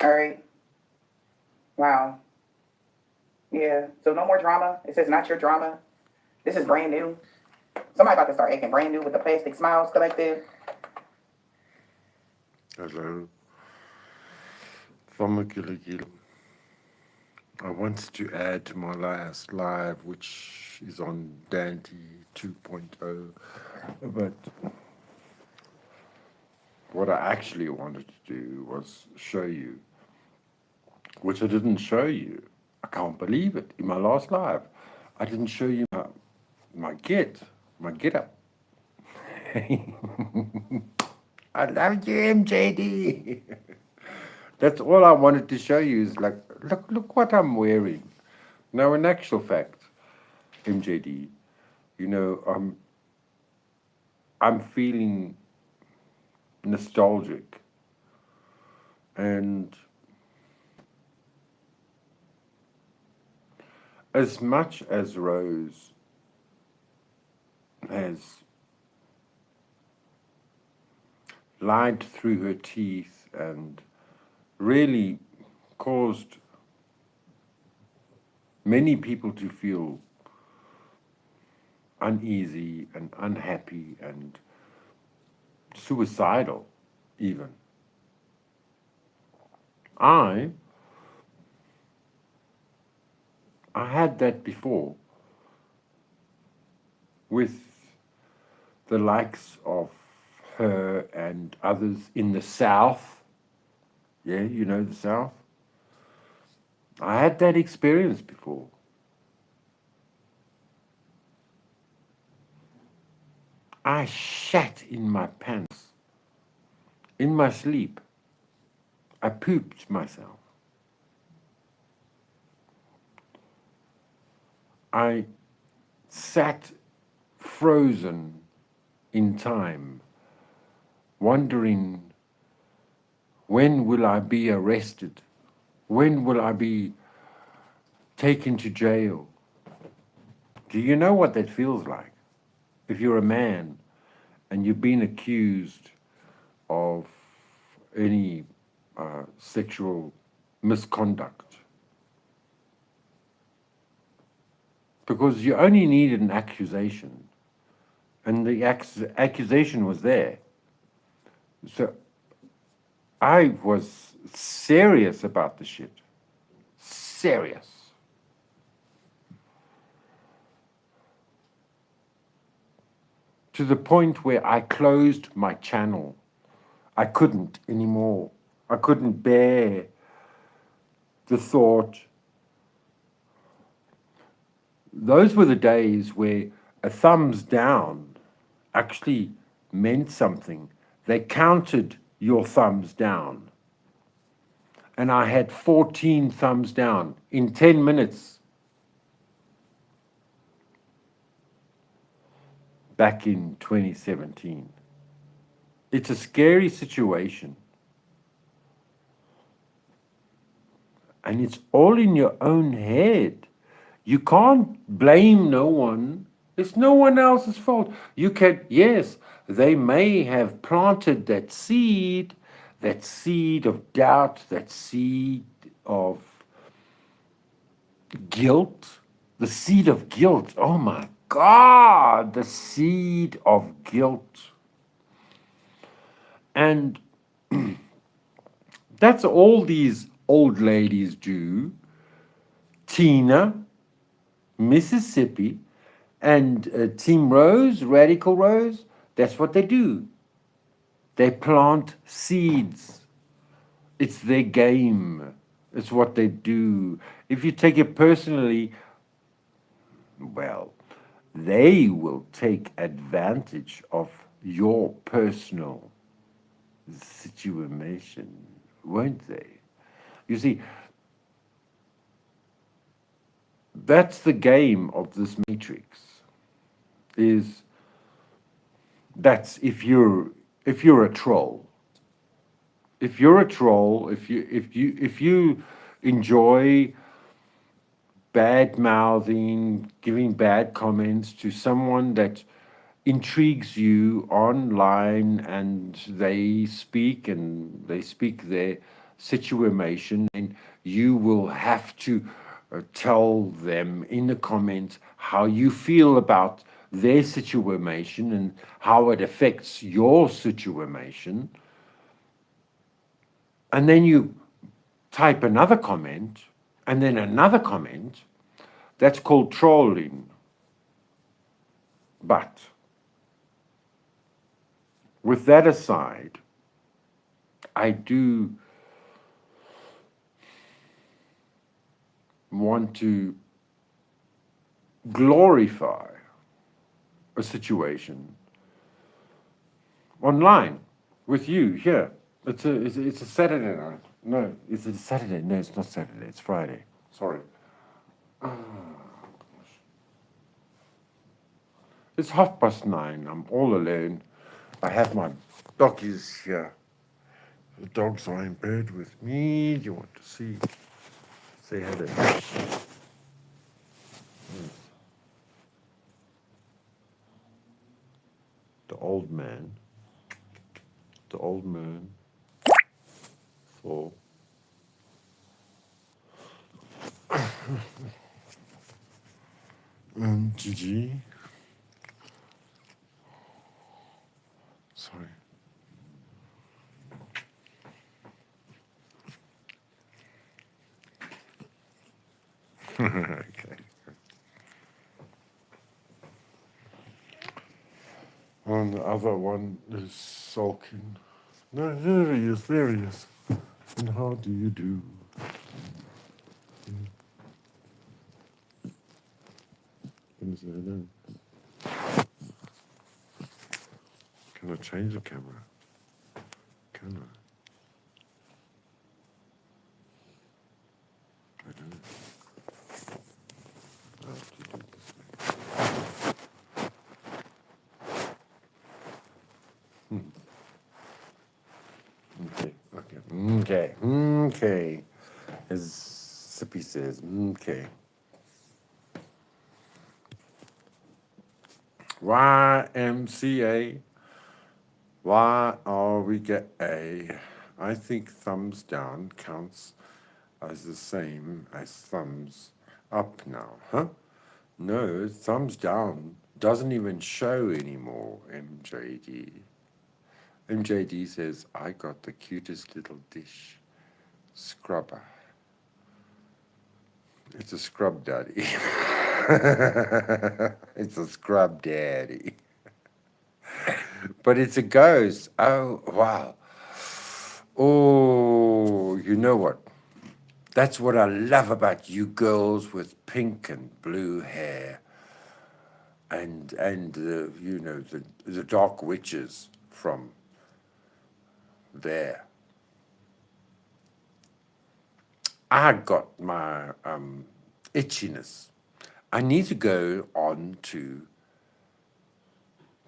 All right. Wow. Yeah. So no more drama. It says not your drama. This is brand new. Somebody about to start acting brand new with the Plastic Smiles Collective. Hello, from Gilligil. I wanted to add to my last live, which is on Dante 2.0, but what I actually wanted to do was show you, which I didn't show you. I can't believe it. In my last live, I didn't show you my my get up. I love you, MJD. That's all I wanted to show you is like, look what I'm wearing. Now, in actual fact, MJD, you know, I'm feeling nostalgic, and as much as Rose has lied through her teeth and really caused many people to feel uneasy and unhappy and suicidal, even. I I had that before with the likes of her and others in the South. Yeah, you know the South. I had that experience before. I shat in my pants in my sleep. I pooped myself. I sat frozen in time, wondering when will I be arrested? When will I be taken to jail? Do you know what that feels like? If you're a man and you've been accused of any sexual misconduct, because you only needed an accusation, and the accusation was there. So I was serious about the shit. Serious. To the point where I closed my channel. I couldn't anymore. I couldn't bear the thought. Those were the days where a thumbs down actually meant something. They counted your thumbs down. And I had 14 thumbs down in 10 minutes back in 2017. It's a scary situation. And it's all in your own head. You can't blame no one. It's no one else's fault. You can, yes, they may have planted that seed of doubt, that seed of guilt, the seed of guilt. Oh my God, the seed of guilt. And that's all these old ladies do. Tina, Mississippi, and Team Rose, Radical Rose, that's what they do. They plant seeds. It's their game. It's what they do. If you take it personally, well, they will take advantage of your personal situation, won't they? You see, that's the game of this matrix. Is that's if you're a troll. If you're a troll, if you enjoy bad mouthing, giving bad comments to someone that intrigues you online, and they speak situation, and you will have to tell them in the comments how you feel about their situation and how it affects your situation. And then you type another comment and then another comment. That's called trolling. But with that aside, I do want to glorify a situation online with you here. It's a Saturday night. No, it's a Saturday. No, it's not Saturday. It's Friday. Sorry. It's 9:30. I'm all alone. I have my doggies here. The dogs are in bed with me. Do you want to see? Say hello. The old man. The old man. So. And Gigi. Sorry. Okay. And the other one is sulking. No, there he is, there he is. And how do you do? Can I say hello? Can I change the camera? Can I? I don't know. I have to do it this way. Okay. As Sippy says, okay. YMCA. Why are we get A? I think thumbs down counts as the same as thumbs up now, huh? No, thumbs down doesn't even show anymore, MJD. MJD says, I got the cutest little dish. Scrubber. It's a scrub daddy. It's a scrub daddy. But it's a ghost. Oh, wow. Oh, you know what? That's what I love about you girls with pink and blue hair. And you know, the dark witches from there. I got my itchiness. I need to go on to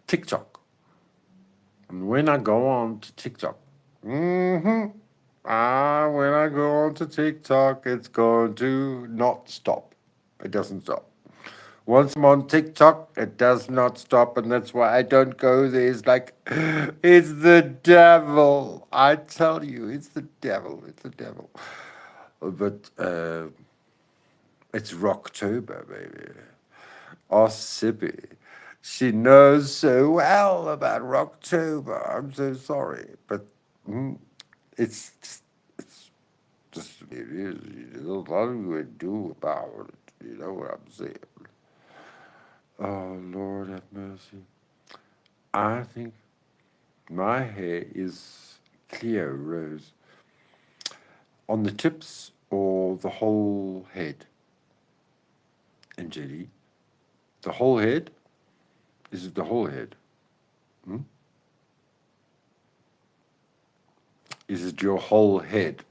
TikTok. And when I go on to TikTok, when I go on to TikTok, it's going to not stop. It doesn't stop. Once I'm on TikTok, it does not stop, and that's why I don't go there. It's like, it's the devil. I tell you, it's the devil. It's the devil. But it's Rocktober, baby. Oh, Sippy. She knows so well about Rocktober. I'm so sorry. But it's just it is. There's nothing you can do about it. You know what I'm saying? Oh, Lord have mercy. I think my hair is clear rose on the tips or the whole head. And Jenny, the whole head? Is it the whole head? Is it your whole head?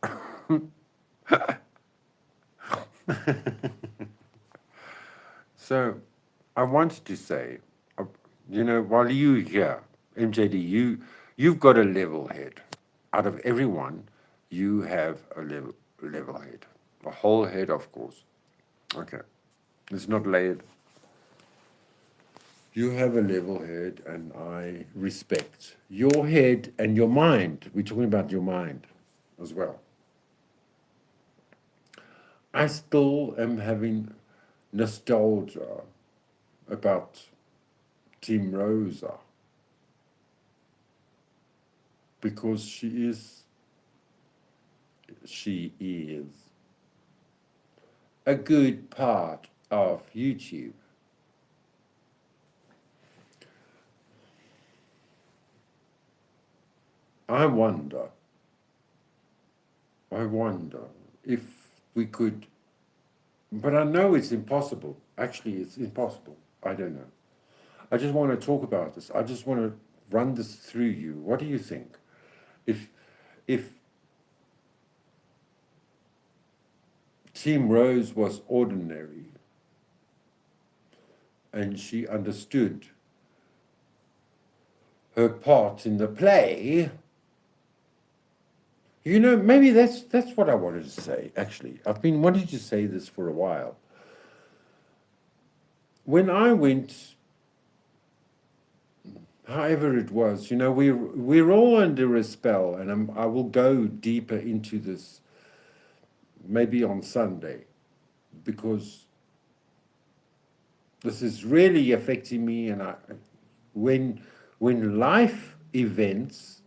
So I wanted to say, you know, while you here, MJD, you've got a level head. Out of everyone, you have a level head. A whole head, of course. Okay. It's not layered. You have a level head, and I respect your head and your mind. We're talking about your mind as well. I still am having nostalgia about Team Rosa because she is a good part of YouTube. I wonder, I wonder if we could, but I know it's impossible. Actually, it's impossible. I don't know. I just want to talk about this. I just want to run this through you. What do you think? If if Team Rose was ordinary and she understood her part in the play, you know, maybe that's what I wanted to say, actually. I've been wanting to say this for a while. When I went, however it was, you know, we're all under a spell, and I will go deeper into this maybe on Sunday, because this is really affecting me, and when life events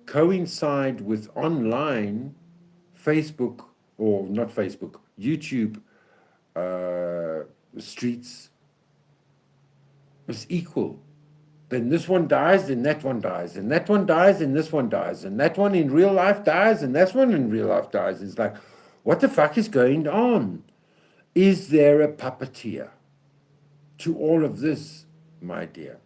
coincide with online Facebook, or not Facebook, YouTube streets, it's equal. Then this one dies, then that one dies, and that one dies, and this one dies, and that one in real life dies, and that one in real life dies. It's like, what the fuck is going on? Is there a puppeteer to all of this, my dear?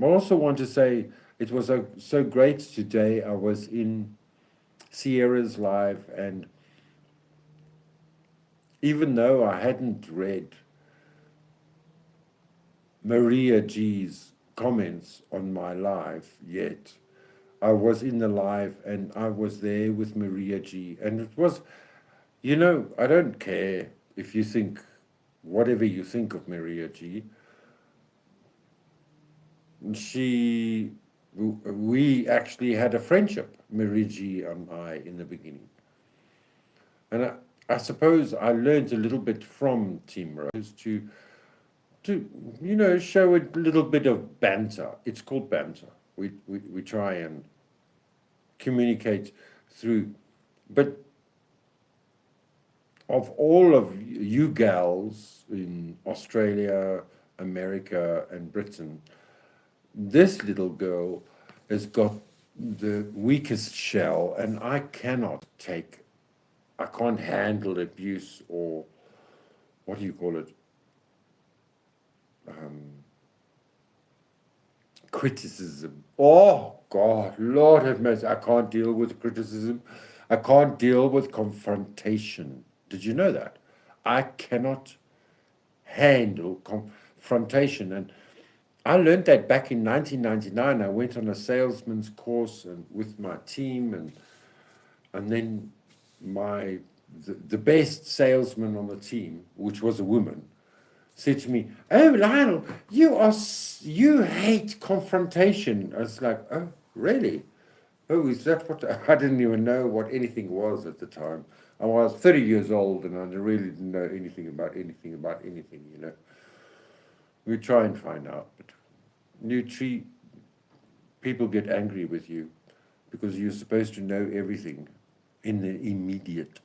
I also want to say it was so great today. I was in Sierra's live, and even though I hadn't read Maria G's comments on my live yet, I was in the live and I was there with Maria G. And it was, you know, I don't care if you think whatever you think of Maria G. We actually had a friendship, Maria G and I, in the beginning. And I suppose I learned a little bit from Team Rose to you know, show a little bit of banter. It's called banter. We try and communicate through. But of all of you gals in Australia, America, and Britain, this little girl has got the weakest shell, and I can't handle abuse, or what do you call it? Criticism. Oh God, Lord have mercy. I can't deal with criticism. I can't deal with confrontation. Did you know that? I cannot handle confrontation. And I learned that back in 1999. I went on a salesman's course and with my team, and then the best salesman on the team, which was a woman, said to me, "Oh, Lionel, you hate confrontation." I was like, "Oh, really? Oh, is that what?" I didn't even know what anything was at the time. I was 30 years old, and I really didn't know anything about anything, you know. We try and find out, but people get angry with you because you're supposed to know everything in the immediate,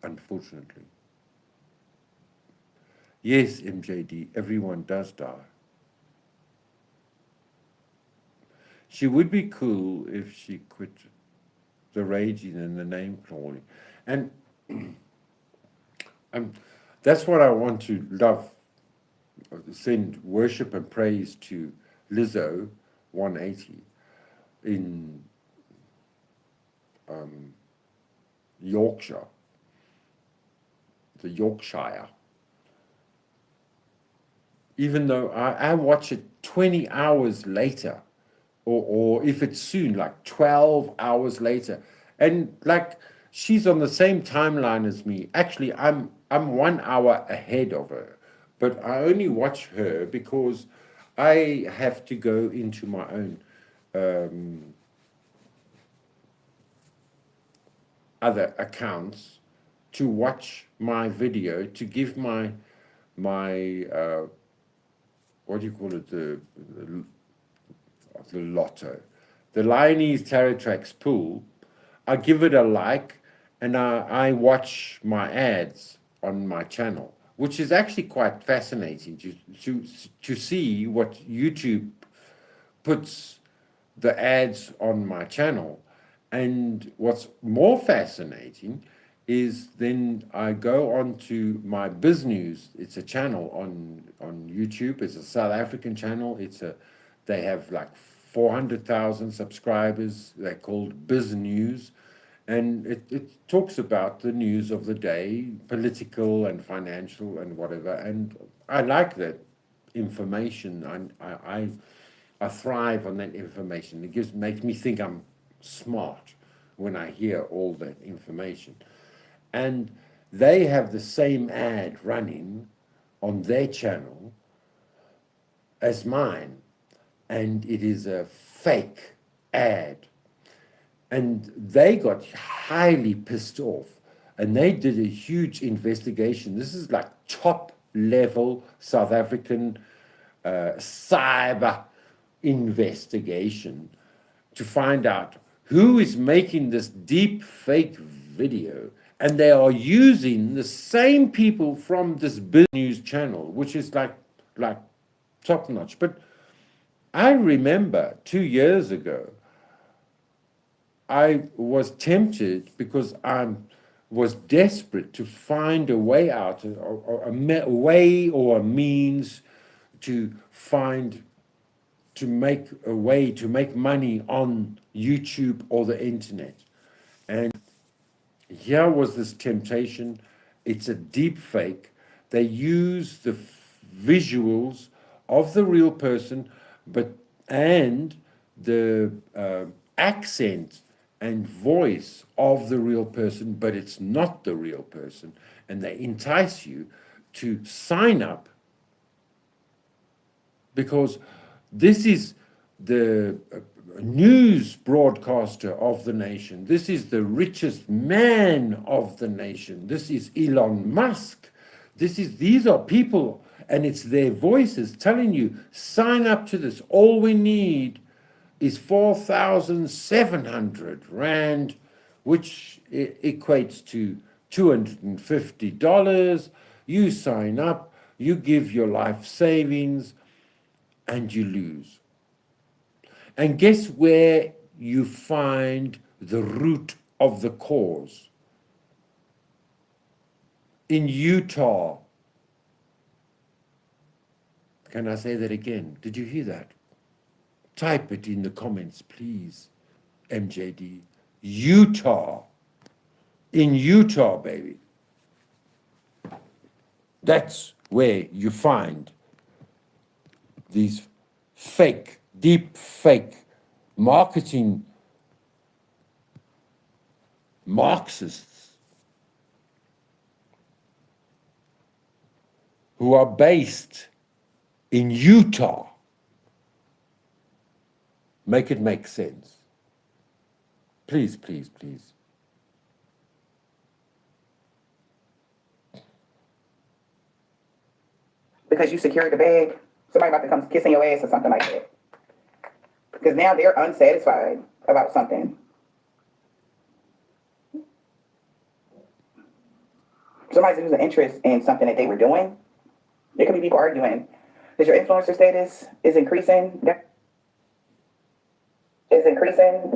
unfortunately. Yes, MJD, everyone does die. She would be cool if she quit the raging and the name calling. And that's what I want to send worship and praise to Lizzo 180 in Yorkshire, the Yorkshire. Even though I watch it 20 hours later, or if it's soon, like 12 hours later. And like, she's on the same timeline as me. Actually, I'm 1 hour ahead of her, but I only watch her because I have to go into my own other accounts to watch my video, to give my what do you call it, the lotto, the Lionese Tarot Tracks pool, I give it a like, and I watch my ads on my channel, which is actually quite fascinating to see what YouTube puts the ads on my channel. And what's more fascinating is then I go on to my Biz News. It's a channel on YouTube. It's a South African channel. They have like 400,000 subscribers. They're called Biz News. And it talks about the news of the day, political and financial and whatever. And I like that information. I thrive on that information. Makes me think I'm smart when I hear all that information. And they have the same ad running on their channel as mine, and it is a fake ad. And they got highly pissed off, and they did a huge investigation. This is like top level South African cyber investigation to find out who is making this deep fake video. And they are using the same people from this Biz News channel, which is like top notch. But I remember 2 years ago, I was tempted because I was desperate to find a way out, or a way or a means to make a way to make money on YouTube or the internet. And here was this temptation. It's a deep fake. They use the visuals of the real person, and the accent and voice of the real person, but it's not the real person. And they entice you to sign up because this is the news broadcaster of the nation. This is the richest man of the nation. This is Elon Musk. These are people, and it's their voices telling you, sign up to this. All we need is 4,700 Rand, which equates to $250. You sign up, you give your life savings, and you lose. And guess where you find the root of the cause? In Utah. Can I say that again? Did you hear that? Type it in the comments, please, MJD. Utah. In Utah, baby. That's where you find these fake, deep fake marketing Marxists who are based in Utah. Make it make sense. Please, please, please. Because you secured the bag, somebody about to come kissing your ass or something like that. Because now they're unsatisfied about something. Somebody's losing interest in something that they were doing. There could be people arguing that your influencer status is increasing. Is increasing.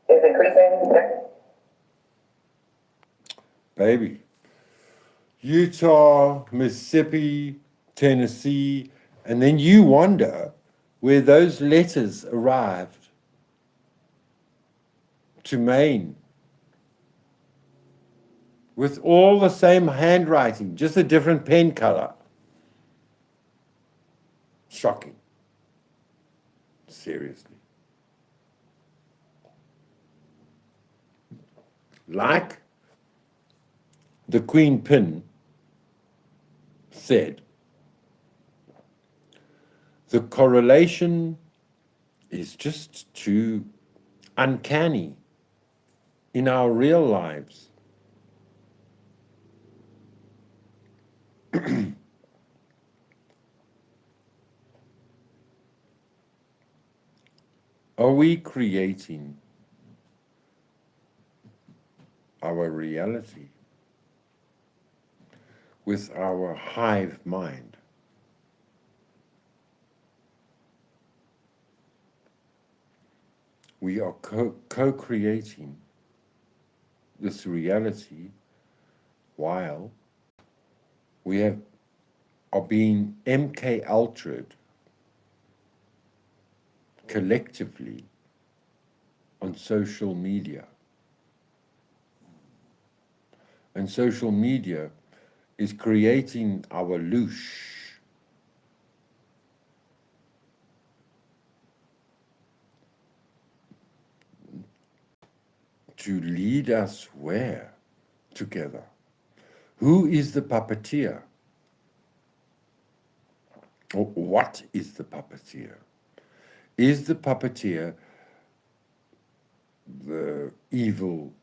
Is increasing. Baby. Utah, Mississippi, Tennessee, and then you wonder where those letters arrived to Maine with all the same handwriting, just a different pen color. Shocking. Seriously. Like the Queen Pin said, the correlation is just too uncanny in our real lives. Are we creating our reality with our hive mind? We are co-creating this reality while we are being MK ultra'd collectively on social media. And social media is creating our loosh to lead us where together? Who is the puppeteer? Or what is the puppeteer? Is the puppeteer the evil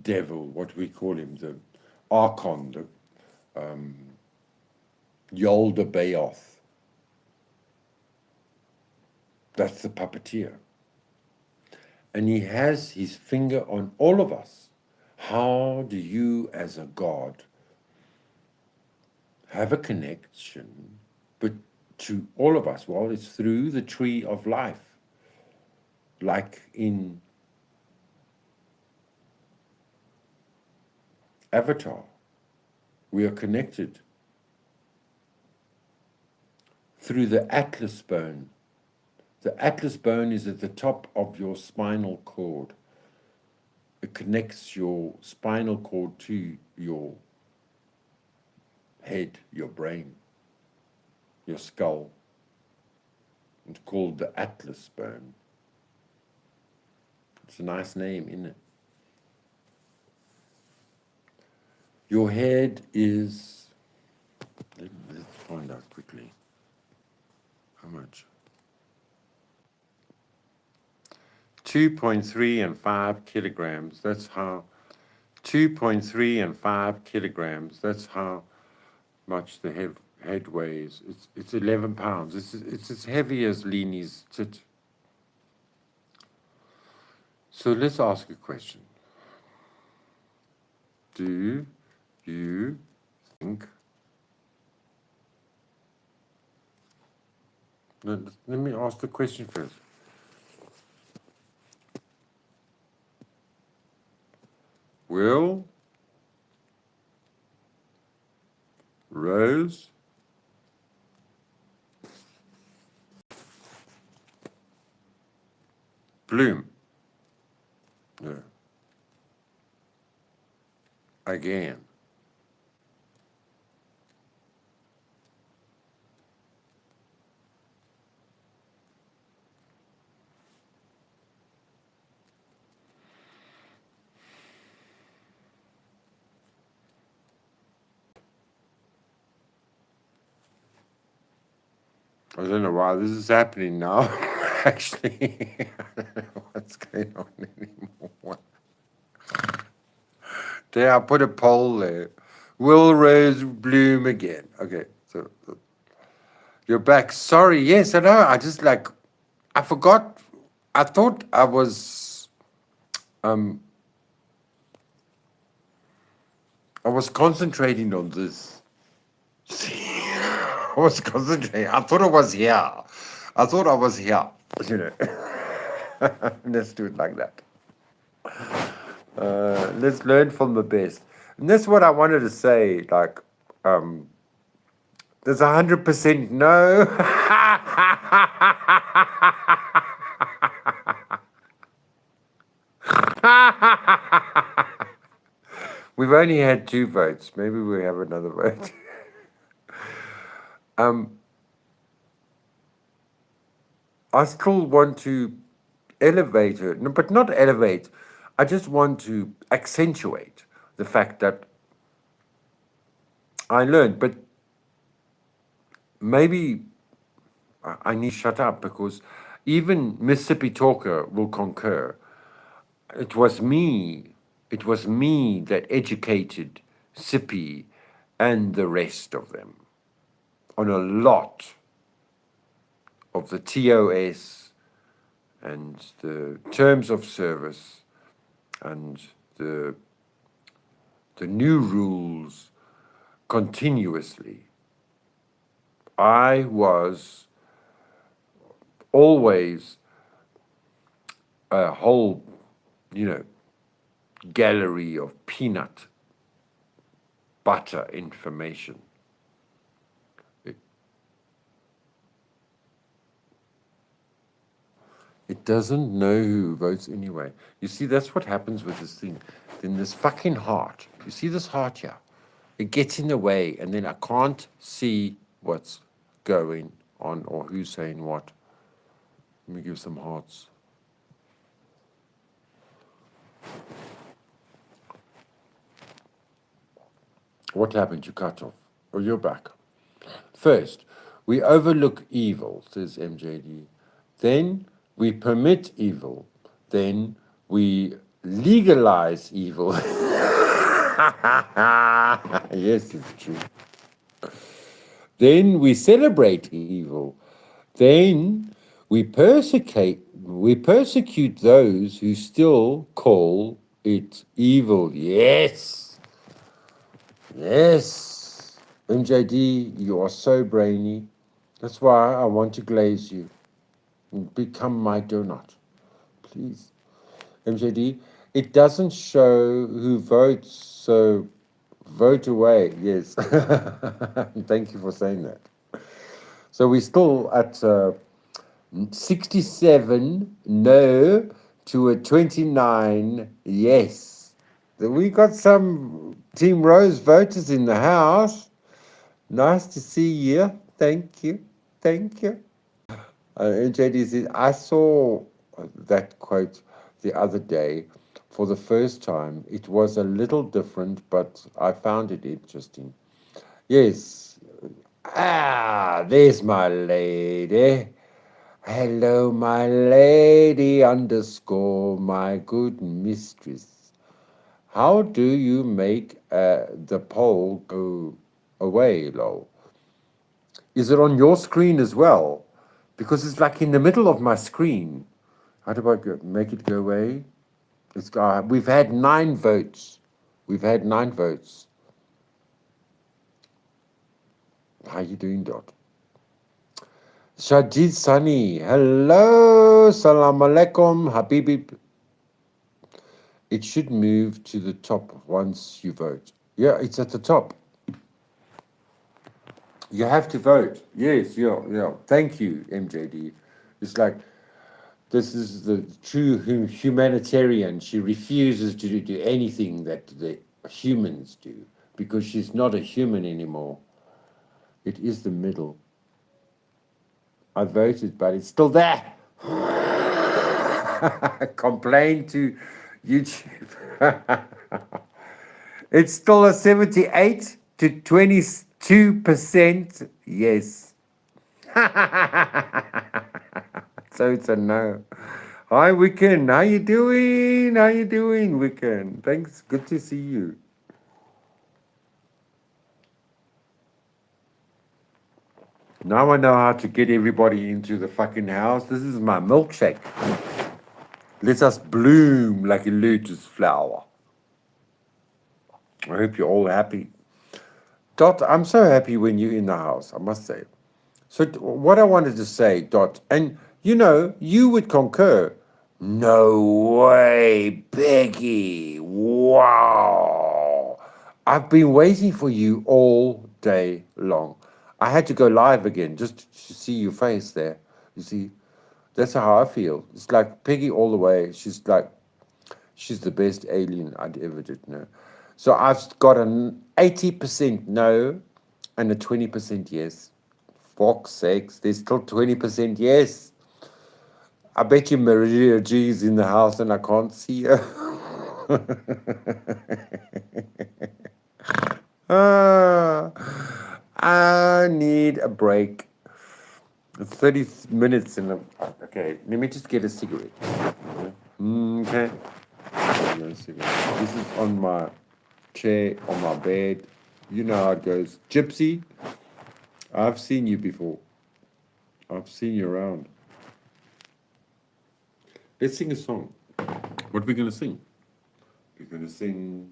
devil, what we call him, the Archon, the Yolda Bayoth? That's the puppeteer. And he has his finger on all of us. How do you, as a God, have a connection but to all of us? Well, it's through the tree of life. Like in Avatar, we are connected through the atlas bone. The atlas bone is at the top of your spinal cord. It connects your spinal cord to your head, your brain, your skull. It's called the atlas bone. It's a nice name, isn't it? Your head is, let's find out quickly. How much? 2.3 and 5 kilograms. That's how, 2.3 and 5 kilograms. That's how much the head weighs. It's 11 pounds. It's as heavy as Leanie's tit. So let's ask a question. Do you think... No, let me ask the question first. Will Rose bloom? No. Again. I don't know why this is happening now. Actually, I don't know what's going on anymore. There, I put a poll there. Will Rose bloom again? Okay, so you're back. Sorry, yes, I know. I just I forgot. I thought I was concentrating on this. I was concentrating. I thought I was here. I thought I was here. You know. Let's do it like that. Let's learn from the best. And that's what I wanted to say. Like, there's 100% no. We've only had 2 votes. Maybe we have another vote. I still want to elevate her, no, but not elevate. I just want to accentuate the fact that I learned, but maybe I need to shut up because even Mississippi Talker will concur. It was me that educated Sippy, and the rest of them on a lot of the TOS and the terms of service and the new rules continuously. I was always a whole, gallery of peanut butter information. It doesn't know who votes anyway. You see, that's what happens with this thing. Then this fucking heart, you see this heart here? It gets in the way, and then I can't see what's going on or who's saying what. Let me give some hearts. What happened? You cut off. Oh, you're back. First, we overlook evil, says MJD. Then we permit evil. Then we legalize evil. Yes, it's true. Then we celebrate evil. Then we persecute those who still call it evil. Yes. Yes. MJD, you are so brainy. That's why I want to glaze you. Become my donut, please. MJD, it doesn't show who votes, so vote away. Yes. Thank you for saying that. So we're still at 67 no to a 29 yes. We got some Team Rose voters in the house. Nice to see you. Thank you. Thank you. JD says, I saw that quote the other day for the first time. It was a little different, but I found it interesting. Yes. There's my lady. Hello, my lady underscore my good mistress. How do you make the poll go away, lol? Is it on your screen as well? Because it's like in the middle of my screen. How do I make it go away? We've had 9 votes. We've had 9 votes. How you doing, Dot? Shajid Sani, hello, salam alaikum, habibi. It should move to the top once you vote. Yeah, it's at the top. You have to vote. Yes, yeah. Thank you, MJD. It's like, this is the true humanitarian. She refuses to do anything that the humans do because she's not a human anymore. It is the middle. I voted, but it's still there. Complain to YouTube. It's still a 78 to 22% yes. So it's a no. Hi, Wiccan. How you doing? How you doing, Wiccan? Thanks. Good to see you. Now I know how to get everybody into the fucking house. This is my milkshake. Let us bloom like a lotus flower. I hope you're all happy. Dot, I'm so happy when you're in the house, I must say. So what I wanted to say, Dot, and you would concur. No way, Peggy. Wow. I've been waiting for you all day long. I had to go live again just to see your face there. You see, that's how I feel. It's like Peggy all the way. She's the best alien I'd ever did know. So I've got an 80% no and a 20% yes. Fuck's sakes, there's still 20% yes. I bet you Maria G is in the house and I can't see her. I need a break. It's 30 minutes in okay, let me just get a cigarette. Okay. This is on my chair, on my bed. You know how it goes. Gypsy, I've seen you before. I've seen you around. Let's sing a song. What are we going to sing? We're going to sing...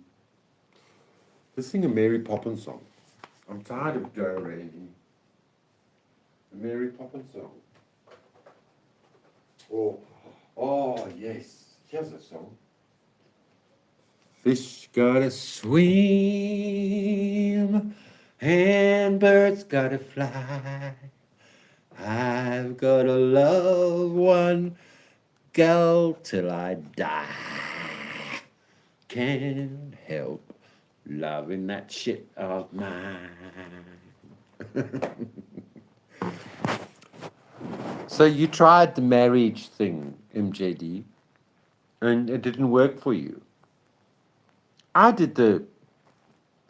Let's sing a Mary Poppins song. I'm tired of Go Randy. A Mary Poppins song. Oh, yes. Here's a song. Fish gotta swim and birds gotta fly. I've gotta love one girl till I die. Can't help loving that shit of mine. So you tried the marriage thing, MJD, and it didn't work for you. I did the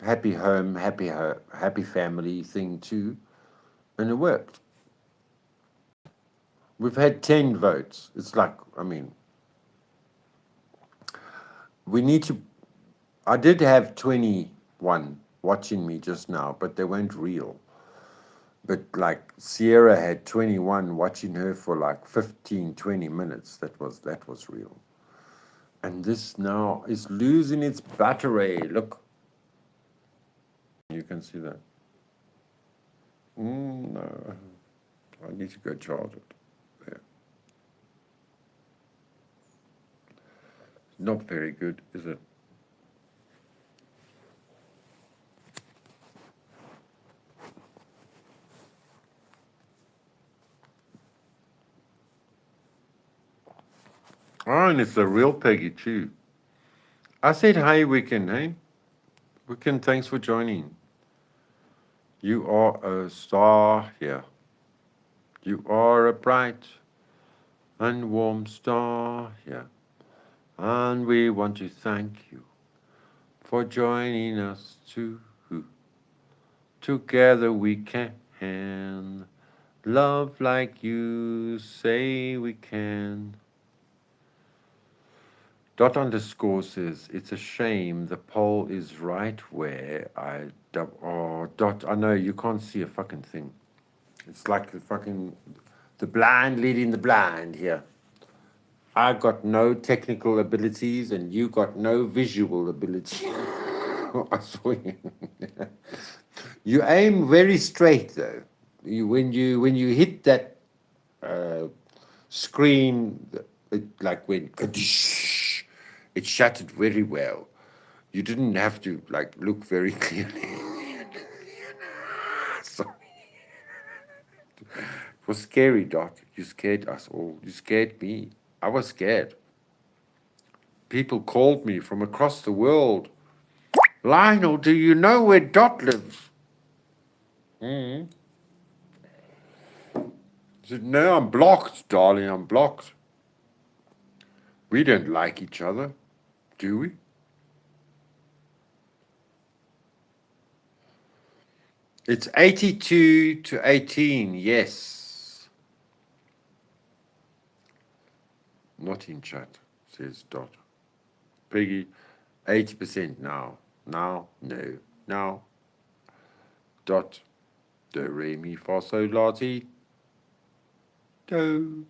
happy home, happy family thing too, and it worked. We've had 10 votes. It's like, I mean, we need to... I did have 21 watching me just now, but they weren't real. But like Sierra had 21 watching her for like 15, 20 minutes. That was real. And this now is losing its battery. Look. You can see that. No. I need to go charge it. There. Not very good, is it? Oh, and it's a real Peggy too. I said, hey, Wiccan, hey? Wiccan, thanks for joining. You are a star here. You are a bright and warm star here. And we want to thank you for joining us too. Together we can love like you say we can. Dot underscore says, it's a shame the poll is right where Dot, I know you can't see a fucking thing. It's like the blind leading the blind here. I got no technical abilities and you got no visual ability. I swear. You aim very straight though. When you hit that screen, it like went it shattered very well. You didn't have to like look very clearly. Sorry. It was scary, Dot. You scared us all. You scared me. I was scared. People called me from across the world. Lionel, do you know where Dot lives? I said, no, I'm blocked, darling. I'm blocked. We don't like each other, do we? It's 82 to 18, yes. Not in chat, says Dot. Peggy, 80% now. Now, no. Now. Dot. Do, re, mi, fa, sol, la, ti, do.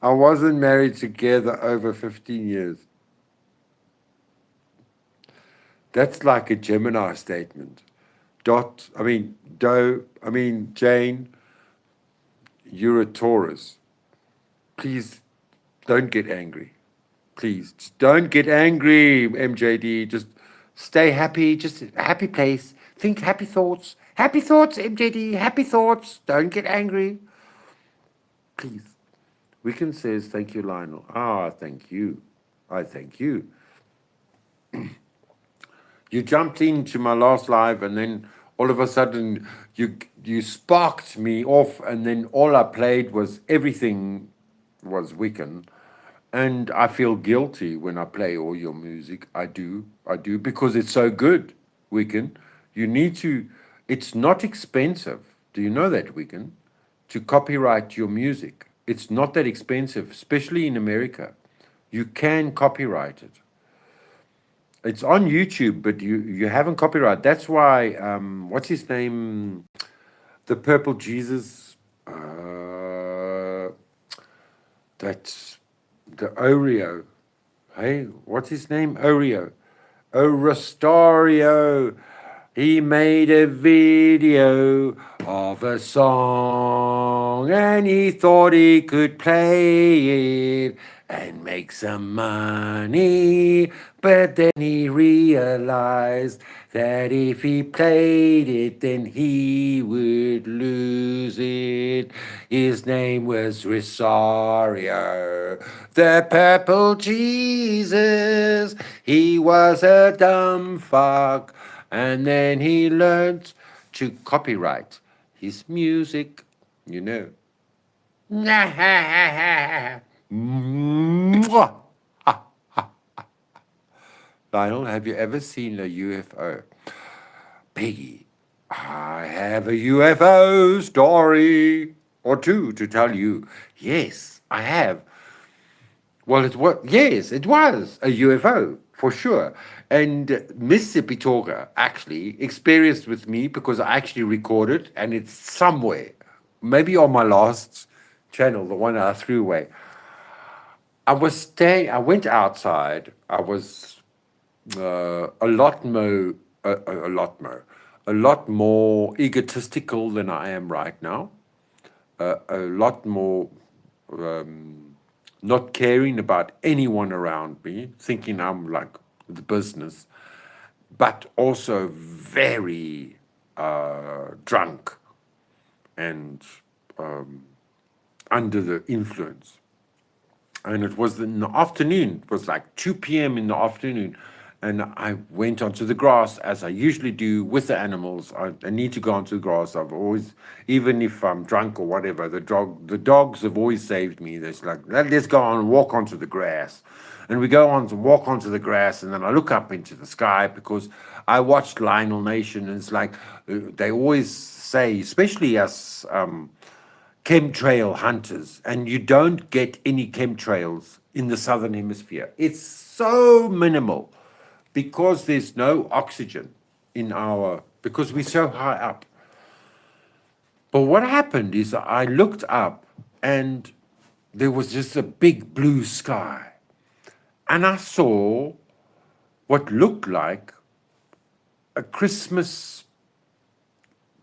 I wasn't married together over 15 years. That's like a Gemini statement. Jane, you're a Taurus. Please don't get angry. Please, just don't get angry, MJD. Just stay happy, just a happy place. Think happy thoughts. Happy thoughts, MJD, happy thoughts. Don't get angry. Please. Wiccan says, thank you, Lionel. Ah, thank you. I thank you. You jumped into my last live and then all of a sudden you sparked me off and then all I played was everything was Wiccan. And I feel guilty when I play all your music. I do, because it's so good, Wiccan. You need to, it's not expensive. Do you know that, Wiccan? To copyright your music. It's not that expensive, especially in America. You can copyright it. It's on YouTube, but you haven't copyright. That's why what's his name? The Purple Jesus. That's the Oreo. Hey, what's his name? Oreo. Rostario. He made a video of a song and he thought he could play it and make some money. But then he realized that if he played it, then he would lose it. His name was Rosario, the Purple Jesus. He was a dumb fuck. And then he learned to copyright his music, you know. Mwah. Lionel, have you ever seen a UFO? Peggy, I have a UFO story or two to tell you. Yes, I have. Well, yes, it was a UFO for sure. And Mississippi Talker actually experienced with me because I actually recorded and it's somewhere, maybe on my last channel, the one I threw away. I went outside. I was a lot more egotistical than I am right now. A lot more not caring about anyone around me, thinking I'm like the business, but also very drunk and under the influence. And it was in the afternoon, it was like 2 p.m. in the afternoon. And I went onto the grass as I usually do with the animals. I need to go onto the grass. I've always, even if I'm drunk or whatever, the dogs have always saved me. There's like, let's go on and walk onto the grass. And we go on to walk onto the grass, and then I look up into the sky because I watched Lionel Nation, and it's like they always say, especially us chemtrail hunters, and you don't get any chemtrails in the southern hemisphere. It's so minimal because there's no oxygen because we're so high up. But what happened is I looked up and there was just a big blue sky. And I saw what looked like a Christmas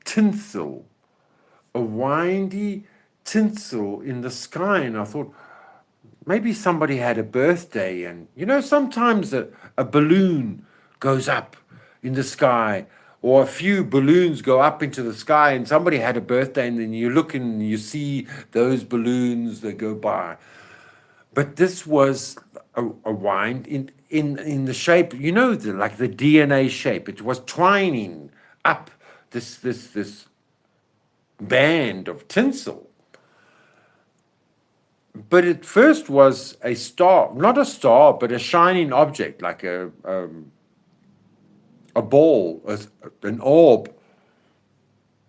tinsel, a windy tinsel in the sky. And I thought, maybe somebody had a birthday. And, sometimes a balloon goes up in the sky, or a few balloons go up into the sky, and somebody had a birthday, and then you look and you see those balloons that go by. But this was a wind in the shape, like the DNA shape. It was twining up this band of tinsel. But it first was a star, not a star, but a shining object, like a ball, an orb,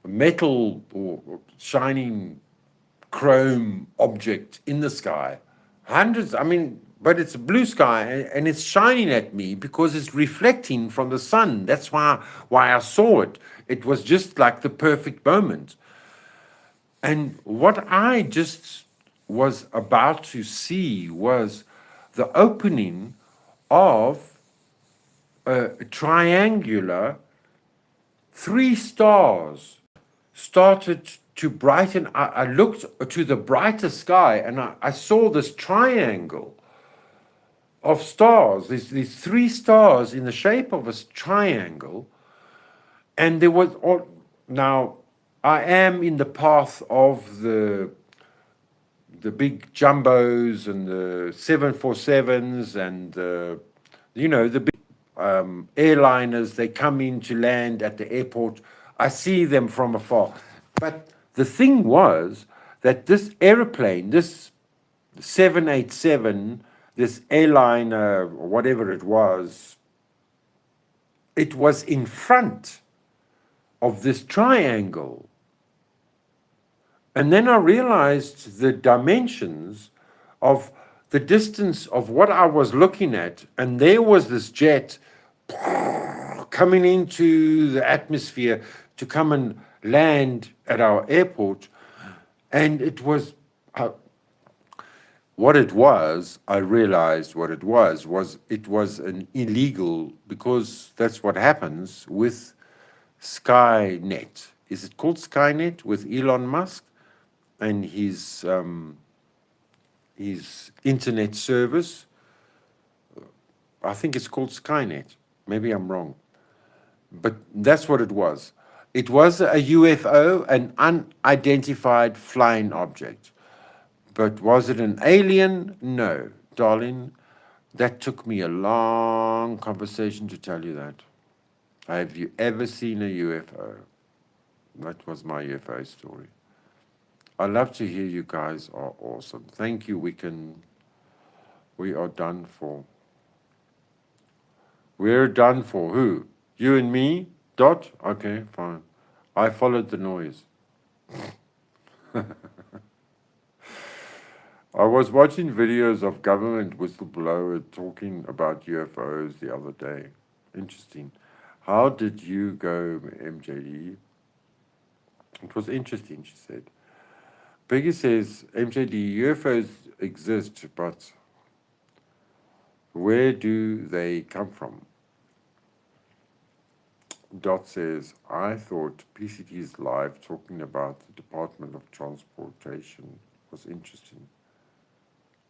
a metal or shining chrome object in the sky. But it's a blue sky and it's shining at me because it's reflecting from the sun. That's why I saw it. It was just like the perfect moment. And what I just was about to see was the opening of a triangular, 3 stars started to brighten. I looked to the brighter sky and I saw this triangle of stars, these 3 stars in the shape of a triangle. And there was, now I am in the path of the big jumbos and the 747s and the big airliners. They come in to land at the airport. I see them from afar. But the thing was that this airplane, this 787, this airliner, or whatever it was in front of this triangle. And then I realized the dimensions of the distance of what I was looking at, and there was this jet coming into the atmosphere to come and land at our airport, and it was what it was. I realized what it was it was an illegal, because that's what happens with Skynet. Is it called Skynet with Elon Musk and his internet service? I think it's called Skynet. Maybe I'm wrong. But that's what it was. It was a UFO, an unidentified flying object. But was it an alien? No, darling. That took me a long conversation to tell you that. Have you ever seen a UFO? That was my UFO story. I love to hear you guys are awesome. Thank you. We are done for. We're done for. Who? You and me? Dot? Okay, fine. I followed the noise. I was watching videos of government whistleblower talking about UFOs the other day. Interesting. How did you go, MJD? It was interesting, she said. Peggy says, MJD, UFOs exist, but where do they come from? Dot says, I thought PCT's live talking about the Department of Transportation was interesting.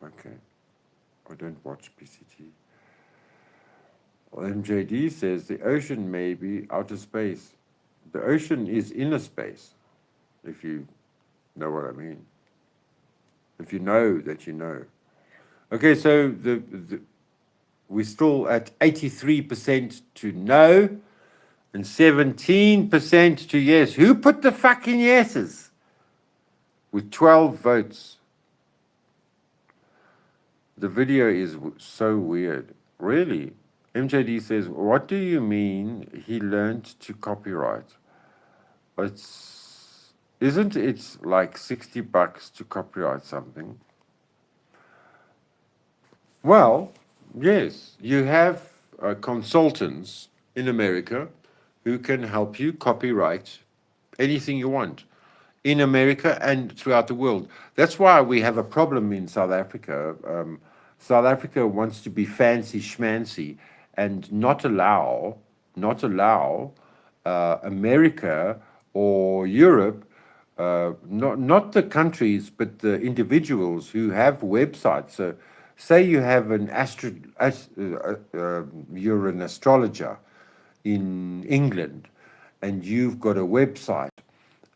Okay. I don't watch PCT. Well, MJD says the ocean may be outer space. The ocean is inner space, if you know what I mean. If you know that you know. Okay, so we're still at 83% to no and 17% to yes. Who put the fucking yeses? With 12 votes. The video is so weird. Really? MJD says, what do you mean he learned to copyright? Isn't it like $60 to copyright something? Well, yes, you have consultants in America who can help you copyright anything you want in America and throughout the world. That's why we have a problem in South Africa. South Africa wants to be fancy schmancy and not allow America or Europe, not the countries, but the individuals who have websites. So, say you have you're an astrologer in England, and you've got a website,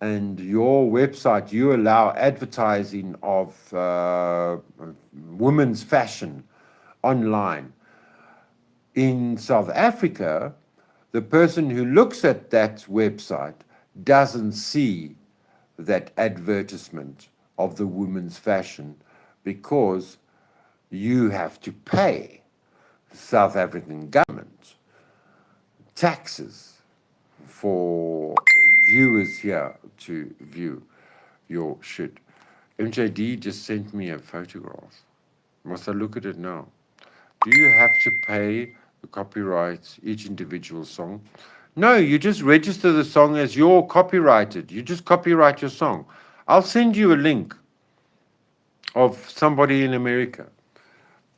and your website, you allow advertising of women's fashion online. In South Africa, the person who looks at that website doesn't see that advertisement of the women's fashion because you have to pay the South African government taxes for viewers here to view your shit. MJD just sent me a photograph. Must I look at it now? Do you have to pay the copyright each individual song? No, you just register the song as your copyrighted. You just copyright your song. I'll send you a link of somebody in America.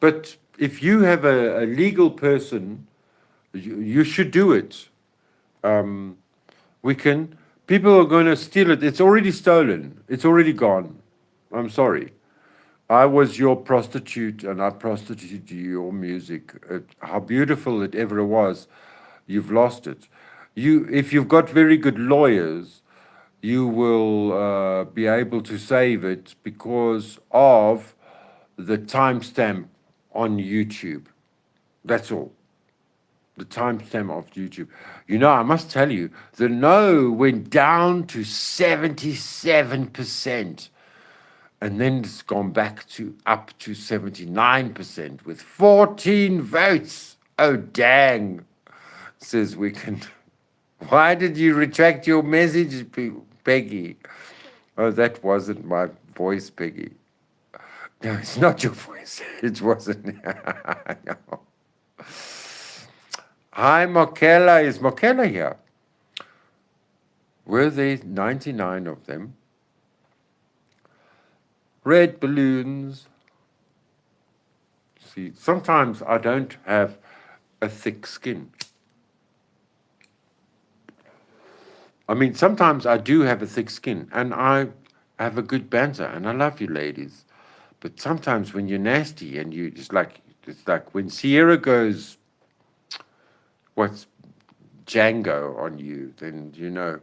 But if you have a legal person, you should do it. People are going to steal it. It's already stolen. It's already gone. I'm sorry. I was your prostitute and I prostituted your music. How beautiful it ever was, you've lost it. If you've got very good lawyers, you will be able to save it because of the timestamp on YouTube. That's all. The timestamp of YouTube. You know, I must tell you, the no went down to 77%. And then it's gone back up to 79% with 14 votes. Oh, dang, says Weekend. Why did you retract your message, Peggy? Oh, that wasn't my voice, Peggy. No, it's not your voice. It wasn't. No. Hi, Mokela. Is Mokela here? Were there 99 of them? Red balloons. See, sometimes I don't have a thick skin. I mean, sometimes I do have a thick skin, and I have a good banter, and I love you ladies. But sometimes when you're nasty and you it's like when Sierra goes, what's Django on you, then you know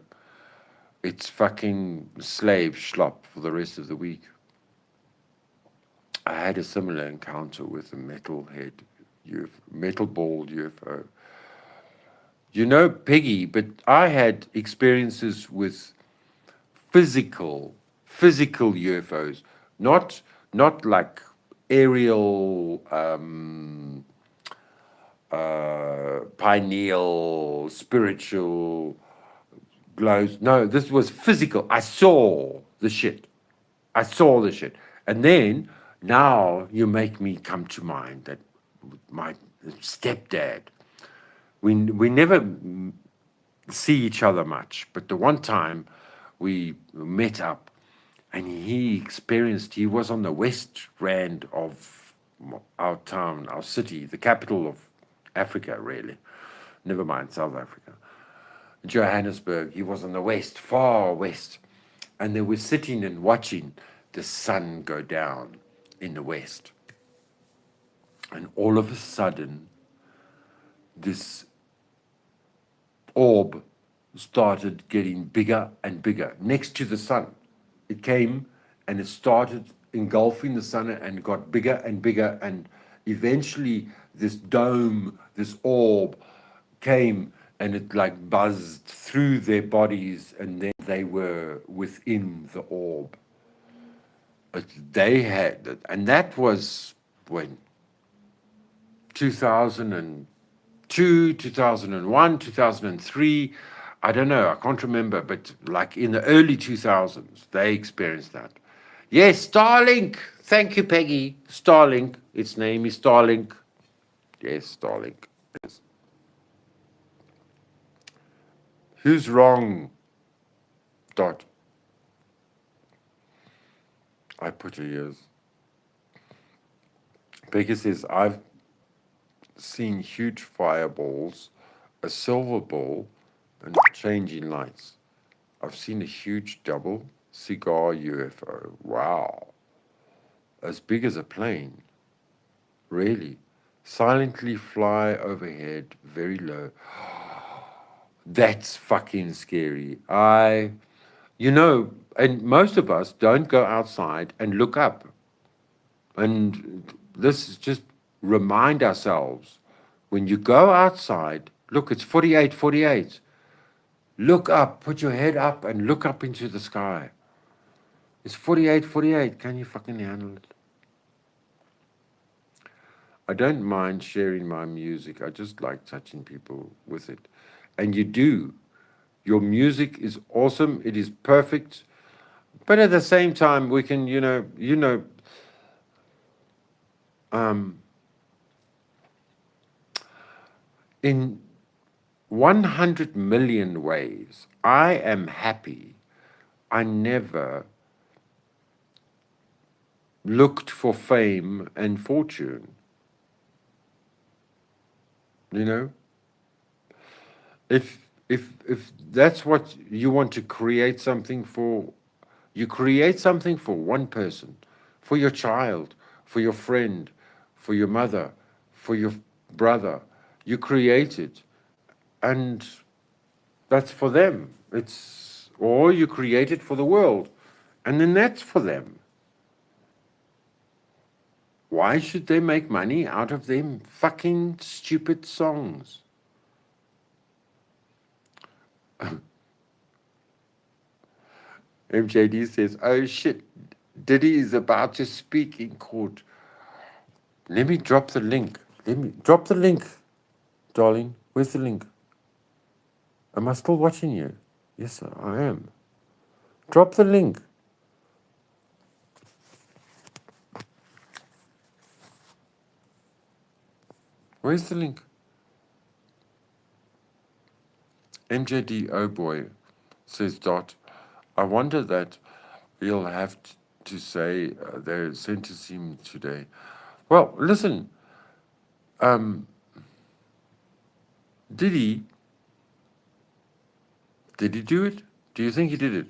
it's fucking slave schlop for the rest of the week. I had a similar encounter with a metal ball UFO. You know, Peggy, but I had experiences with physical, physical UFOs, not like aerial, pineal, spiritual glows. No, this was physical. I saw the shit. I saw the shit. And then now you make me come to mind that my stepdad, we never see each other much, but the one time we met up and he was on the west rand of our town, our city, the capital of Africa, really. Never mind South Africa. Johannesburg. He was on the west, far west. And they were sitting and watching the sun go down in the west. And all of a sudden, this orb started getting bigger and bigger next to the sun. It came and it started engulfing the sun and got bigger and bigger. And eventually, this dome, this orb came and it like buzzed through their bodies, and then they were within the orb. But they had, and that was when 2002, 2001, 2003. I don't know, I can't remember, but like in the early 2000s, they experienced that. Yes, Starlink. Thank you, Peggy. Starlink. Its name is Starlink. Yes, Starlink. Yes. Who's wrong? Dot. I put a yes. Peggy says, I've seen huge fireballs, a silver ball, and changing lights. I've seen a huge double cigar UFO. Wow. As big as a plane. Really. Silently fly overhead, very low. That's fucking scary. And most of us don't go outside and look up. And this is just remind ourselves when you go outside, look, it's 48, 48. Look up, put your head up and look up into the sky. It's 48, 48. Can you fucking handle it? I don't mind sharing my music. I just like touching people with it. And you do. Your music is awesome. It is perfect. But at the same time, we can, in 100 million ways, I am happy. I never looked for fame and fortune. You know, if that's what you want to create something for, you create something for one person, for your child, for your friend, for your mother, for your brother. You create it, and that's for them. Or you create it for the world, and then that's for them. Why should they make money out of them fucking stupid songs? MJD says, oh shit, Diddy is about to speak in court. Let me drop the link. Let me drop the link, darling. Where's the link? Am I still watching you? Yes, sir, I am. Drop the link. Where's the link? MJD, oh boy, says Dot. I wonder that you'll have to say they're sentencing him today. Well, listen, did he? Did he do it? Do you think he did it?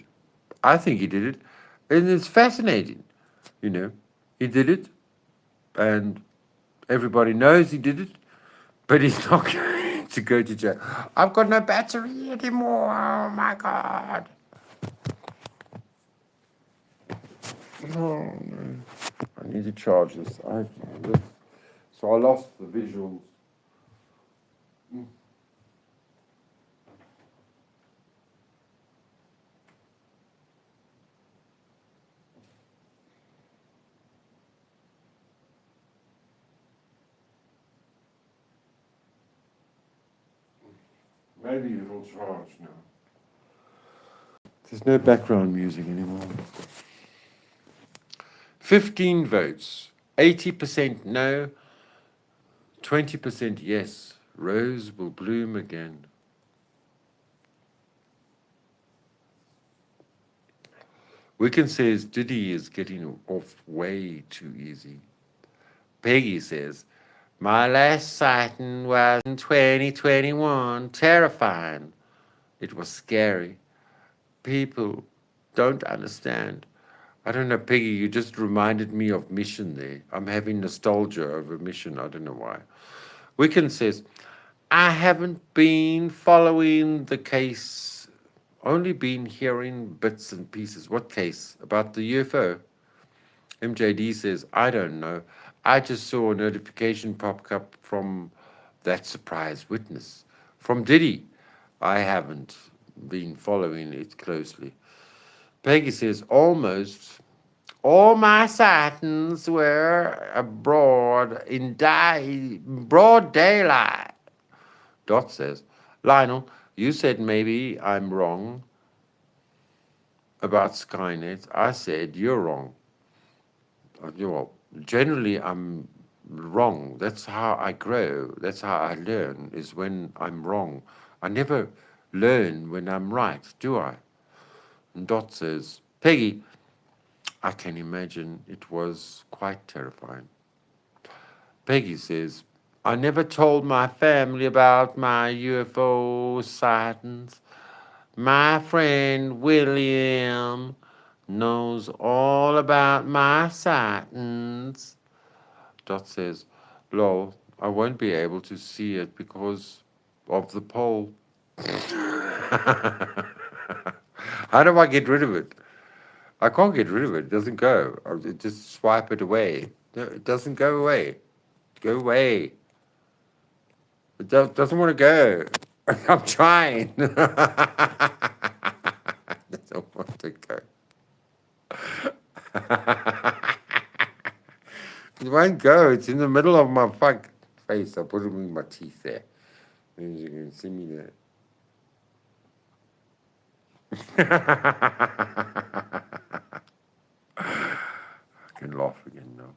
I think he did it. And it's fascinating, you know. He did it, and everybody knows he did it, but he's not going to go to jail. I've got no battery anymore. Oh my God. Oh, no. I need to charge this. So I lost the visuals. Maybe it'll charge now. There's no background music anymore. 15 votes. 80% no, 20% yes. Rose will bloom again. Wicken says Diddy is getting off way too easy. Peggy says, my last sighting was in 2021. Terrifying. It was scary. People don't understand. I don't know, Peggy, you just reminded me of Mission there. I'm having nostalgia over Mission. I don't know why. Wicken says, I haven't been following the case, only been hearing bits and pieces. What case? About the UFO? MJD says, I don't know. I just saw a notification pop up from that surprise witness. From Diddy. I haven't been following it closely. Peggy says, almost all my sightings were abroad in broad daylight. Dot says, Lionel, you said maybe I'm wrong about Skynet. I said you're wrong. Well, generally, I'm wrong. That's how I grow. That's how I learn, is when I'm wrong. I never learn when I'm right, do I? And Dot says, Peggy, I can imagine it was quite terrifying. Peggy says, I never told my family about my UFO sightings. My friend William knows all about my sightings. Dot says, lol, I won't be able to see it because of the pole. How do I get rid of it? I can't get rid of it. It doesn't go. I just swipe it away. No, it doesn't go away. Go away. It doesn't want to go. I'm trying. It doesn't want to go. It won't go. It's in the middle of my face. I put it in my teeth there. And you can see me there. I can laugh again now.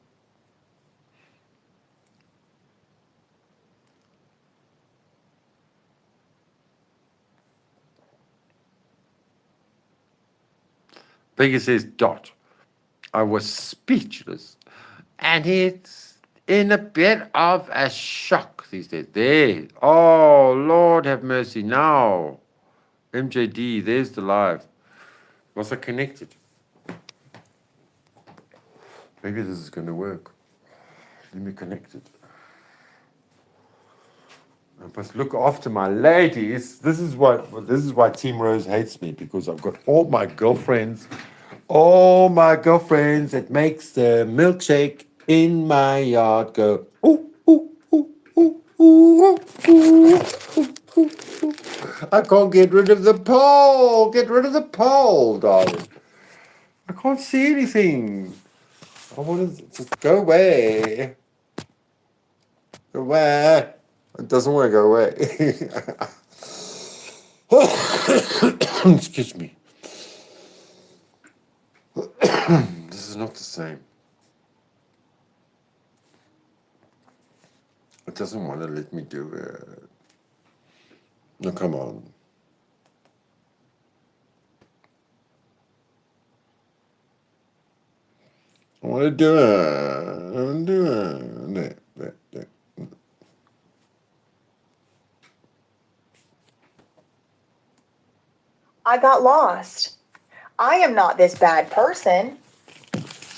Peggy says, Dot, I was speechless. And it's in a bit of a shock these days. There. Oh, Lord have mercy. Now. MJD, there's the live. Was I connected? Maybe this is going to work. Let me connect it. I must look after my ladies. This is why Team Rose hates me, because I've got all my girlfriends that makes the milkshake in my yard go ooh ooh ooh ooh ooh ooh ooh. I can't get rid of the pole. Get rid of the pole, darling. I can't see anything. I want to just go away. Go away. It doesn't want to go away. Excuse me. This is not the same. It doesn't want to let me do it. No, come on. I want to do it. I want to do it. There. I got lost. I am not this bad person.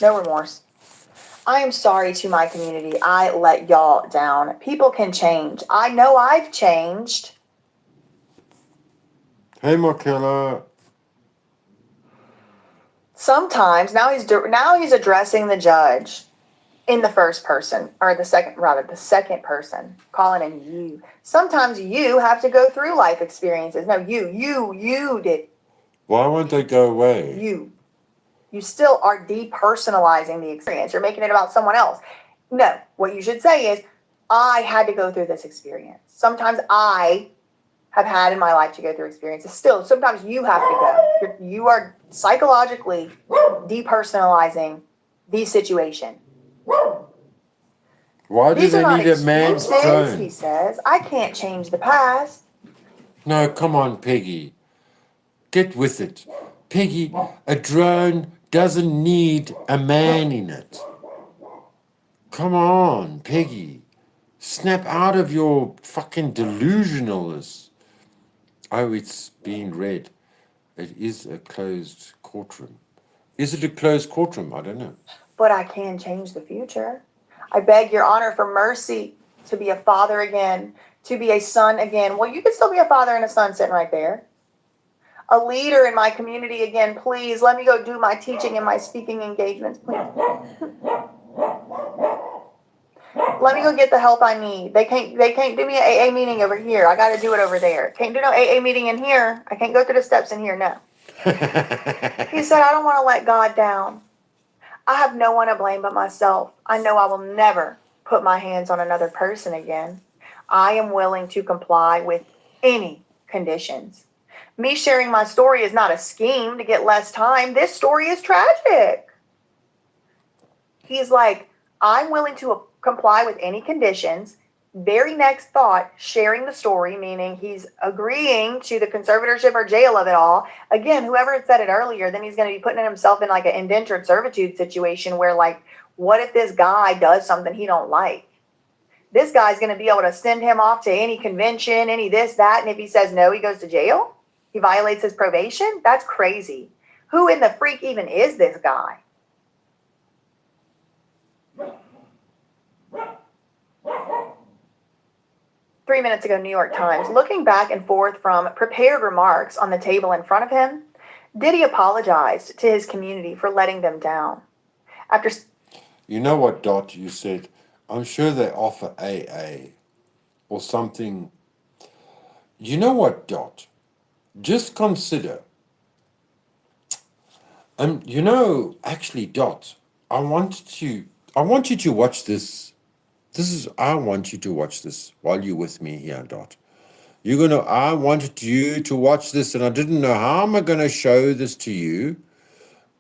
No remorse. I am sorry to my community. I let y'all down. People can change. I know I've changed. Hey, Markella. Sometimes now he's addressing the judge in the first person, or the second person, calling him you. Sometimes you have to go through life experiences. No, you did. Why won't they go away? You still are depersonalizing the experience. You're making it about someone else. No, what you should say is, I had to go through this experience. Sometimes I have had in my life to go through experiences. Still, sometimes you have to go. You are psychologically depersonalizing the situation. Why do These they are not need a man's excuses, drone? he says. I can't change the past. No, come on, Peggy. Get with it. Peggy, a drone doesn't need a man in it. Come on, Peggy. Snap out of your fucking delusionalness. Oh, it's being read. It is a closed courtroom. Is it a closed courtroom? I don't know. But I can change the future. I beg your honor for mercy to be a father again, to be a son again. Well, you can still be a father and a son sitting right there. A leader in my community again, please. Let me go do my teaching and my speaking engagements, please. Let me go get the help I need. They can't do me an AA meeting over here. I got to do it over there. Can't do no AA meeting in here. I can't go through the steps in here. No. He said, I don't want to let God down. I have no one to blame but myself. I know I will never put my hands on another person again. I am willing to comply with any conditions. Me sharing my story is not a scheme to get less time. This story is tragic. He's like, I'm willing to comply with any conditions. Very next thought, sharing the story, meaning he's agreeing to the conservatorship or jail of it all. Again, whoever had said it earlier, then he's going to be putting himself in like an indentured servitude situation where, like, what if this guy does something he don't like? This guy's going to be able to send him off to any convention, any this, that, and if he says no, he goes to jail? He violates his probation? That's crazy. Who in the freak even is this guy? Three minutes ago, New York Times, looking back and forth from prepared remarks on the table in front of him, Diddy apologized to his community for letting them down. After, You know what, Dot, you said, I'm sure they offer AA or something. You know what, Dot? Just consider. Actually, Dot, I want you to watch this. I want you to watch this while you're with me here, Dot. I wanted you to watch this, and I didn't know how am I going to show this to you.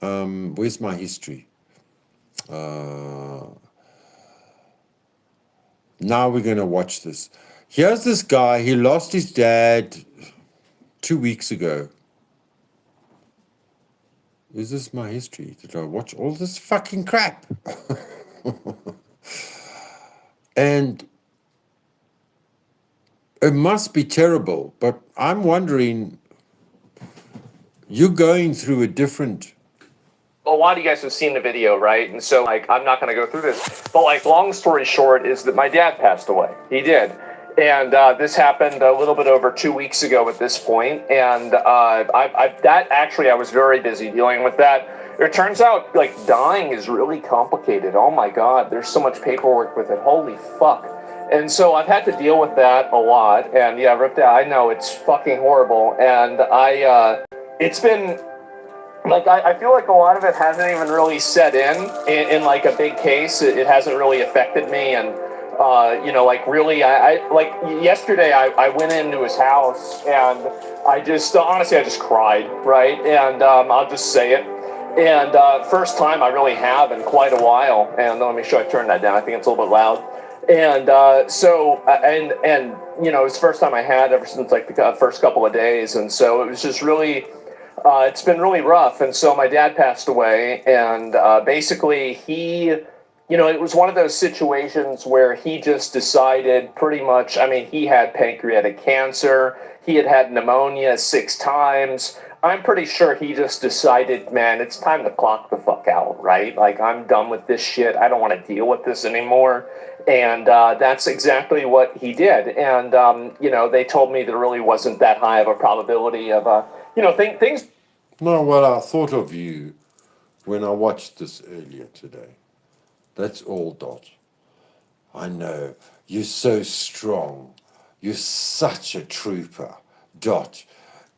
Where's my history? Now we're going to watch this. Here's this guy. He lost his dad 2 weeks ago. Is this my history? Did I watch all this fucking crap? And it must be terrible, but I'm wondering, you're going through a different... A lot of you guys have seen the video, right? And so, like, I'm not going to go through this. But, like, long story short is that my dad passed away. He did. And this happened a little bit over 2 weeks ago at this point. And I was very busy dealing with that. It turns out, like, dying is really complicated. Oh, my God. There's so much paperwork with it. Holy fuck. And so I've had to deal with that a lot. And, yeah, ripped out. I know, it's fucking horrible. And it's been... Like, I feel like a lot of it hasn't even really set in like a big case. It hasn't really affected me. And, really, like yesterday I went into his house and honestly, I just cried, right? And I'll just say it. And first time I really have in quite a while. And let me make sure I turn that down. I think it's a little bit loud. And and you know, it was the first time I had ever since like the first couple of days, and so it was just really, it's been really rough. And so my dad passed away, and basically it was one of those situations where he just decided pretty much. I mean, he had pancreatic cancer, he had pneumonia 6 times. I'm pretty sure he just decided, man, it's time to clock the fuck out, right? Like, I'm done with this shit. I don't want to deal with this anymore. And that's exactly what he did. And, they told me there really wasn't that high of a probability of, things. No, well, I thought of you when I watched this earlier today. That's all, Dot. I know. You're so strong. You're such a trooper, Dot.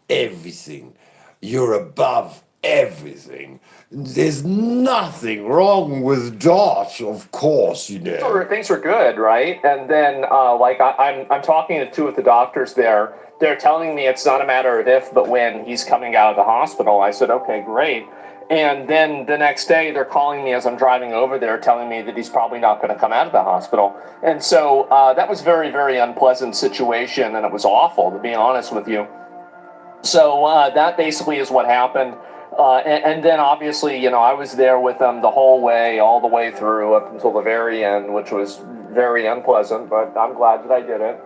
Everything. You're above everything. There's nothing wrong with Dot, of course, you know. Things were good, right? And then, I'm talking to two of the doctors there. They're telling me it's not a matter of if, but when he's coming out of the hospital. I said, okay, great. And then the next day, they're calling me as I'm driving over there, telling me that he's probably not going to come out of the hospital. And so that was a very, very unpleasant situation, and it was awful, to be honest with you. So that basically is what happened. And then obviously, I was there with them the whole way, all the way through up until the very end, which was very unpleasant, but I'm glad that I did it.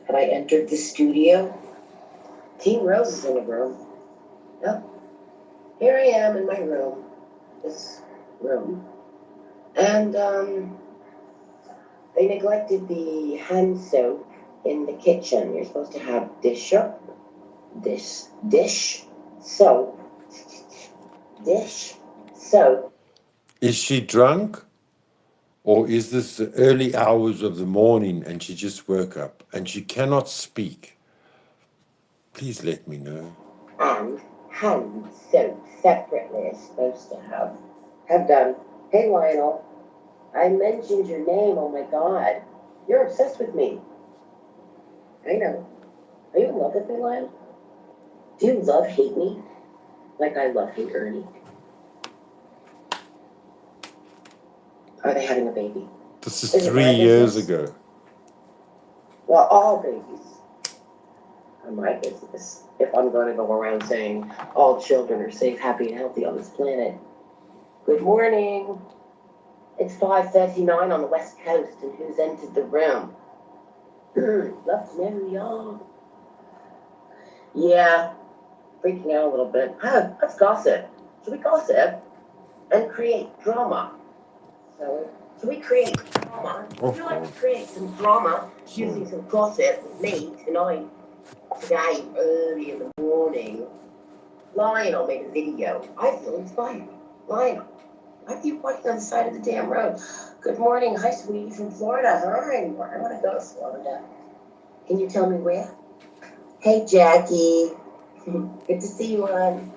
And I entered the studio. Teen Rose is in the room. Yep. Here I am in my room. This room. And, they neglected the hand soap in the kitchen. You're supposed to have dish soap, dish soap. Is she drunk? Or is this the early hours of the morning and she just woke up and she cannot speak? Please let me know. And hand soap separately is supposed to have done. Hey, Lionel. I mentioned your name, oh my God. You're obsessed with me. I know. Are you in love with me, Lionel? Do you hate me? Like I hate Ernie? Are they having a baby? This is 3 years ago. Well, all babies are my business. If I'm going to go around saying all children are safe, happy, and healthy on this planet. Good morning. It's 5:39 on the West Coast, and who's entered the room? Love to know who y'all. Yeah, freaking out a little bit. Let's gossip. Should we gossip and create drama? So, should we create drama? Would you like to create some drama using some gossip with me tonight? Today, early in the morning, Lionel made a video. I feel inspired. Lionel. Why are you walking on the side of the damn road? Good morning. Hi, sweetie, from Florida. Hi. I want to go to Florida. Can you tell me where? Hey, Jackie. Good to see you, hon.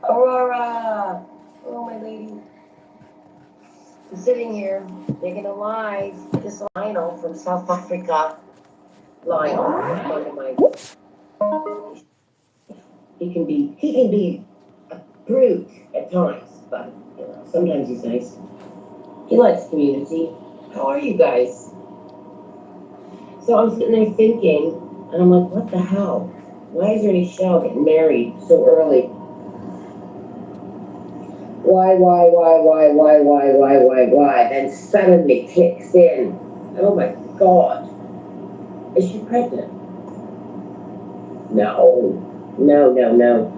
Aurora. Oh, my lady. I'm sitting here, making a live. This Lionel from South Africa. Lionel, one of my... He can be a brute at times, but sometimes he's nice. He likes community. How are you guys? So I'm sitting there thinking, and I'm like, what the hell? Why is Ernie Shell getting married so early? Why? Then suddenly kicks in. Oh my God. Is she pregnant? No. No. No.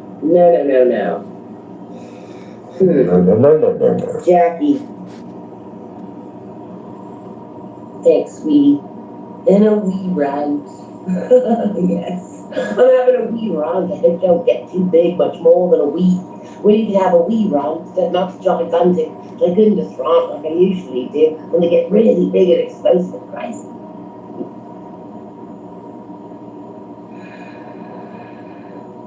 Jackie. Thanks, sweetie. And a wee round. Yes. I'm having a wee round. It don't get too big, much more than a week. We need to have a wee round, not gigantic, tremendous round like I usually do when they get really big and explosive, Christ.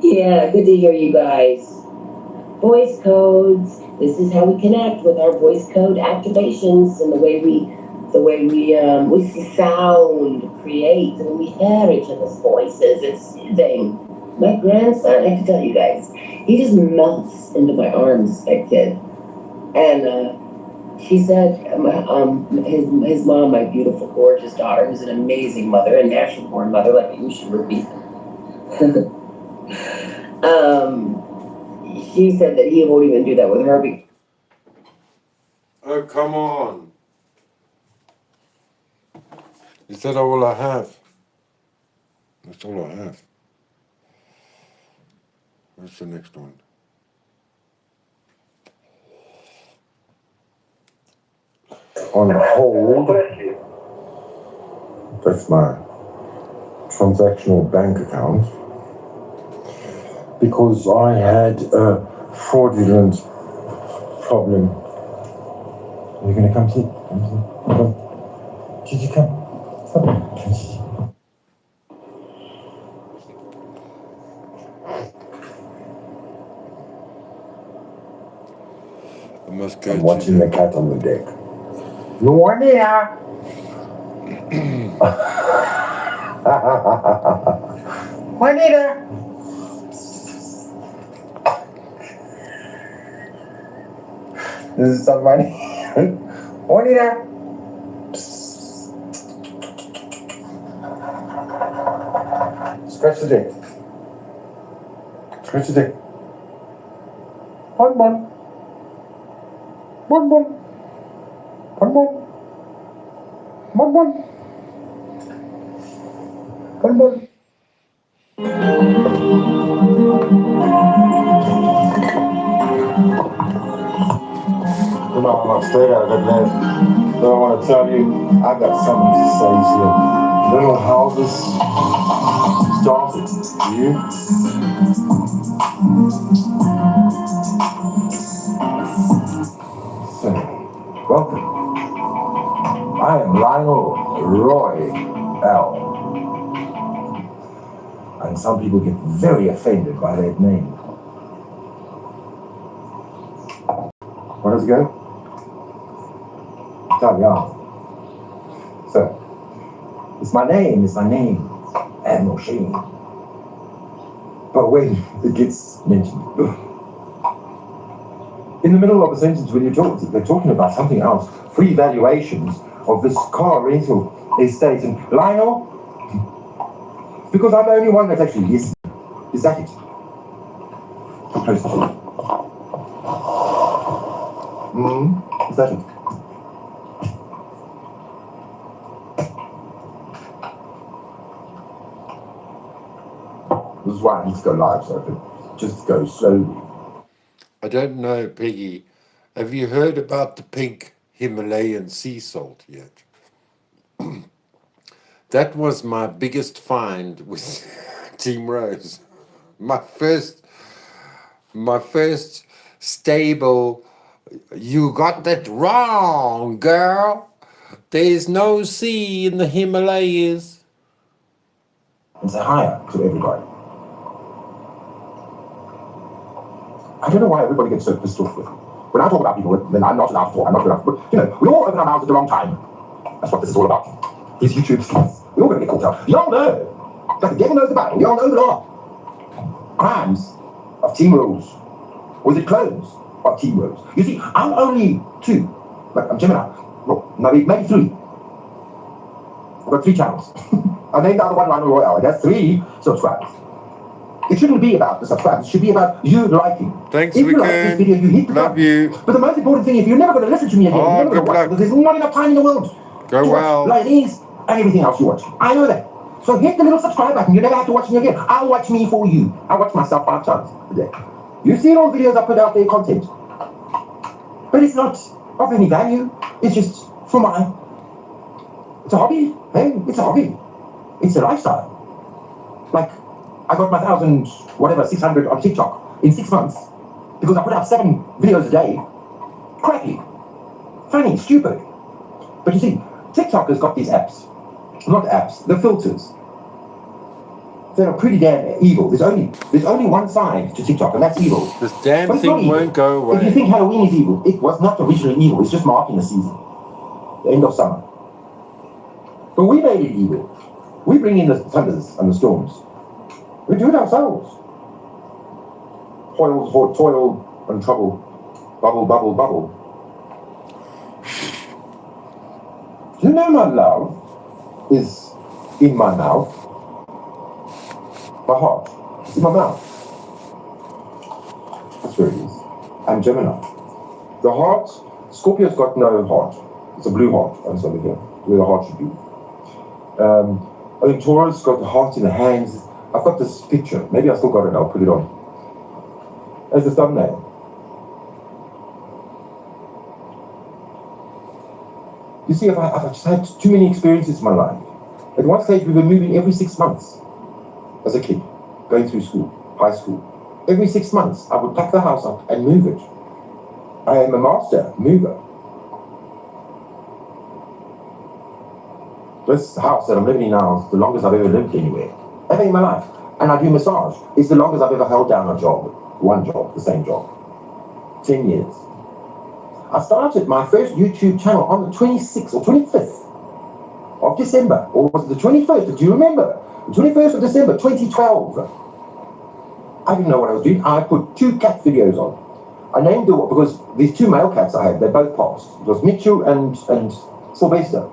Yeah, good to hear you guys. Voice codes. This is how we connect with our voice code activations and the way we see sound create, and when we hear each other's voices, it's soothing. my grandson, I have to tell you guys, he just melts into my arms, that kid. And she said, his mom, my beautiful, gorgeous daughter, who's an amazing mother, a natural-born mother, like you should be. She said that he won't even do that with her. Oh, come on. Is that all I have? That's all I have. What's the next one? On hold. That's my transactional bank account. Because I had a fraudulent problem. Are you going to come see? Come. Did you come? Come. I must go. I'm watching the cat on the deck. Lionel! Juanita! This is somebody. Juanita! Scratch the dick. Scratch the dick. One. One. One. You know, I'm straight out of it, man. But I want to tell you, I got something to say to you. Little houses started. You? So, welcome. I am Lionel Roy L. And some people get very offended by that name. What does it go? Italiano. So, it's my name. I have no shame. But when it gets mentioned, in the middle of a sentence when they're talking about something else, free valuations of this car rental estate, and Lionel, because I'm the only one that's actually listening. Is that it? Close to it. Is that it? This is why I need to go live, so I can just go slowly. I don't know, Peggy. Have you heard about the pink Himalayan sea salt yet? That was my biggest find with Team Rose. My first stable. You got that wrong, girl. There's no sea in the Himalayas. And say hi to everybody. I don't know why everybody gets so pissed off with me. When I talk about people, then I'm not allowed to talk. I'm not allowed to. You know, we all open our mouths at the wrong time. That's what this is all about. These YouTube skits. We're all going to get caught out. You all know. Like the devil knows the Bible. We all know the law. Crimes of Team Rose. Or is it clones of Team Rose? You see, I'm only two. Like, I'm Gemini. Well, maybe three. I've got 3 channels. I named the other one Lionel Royale. It has 3 subscribers. It shouldn't be about the subscribers. It should be about you liking. Thanks, if you like this video, you hit the Love button. you. But the most important thing, if you're never going to listen to me again, you're never going to watch, because there's not enough time in the world Go to well. watch Lionese and everything else you watch. I know that. So hit the little subscribe button. You never have to watch me again. I'll watch me for you. I watch myself 5 times a day. You've seen all the videos I put out there, content. But it's not of any value. It's just for my... It's a hobby. Hey, it's a hobby. It's a lifestyle. Like, I got my 600 on TikTok in 6 months because I put out 7 videos a day. Crappy. Funny, stupid. But you see, TikTok has got these apps. Not apps, the filters. They're pretty damn evil. There's only one side to TikTok, and that's evil. This damn thing won't go away. If you think Halloween is evil, it was not originally evil. It's just marking the season. The end of summer. But we made it evil. We bring in the thunders and the storms. We do it ourselves. Toil and trouble. Bubble, bubble, bubble. You know my love is in my mouth. My heart is in my mouth. That's where it is. I'm Gemini. The heart, Scorpio's got no heart. It's a blue heart. That's over here, where the heart should be. I think Taurus got the heart in the hands. I've got this picture. Maybe I still got it. I'll put it on as a thumbnail. You see, I've just had too many experiences in my life. At one stage, we were moving every 6 months as a kid, going through school, high school. Every 6 months, I would pack the house up and move it. I am a master mover. This house that I'm living in now is the longest I've ever lived anywhere, ever in my life. And I do massage. It's the longest I've ever held down a job, one job, the same job. 10 years. I started my first YouTube channel on the 26th or 25th of December, or was it the 21st? Do you remember? The 21st of December, 2012. I didn't know what I was doing. I put 2 cat videos on. I named them because these 2 male cats I had, they both passed. It was Mitchell and Sylvester.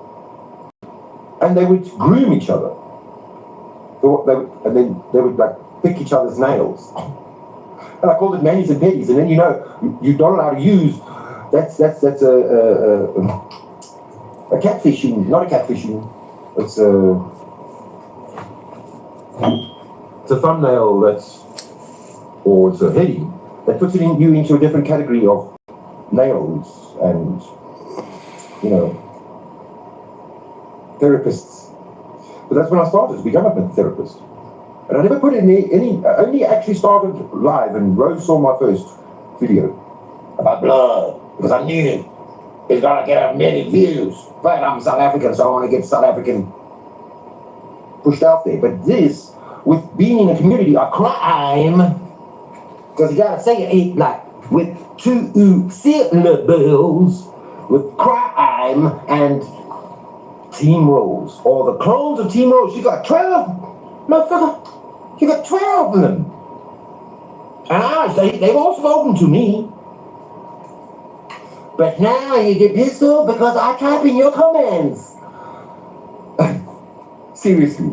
And they would groom each other. And then they would like pick each other's nails. And I called it manis and pedis. And then you're not allowed to use. That's a catfishing, not a catfishing. It's a thumbnail or it's a heading that puts you into a different category of nails and therapists. But that's when I started to become a therapist. And I never put I only actually started live, and Rose saw my first video about blood, because I knew it's gonna get many views. But I'm South African, so I want to get South African pushed out there. But this, with being in a community of crime, because you gotta say it like with 2 syllables, with crime and team roles, or the clones of team roles. You got 12, motherfucker. You got 12 of them. And they've all spoken to me. But now you get pissed off because I type in your comments. Seriously.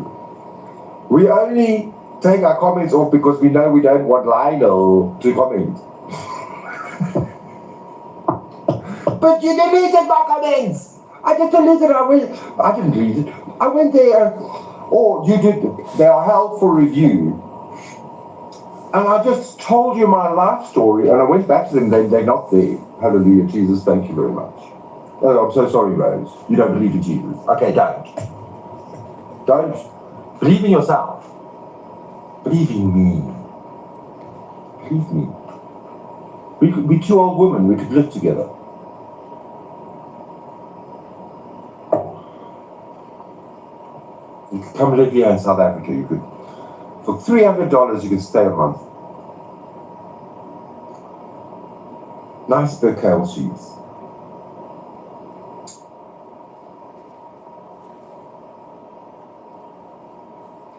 We only take our comments off because we know we don't want Lionel to comment. But you deleted my comments. I just deleted it. I didn't delete it. I went there. Or you did. They are held for review. And I just told you my life story, and I went back to them. They're not there. Hallelujah, Jesus. Thank you very much. Oh, I'm so sorry, Rose. You don't believe in Jesus. Okay, don't. Don't. Believe in yourself. Believe in me. Believe me. We could be 2 old women. We could live together. You could come live here in South Africa. You could, for $300, you could stay a month. Nice percale sheets.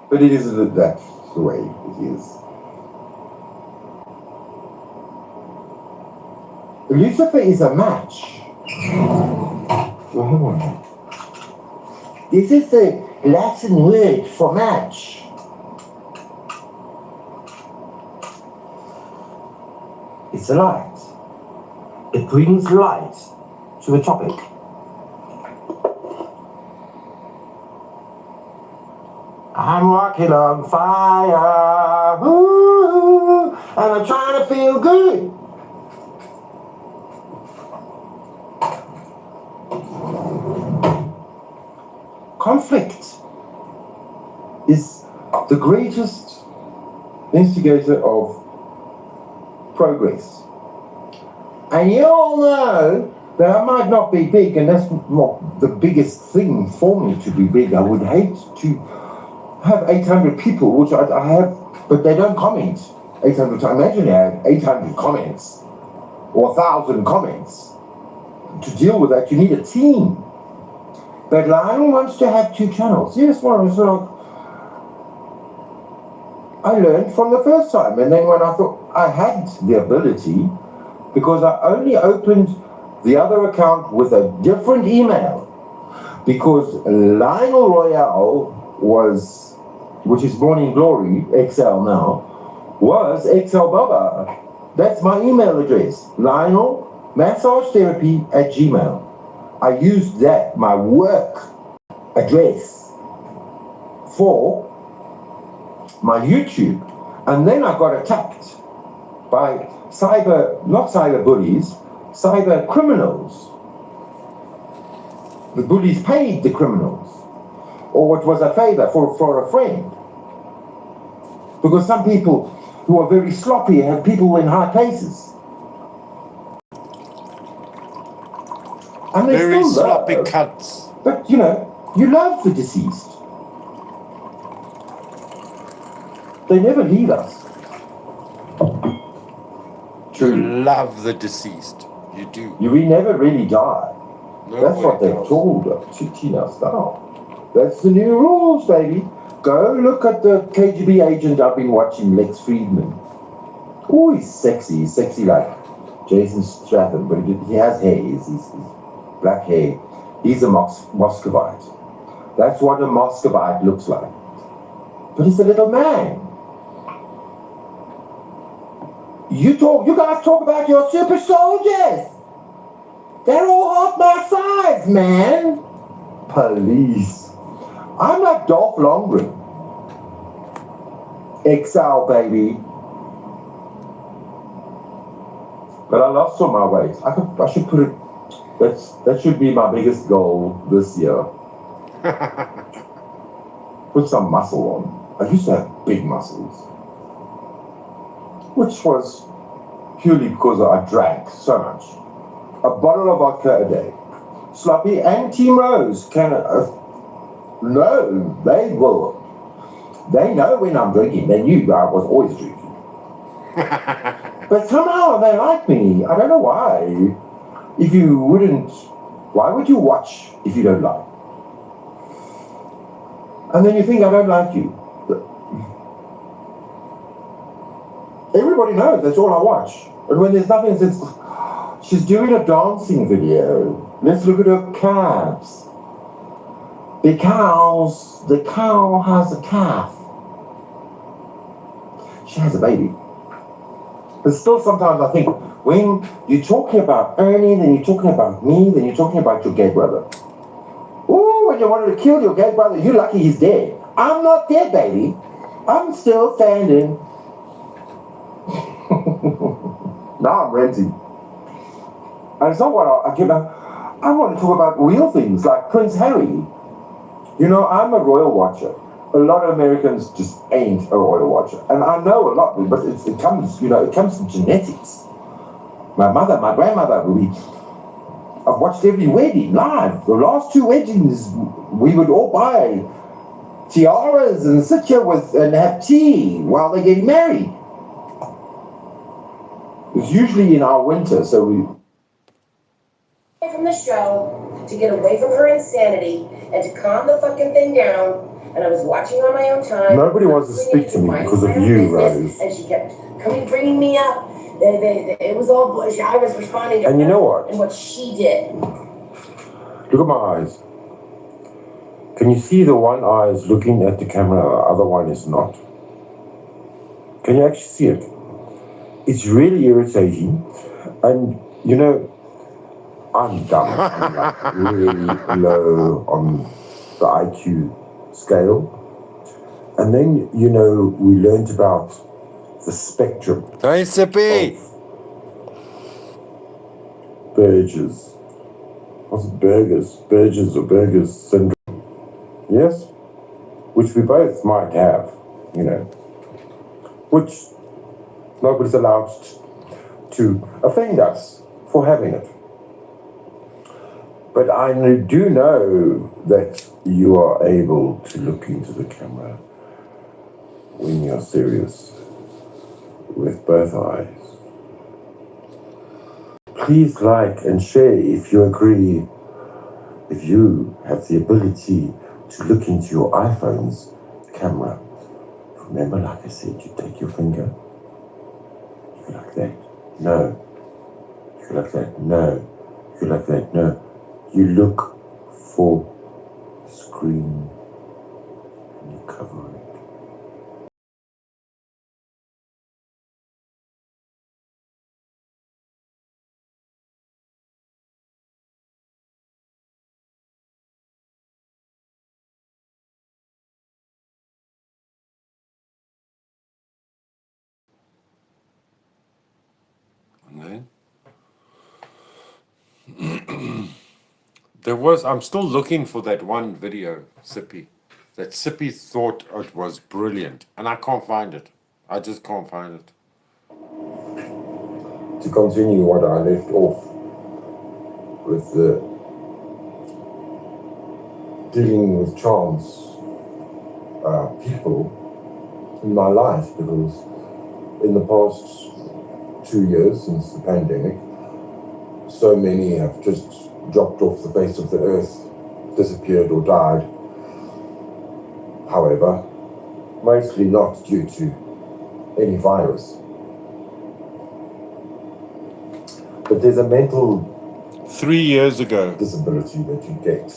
But it isn't that the way it is. Lucifer is a match. Well, hang on. This is the Latin word for match. It's a light. It brings light to a topic. I'm walking on fire, ooh, and I'm trying to feel good. Conflict is the greatest instigator of progress. And you all know that I might not be big, and that's not the biggest thing for me to be big. I would hate to have 800 people, which I have, but they don't comment 800 times. Imagine I have 800 comments or 1,000 comments. To deal with that, you need a team. But Lionel wants to have 2 channels. Yes, one is like, I learned from the first time. And then when I thought I had the ability, because I only opened the other account with a different email, because Lionel Royale was, which is Morning Glory, XL now, was XL Baba. That's my email address, Lionel Massage Therapy at Gmail. I used that, my work address, for my YouTube. And then I got attacked by not cyber bullies, cyber criminals. The bullies paid the criminals, or it was a favor for a friend. Because some people who are very sloppy have people in high places. And they Very still sloppy love, cuts. but you love the deceased. They never leave us. You Truly. love the deceased. You do. We never really die. That's what Nobody they've does. told us now. That's the new rules, baby. Go look at the KGB agent I've been watching, Lex Friedman. Oh, he's sexy. He's sexy like Jason Statham, but he has hair. He's black hair. He's a Muscovite. That's what a Muscovite looks like. But he's a little man. You guys talk about your super soldiers. They're all half my size, man. Police. I'm like Dolph Lundgren. XL, baby. But I lost all my weight. I should put it. That should be my biggest goal this year. Put some muscle on. I used to have big muscles, which was purely because I drank so much. A bottle of vodka a day. Sloppy and Team Rose can no, they will. They know when I'm drinking. They knew I was always drinking. But somehow they like me. I don't know why. If you wouldn't, why would you watch if you don't like? And then you think I don't like you. Everybody knows that's all I watch. And when there's nothing, she's doing a dancing video. Let's look at her calves. Because the cow has a calf. She has a baby. But still sometimes I think, when you're talking about Ernie, then you're talking about me, then you're talking about your gay brother. Ooh, when you wanted to kill your gay brother, you're lucky he's dead. I'm not dead, baby. I'm still standing. Now I'm renting. And it's not what I want to talk about real things, like Prince Harry. I'm a royal watcher. A lot of Americans just ain't a royal watcher. And I know a lot, but it comes from genetics. My mother, my grandmother, I've watched every wedding live. The last 2 weddings, we would all buy tiaras and sit here and have tea while they're getting married. It's usually in our winter, so we... From the show to get away from her insanity and to calm the fucking thing down, and I was watching on my own time. Nobody wants to speak to me because of you, Rose. And she kept bringing me up. It was all bullshit. I was responding to and her you know what? and what she did. Look at my eyes. Can you see the one eye is looking at the camera, the other one is not? Can you actually see it? It's really irritating. And, I'm dumb. I'm like really low on the IQ scale. And then, we learned about the spectrum of Burgess. What's it, Burgess syndrome? Yes? Which we both might have, which nobody's allowed to offend us for having it. But I do know that you are able to look into the camera when you're serious with both eyes. Please like and share if you agree, if you have the ability to look into your iPhone's camera Remember, like I said, you take your finger, you go like that. No. You go like that. No. You go like that. No. You look for the screen and you cover it. And then I'm still looking for that one video, Sippy. That Sippy thought it was brilliant. And I can't find it. I just can't find it. To continue what I left off with the dealing with chance people in my life, because in the past 2 years since the pandemic, so many have just dropped off the face of the earth, disappeared or died. However, mostly not due to any virus. But there's a mental 3 years ago. disability that you get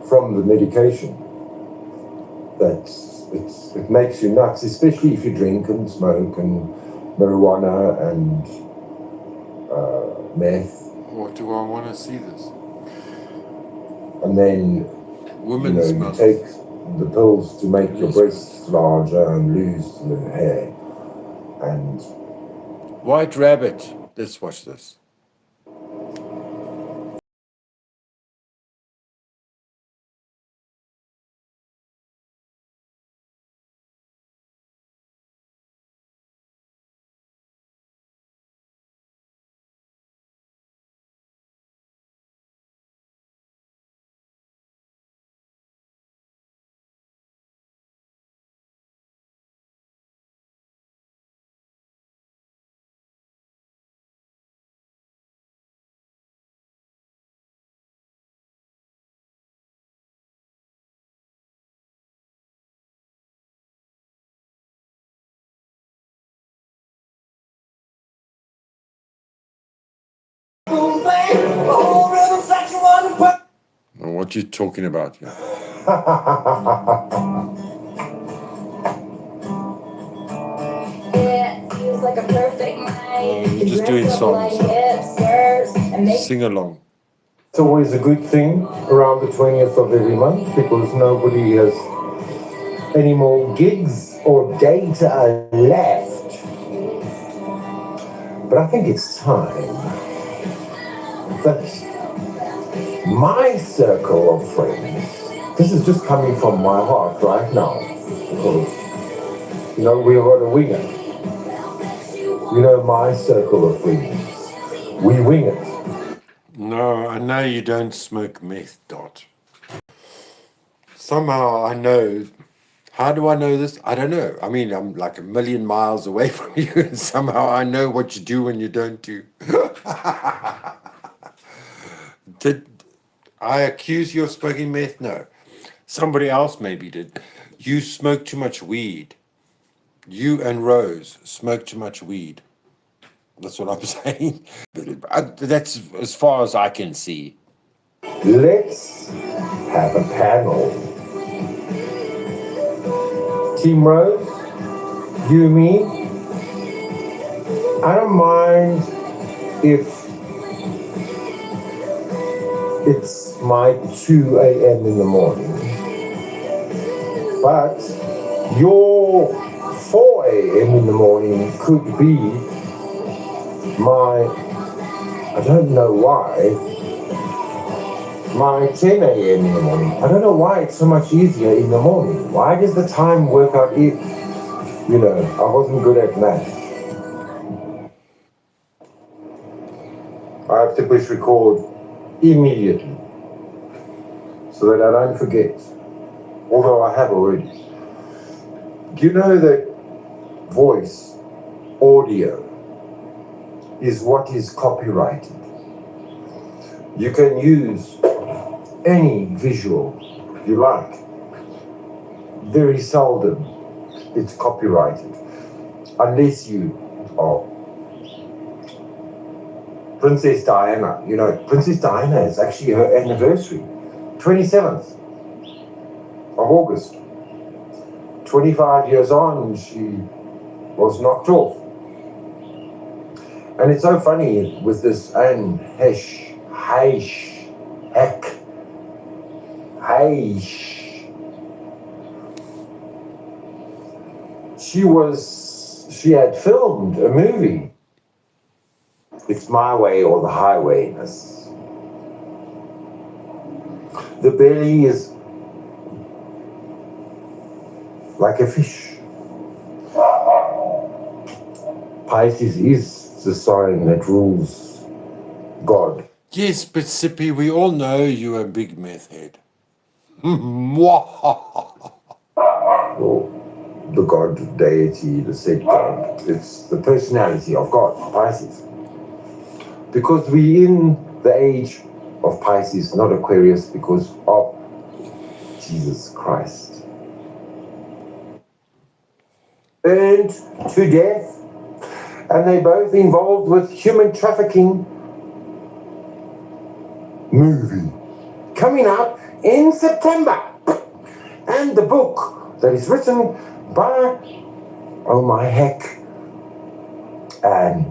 from the medication that it makes you nuts, especially if you drink and smoke and marijuana and meth. What do I want to see this? And then Women's you mouth. take the pills to make your breasts larger and lose the hair. And White Rabbit. Let's watch this. Now, what you talking about here? It feels like a perfect night. You're just doing songs. Sing along. it's always a good thing around the 20th of every month, because nobody has any more gigs or data left. But I think it's time that my circle of friends, this is just coming from my heart right now, because we've got a winger. My circle of friends, we wing it. No, I know you don't smoke meth, Dot. Somehow I know. How do I know this? I don't know. I mean, I'm like a million miles away from you, and somehow I know what you do and you don't do. Did I accuse you of smoking meth? No. Somebody else maybe did. You smoke too much weed. You and Rose smoke too much weed. That's what I'm saying. That's as far as I can see. Let's have a panel. Team Rose, you, me. I don't mind if it's my 2 a.m. in the morning, but your 4 a.m. in the morning could be my, I don't know why, my 10 a.m. in the morning. I don't know why it's so much easier in the morning. Why does the time work out if, I wasn't good at math. I have to push record immediately so that I don't forget, although I have already. Do you know that voice, audio, is what is copyrighted? You can use any visual you like. Very seldom it's copyrighted. Unless you are Princess Diana. You know, Princess Diana is actually her anniversary. 27th of August. 25 years on, she was knocked off. And it's so funny with this Anne Hesh. She had filmed a movie. It's My Way or the Highway. The belly is like a fish. Pisces is the sign that rules God. Yes, but Sippy, we all know you're a big meth head. Or the God, deity, the said God. It's the personality of God, Pisces. Because we're in the age of Pisces, not Aquarius, because of Jesus Christ. Burned to death, and they both involved with human trafficking movie coming out in September. And the book that is written by, oh my heck, and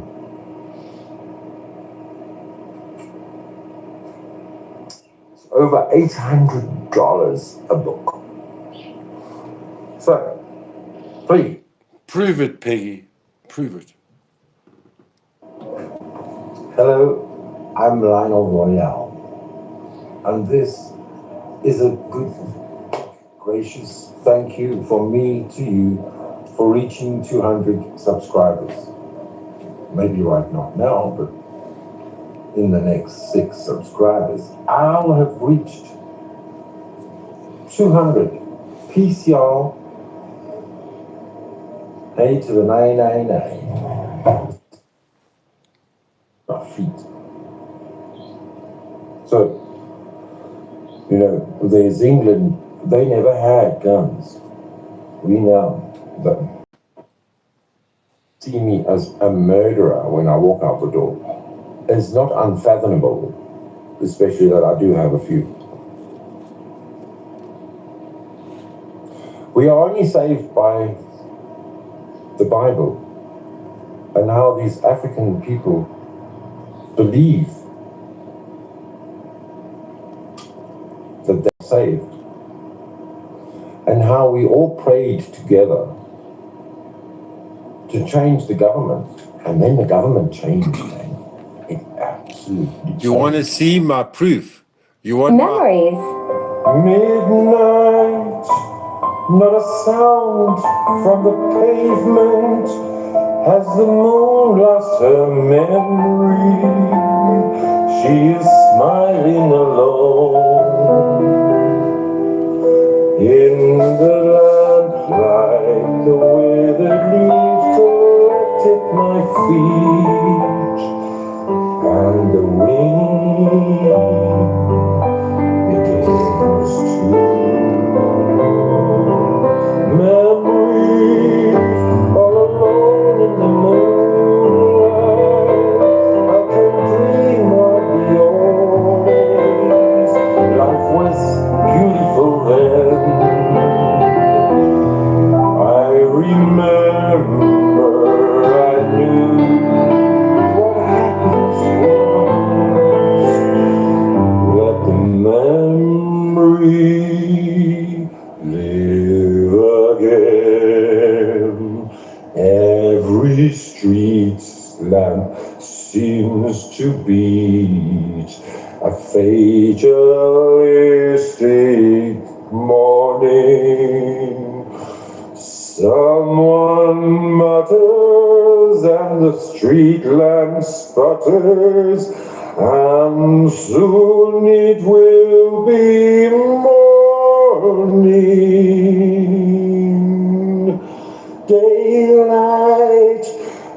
it's over $800 a book. So, please. Prove it, Peggy. Prove it. Hello, I'm Lionel, and this is a good, gracious thank you from me to you for reaching 200 subscribers. Maybe right not now, but in the next 6 subscribers, I'll have reached 200. Peace, y'all. A to the 999. My feet. So, you know, there's England, they never had guns. We know that. See me as a murderer when I walk out the door. It's not unfathomable, especially that I do have a few. We are only saved by the Bible and how these African people believe that they're saved, and how we all prayed together to change the government, and then the government changed. It absolutely changed. You want to see my proof? You want Memories. Midnight, not a sound from the pavement. Has the moon lost her memory? She is smiling alone in the lamplight. The withered leaves collect at my feet, and the wind begins to. Memories all alone in the moonlight. I can dream of the old days. Life was beautiful then. I remember I knew what happens was. Let the memory live again. Every street lamp seems to beat a fatalistic morning. Someone mutters and the street lamp sputters, and soon it will be morning. Daylight,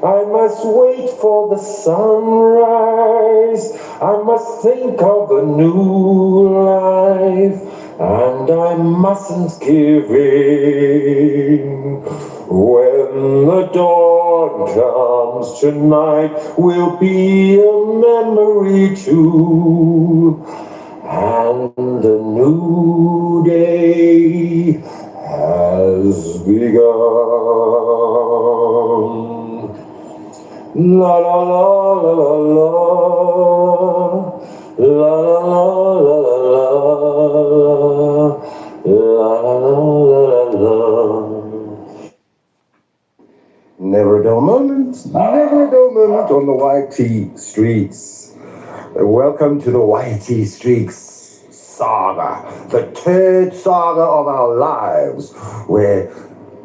I must wait for the sunrise. I must think of a new life and I mustn't give in. When the dawn comes tonight, will be a memory too, and a new day has begun. La la la la la la, la la la la la, la la la. Never a dull moment, never a dull moment on the YT streets. Welcome to the YT streets saga, the third saga of our lives, where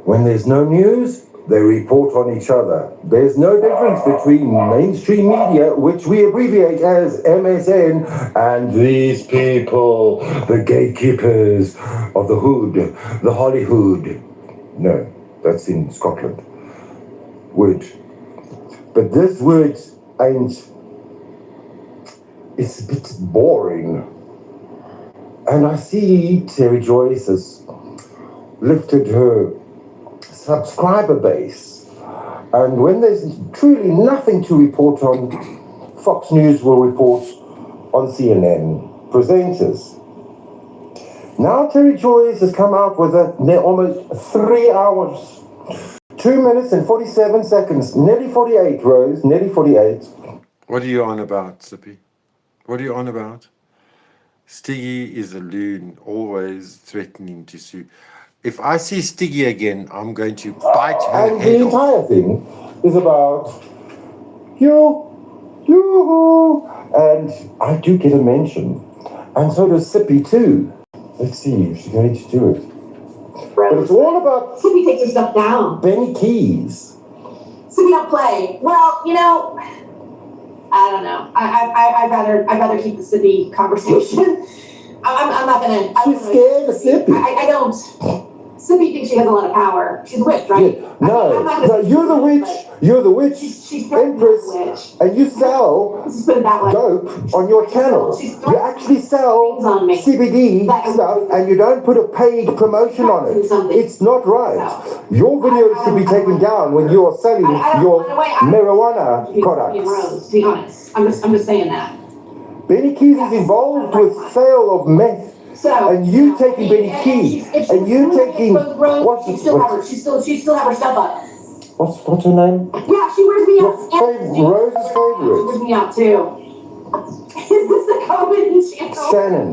when there's no news, they report on each other. There's no difference between mainstream media, which we abbreviate as MSN, and these people, the gatekeepers of the hood, the Hollywood. No, that's in Scotland. Word. But this word ain't, it's a bit boring. And I see Terry Joyce has lifted her subscriber base, and when there's truly nothing to report on, Fox News will report on CNN presenters. Now Terry Joyce has come out with almost 3 hours, 2 minutes and 47 seconds, nearly 48, Rose, nearly 48. What are you on about, Sippy? What are you on about? Stiggy is a loon, always threatening to sue. If I see Stiggy again, I'm going to bite her And head the off. entire thing is about you, and I do get a mention, and so does Sippy too. Let's see if she's going to do it. But it's all about Sippy takes her stuff down. Benny Keys. Sippy don't play. Well, you know, I don't know. I'd rather keep the Sippy conversation. I'm not gonna. She's scared of Sippy. I don't. Sippy thinks she has a lot of power. She's a witch, right? Yeah. No, you're the witch. You're the witch, She's Empress, witch. and you sell Let's just put it that way. dope on your channel. You actually sell on me. CBD stuff, and you don't put a paid promotion on it. It's not right. Your videos should be taken down when you are selling your marijuana products. To be honest, I'm just saying that. Benny Keys is involved with sale of meth. And you taking Benny Keys, and you taking what's she still have her stuff up. What's her name? Yeah, she wears me out. Rose's favorite. She wears me out too. Is this the COVID channel? Shannon.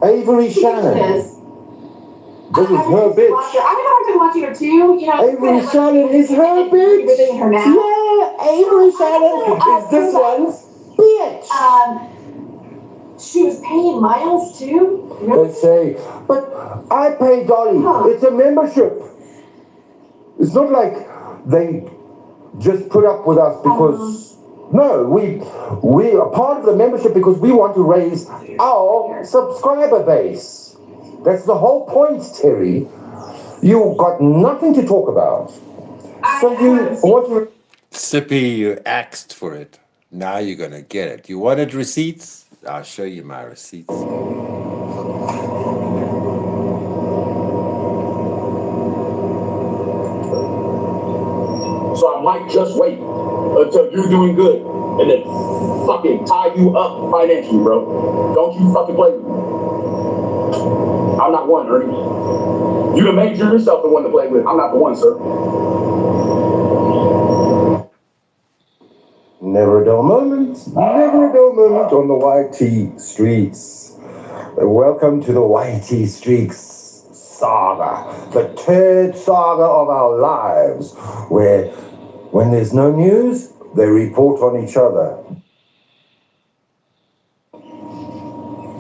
Avery Shannon. This is her bitch. I'm gonna have to watch her too. You know, Avery Shannon is her bitch. Within her now. Yeah, Avery Shannon is this one's bitch. She was paying Miles too. Really? They say, but I pay Dolly. It's a membership. It's not like they just put up with us because no, we are part of the membership because we want to raise our subscriber base. That's the whole point, Terry. You got nothing to talk about. So you want to... Sippy, you asked for it. Now you're going to get it. You wanted receipts? I'll show you my receipts. So I might just wait until you're doing good and then fucking tie you up financially, bro. Don't you fucking play with me. I'm not one, Ernie. You done made yourself the one to play with. I'm not the one, sir. Never a dull moment, never a dull moment on the YT streets. Welcome to the YT streets saga, the third saga of our lives, where when there's no news, they report on each other.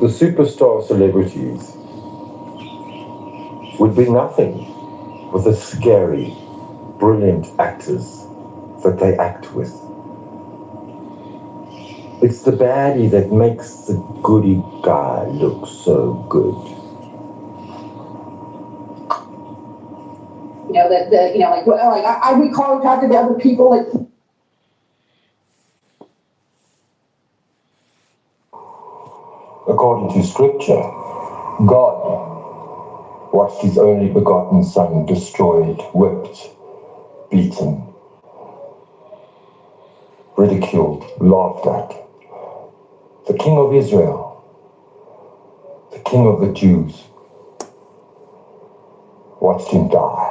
The superstar celebrities would be nothing with the scary, brilliant actors that they act with. It's the baddie that makes the goody guy look so good. You know, we contacted the other people, like. According to scripture, God watched his only begotten son destroyed, whipped, beaten, ridiculed, laughed at. The King of Israel, the King of the Jews, watched him die.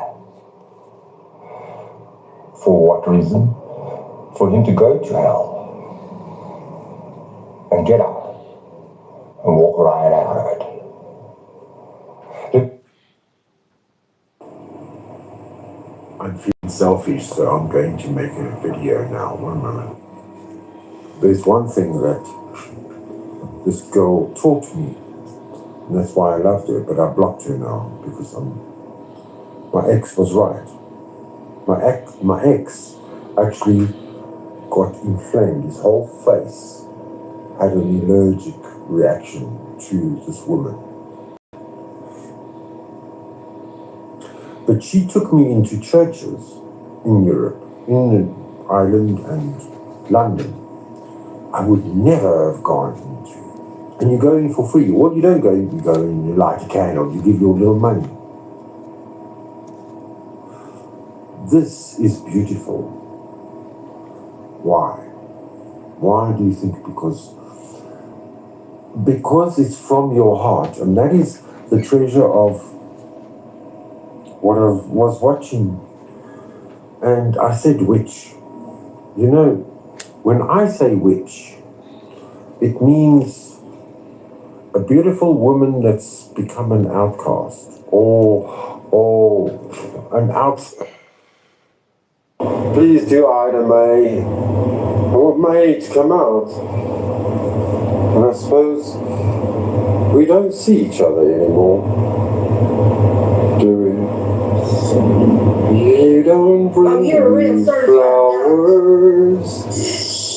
For what reason? For him to go to hell and get up and walk right out of it. I'm feeling selfish, so I'm going to make a video now. 1 moment. There's one thing that this girl taught me, and that's why I loved her, but I blocked her now because my ex was right. My ex actually got inflamed. His whole face had an allergic reaction to this woman. But she took me into churches in Europe, in Ireland and London. I would never have gone into. And you go in for free. Well, you don't go in, you go in, you light a candle, you give your little money. This is beautiful. Why? Why do you think? Because it's from your heart, and that is the treasure of what I was watching. And I said witch. You know, when I say witch, it means a beautiful woman that's become an outcast or an Please do Ida May. I want May to come out. And I suppose we don't see each other anymore. Do we? You don't bring me flowers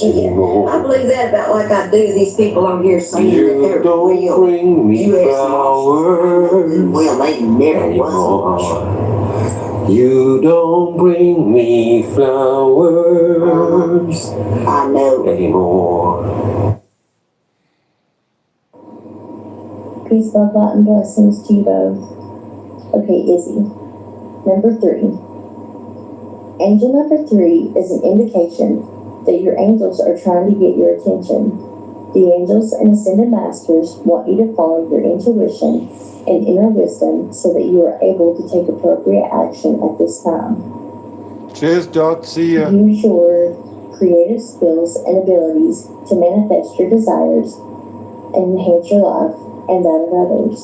anymore. I believe that about like I do these people on here saying that You they're don't real. bring me flowers Well, they never was. anymore. You don't bring me flowers I know. anymore. Peace, love, light, and blessings to you both. Okay, Izzy. Number 3. Angel number 3 is an indication that your angels are trying to get your attention. The angels and ascended masters want you to follow your intuition and inner wisdom so that you are able to take appropriate action at this time. Cheers, Dot. See ya. Use your creative skills and abilities to manifest your desires and enhance your life and that of others.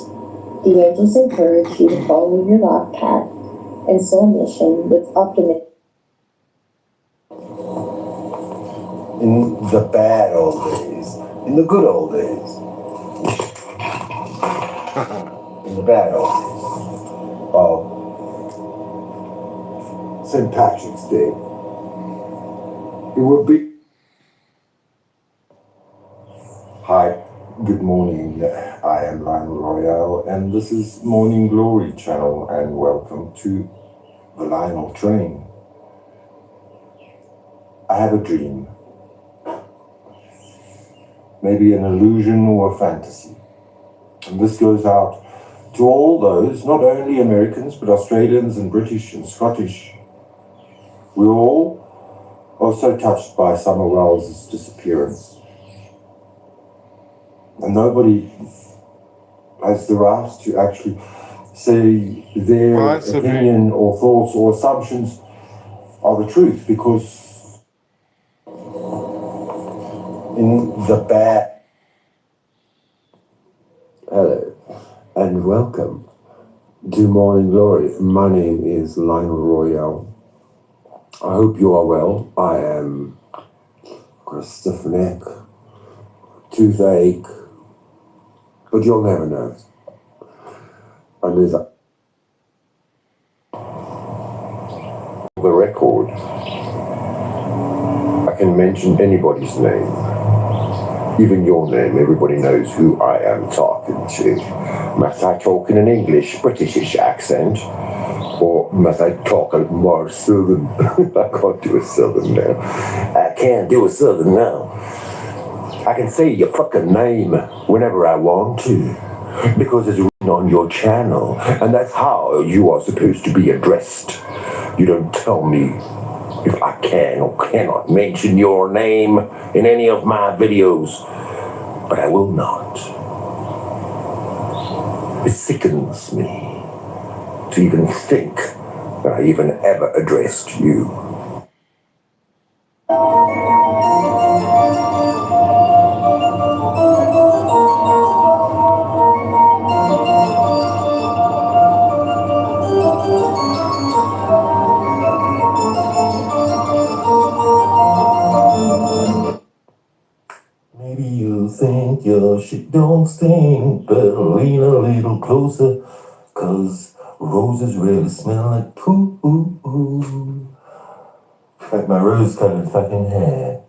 The angels encourage you to follow your life path and soul mission with optimism. In the bad old days, in the good old days, in the bad old days of St. Patrick's Day, it would be. Hi, good morning. I am Lionel, and this is Morning Glory channel, and welcome to the Lionel train. I have a dream. Maybe an illusion or a fantasy. And this goes out to all those, not only Americans, but Australians and British and Scottish. We all are so touched by Summer Wells' disappearance. And nobody has the right to actually say their opinion or thoughts or assumptions are the truth, because in the bad. Hello, and welcome to Morning Glory. My name is Lionel Royale. I hope you are well. I am got a stiff neck, toothache, but you'll never know. And there's the record. I can mention anybody's name. Even your name, everybody knows who I am talking to. Must I talk in an English, Britishish accent? Or must I talk a more southern? I can't do a southern now. I can't do a southern now. I can say your fucking name whenever I want to, because it's on your channel, and that's how you are supposed to be addressed. You don't tell me if I can or cannot mention your name in any of my videos, but I will not. It sickens me to even think that I even ever addressed you. Maybe you think your shit don't stink, but lean a little closer, 'cause roses really smell like poo. Like my rose-colored fucking hair.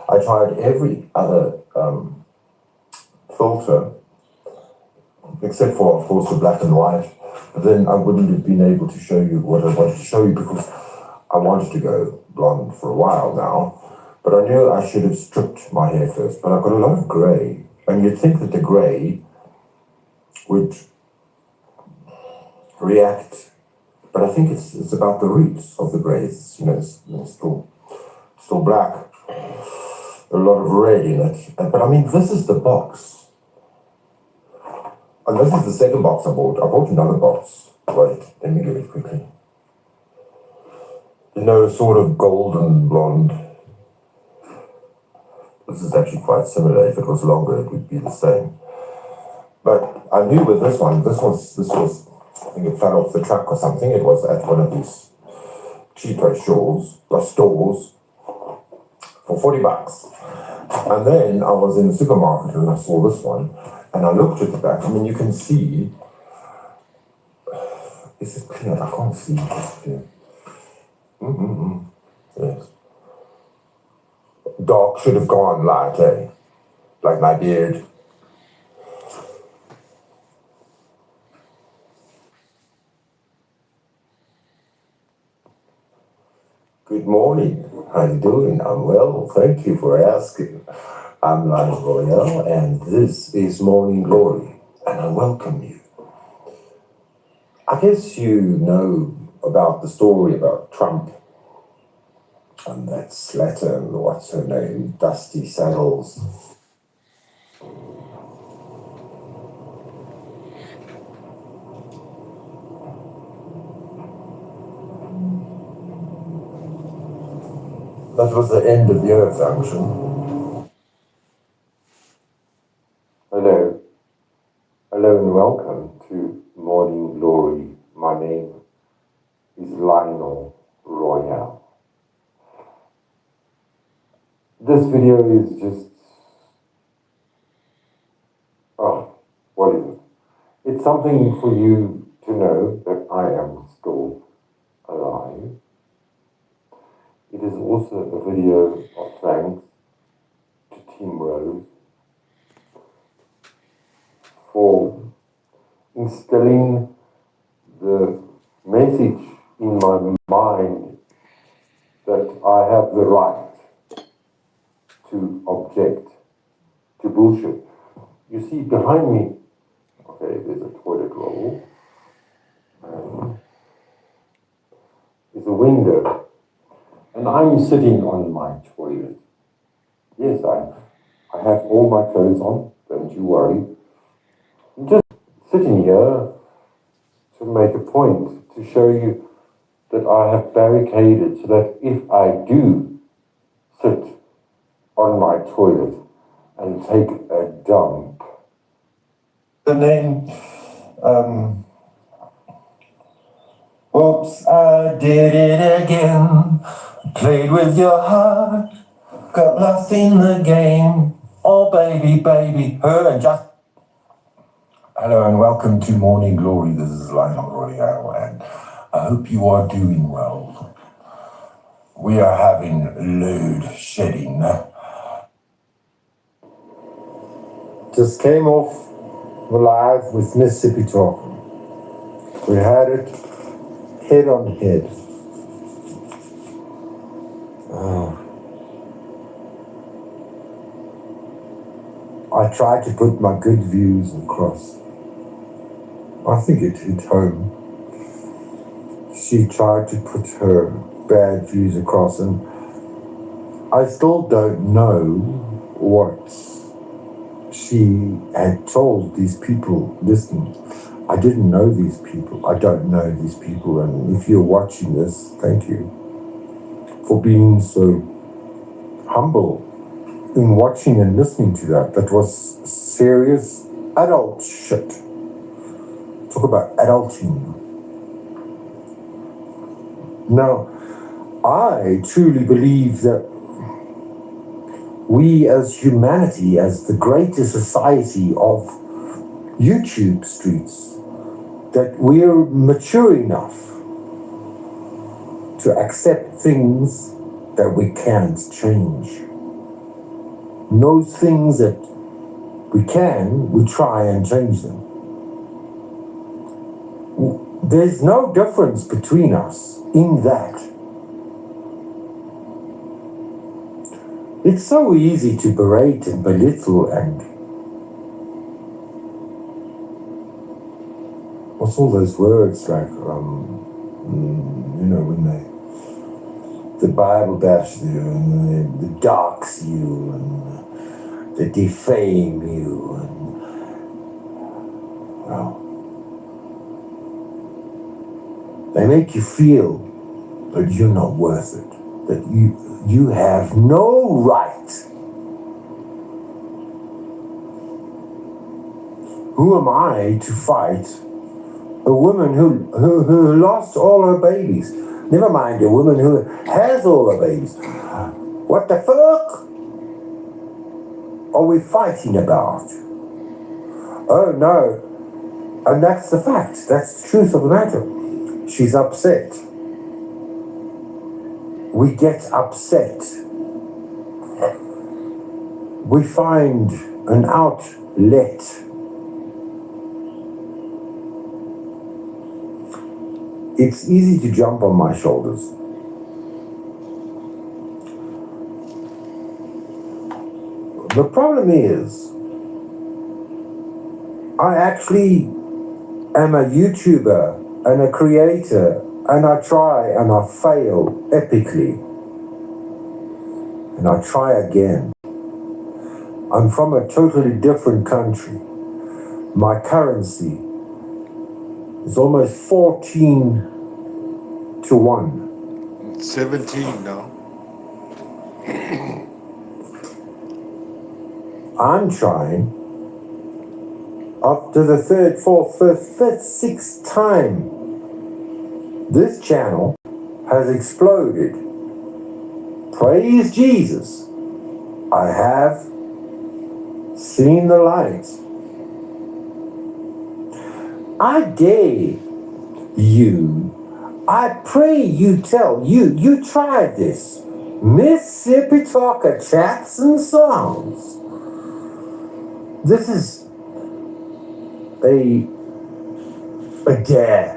I tried every other filter, except for, of course, the black and white, but then I wouldn't have been able to show you what I wanted to show you because I wanted to go blonde for a while now. But I knew I should have stripped my hair first. But I've got a lot of grey. And you'd think that the grey would react. But I think it's about the roots of the grey. It's, it's still black. A lot of red in it. But I mean, this is the box. And this is the second box I bought. I bought another box. Wait, let me get it quickly. Sort of golden blonde. This is actually quite similar. If it was longer, it would be the same. But I knew with this one, this was, I think it fell off the truck or something. It was at one of these cheaper stores for $40. And then I was in the supermarket and I saw this one, and I looked at the back. I mean, you can see. Is it clear? I can't see. Yes. Dark should have gone light, eh? Like my beard. Good morning. How you doing? I'm well. Thank you for asking. I'm Lionel, and this is Morning Glory, and I welcome you. I guess you know about the story about Trump and that slattern, what's her name, Dusty Saddles. That was the end of your function. Hello. Hello and welcome to Morning Glory. My name is Lionel Royale. This video is just... what is it? It's something for you to know that I am still alive. It is also a video of thanks to Team Rose for instilling the message in my mind that I have the right to object to bullshit. You see behind me, okay, there's a toilet roll, there's a window, and I'm sitting on my toilet. Yes, I have all my clothes on, don't you worry. I'm just sitting here to make a point, to show you that I have barricaded so that if I do sit on my toilet and take a dump, the name, oops, I did it again. Played with your heart, got lost in the game. Oh, baby, baby, her and just... Hello and welcome to Morning Glory. This is Lionel Royale, and I hope you are doing well. We are having load shedding. Just came off the live with Mississippi Talk. We had it head on head. I tried to put my good views across. I think it hit home. She tried to put her bad views across, and I still don't know what she had told these people. Listen, I didn't know these people. I don't know these people, and if you're watching this, thank you for being so humble in watching and listening to that. That was serious adult shit. Talk about adulting. Now, I truly believe that we as humanity, as the greater society of YouTube streets, that we're mature enough to accept things that we can't change. And those things that we can, we try and change them. There's no difference between us in that. It's so easy to berate and belittle and what's all those words like, when the Bible bash you and the dox you and they defame you and, well, they make you feel that you're not worth it, that you have no right. Who am I to fight a woman who lost all her babies? Never mind a woman who has all her babies. What the fuck are we fighting about? Oh no. And that's the fact. That's the truth of the matter. She's upset. We get upset. We find an outlet. It's easy to jump on my shoulders. The problem is, I actually am a YouTuber and a creator, and I try and I fail epically. And I try again. I'm from a totally different country. My currency is almost 14 to 1. 17 now. I'm trying up to the third, fourth, fifth, sixth time. This channel has exploded. Praise Jesus. I have seen the light. I dare you, I pray you tell, you try this. Mississippi Talker chats and songs. This is a dare.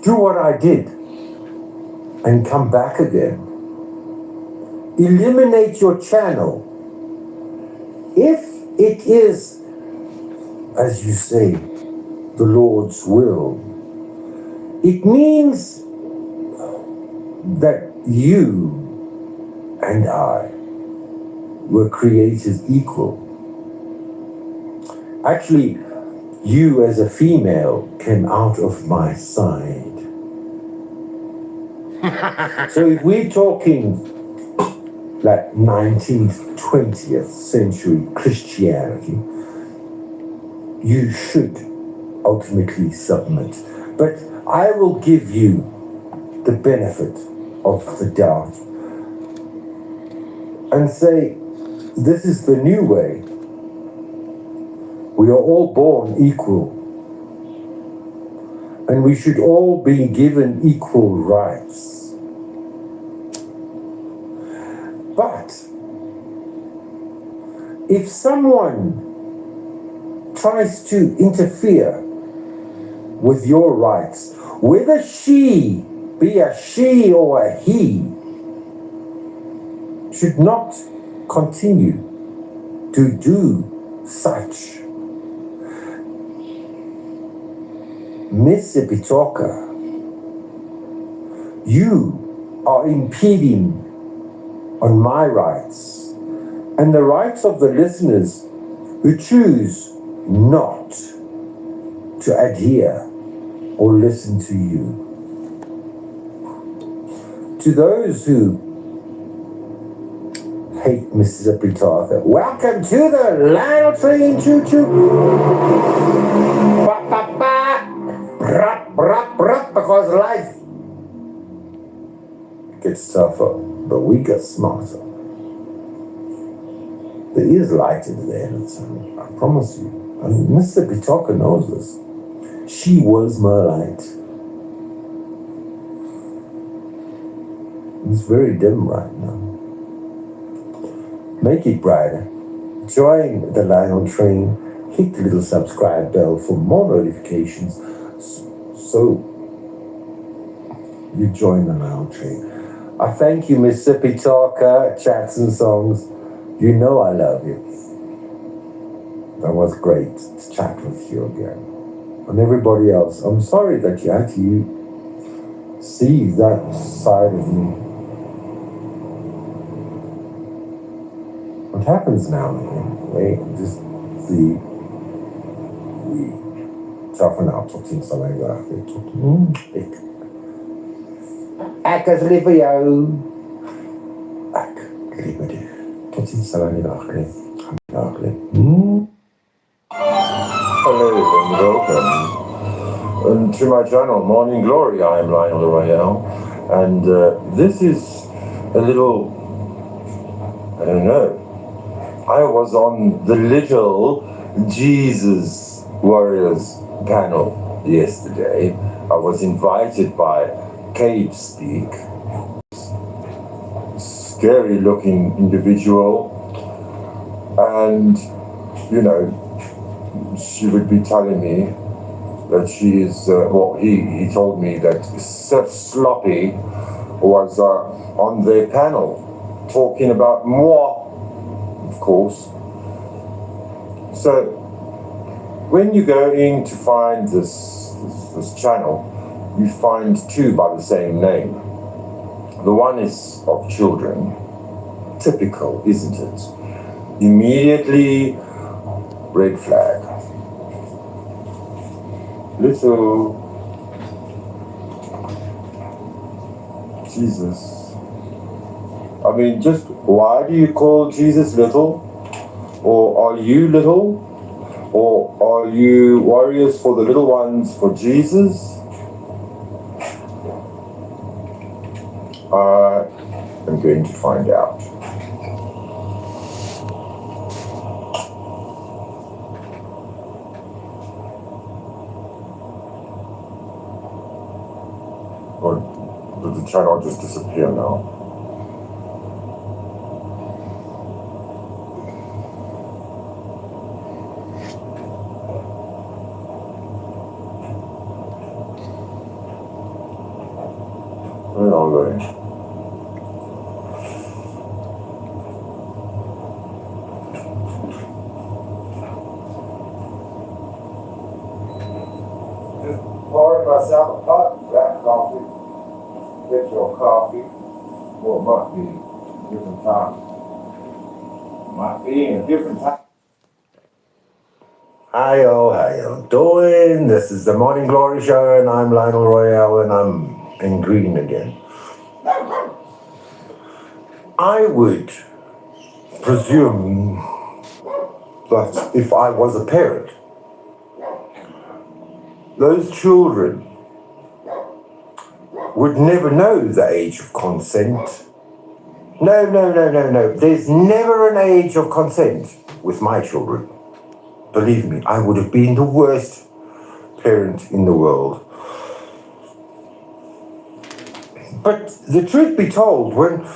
Do what I did and come back again. Eliminate your channel. If it is, as you say, the Lord's will, it means that you and I were created equal. Actually, you as a female came out of my side. So if we're talking like 19th, 20th century Christianity, you should ultimately submit. But I will give you the benefit of the doubt and say, this is the new way. We are all born equal. And we should all be given equal rights. But if someone tries to interfere with your rights, whether she be a she or a he, should not continue to do such. Mississippi Talker, you are impeding on my rights and the rights of the listeners who choose not to adhere or listen to you. To those who hate Mississippi Talker, welcome to the Lionel train, choo choo. Ba ba ba, brap brap brap, because life gets tougher, but we get smarter. There is light in the end of the tunnel, I promise you. And Mississippi Talker knows this. She was my light. It's very dim right now. Make it brighter. Join the Lionel train. Hit the little subscribe bell for more notifications. So you join the Lionel train. I thank you, Mississippi Talker, chats and songs. You know I love you. That was great to chat with you again. And everybody else, I'm sorry that you had to see that side of me. What happens now and again, right? Just we toughen out tot ziens sal hy reg weer tot ek is lief vir jou. Ek lief vir jou. Tot ziens sal hy reg weer. Hello and welcome to my channel, Morning Glory. I am Lionel Royale, and this is a little, I don't know. I was on the Little Jesus Warriors panel yesterday. I was invited by Cave Speak, scary looking individual, and you know, she would be telling me that she is, he told me that Seth Sloppy was on their panel talking about moi, of course. So when you go in to find this channel, you find two by the same name. The one is of children. Typical, isn't it? Immediately, red flag. Little Jesus. I mean, just why do you call Jesus little? Or are you little? Or are you warriors for the little ones for Jesus? I'm going to find out. Or did the channel just disappear now? Where are they? Just pouring myself a pot of black coffee. Get your coffee. Well, it might be a different time. Might be in a different time. How you doing? This is the Morning Glory Show, and I'm Lionel Royale, and I'm in green again. I would presume that if I was a parent, those children would never know the age of consent. No. There's never an age of consent with my children. Believe me, I would have been the worst parent in the world. But the truth be told, when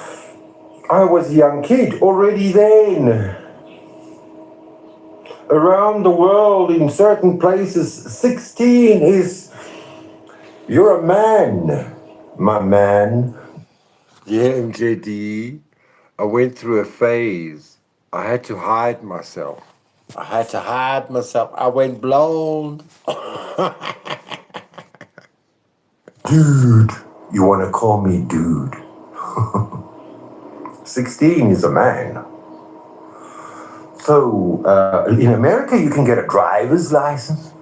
I was a young kid, already then, around the world in certain places, 16 is, you're a man, my man. Yeah, MJD. I went through a phase. I had to hide myself. I had to hide myself. I went blonde. Dude, you want to call me dude? 16 is a man. So, in America, you can get a driver's license.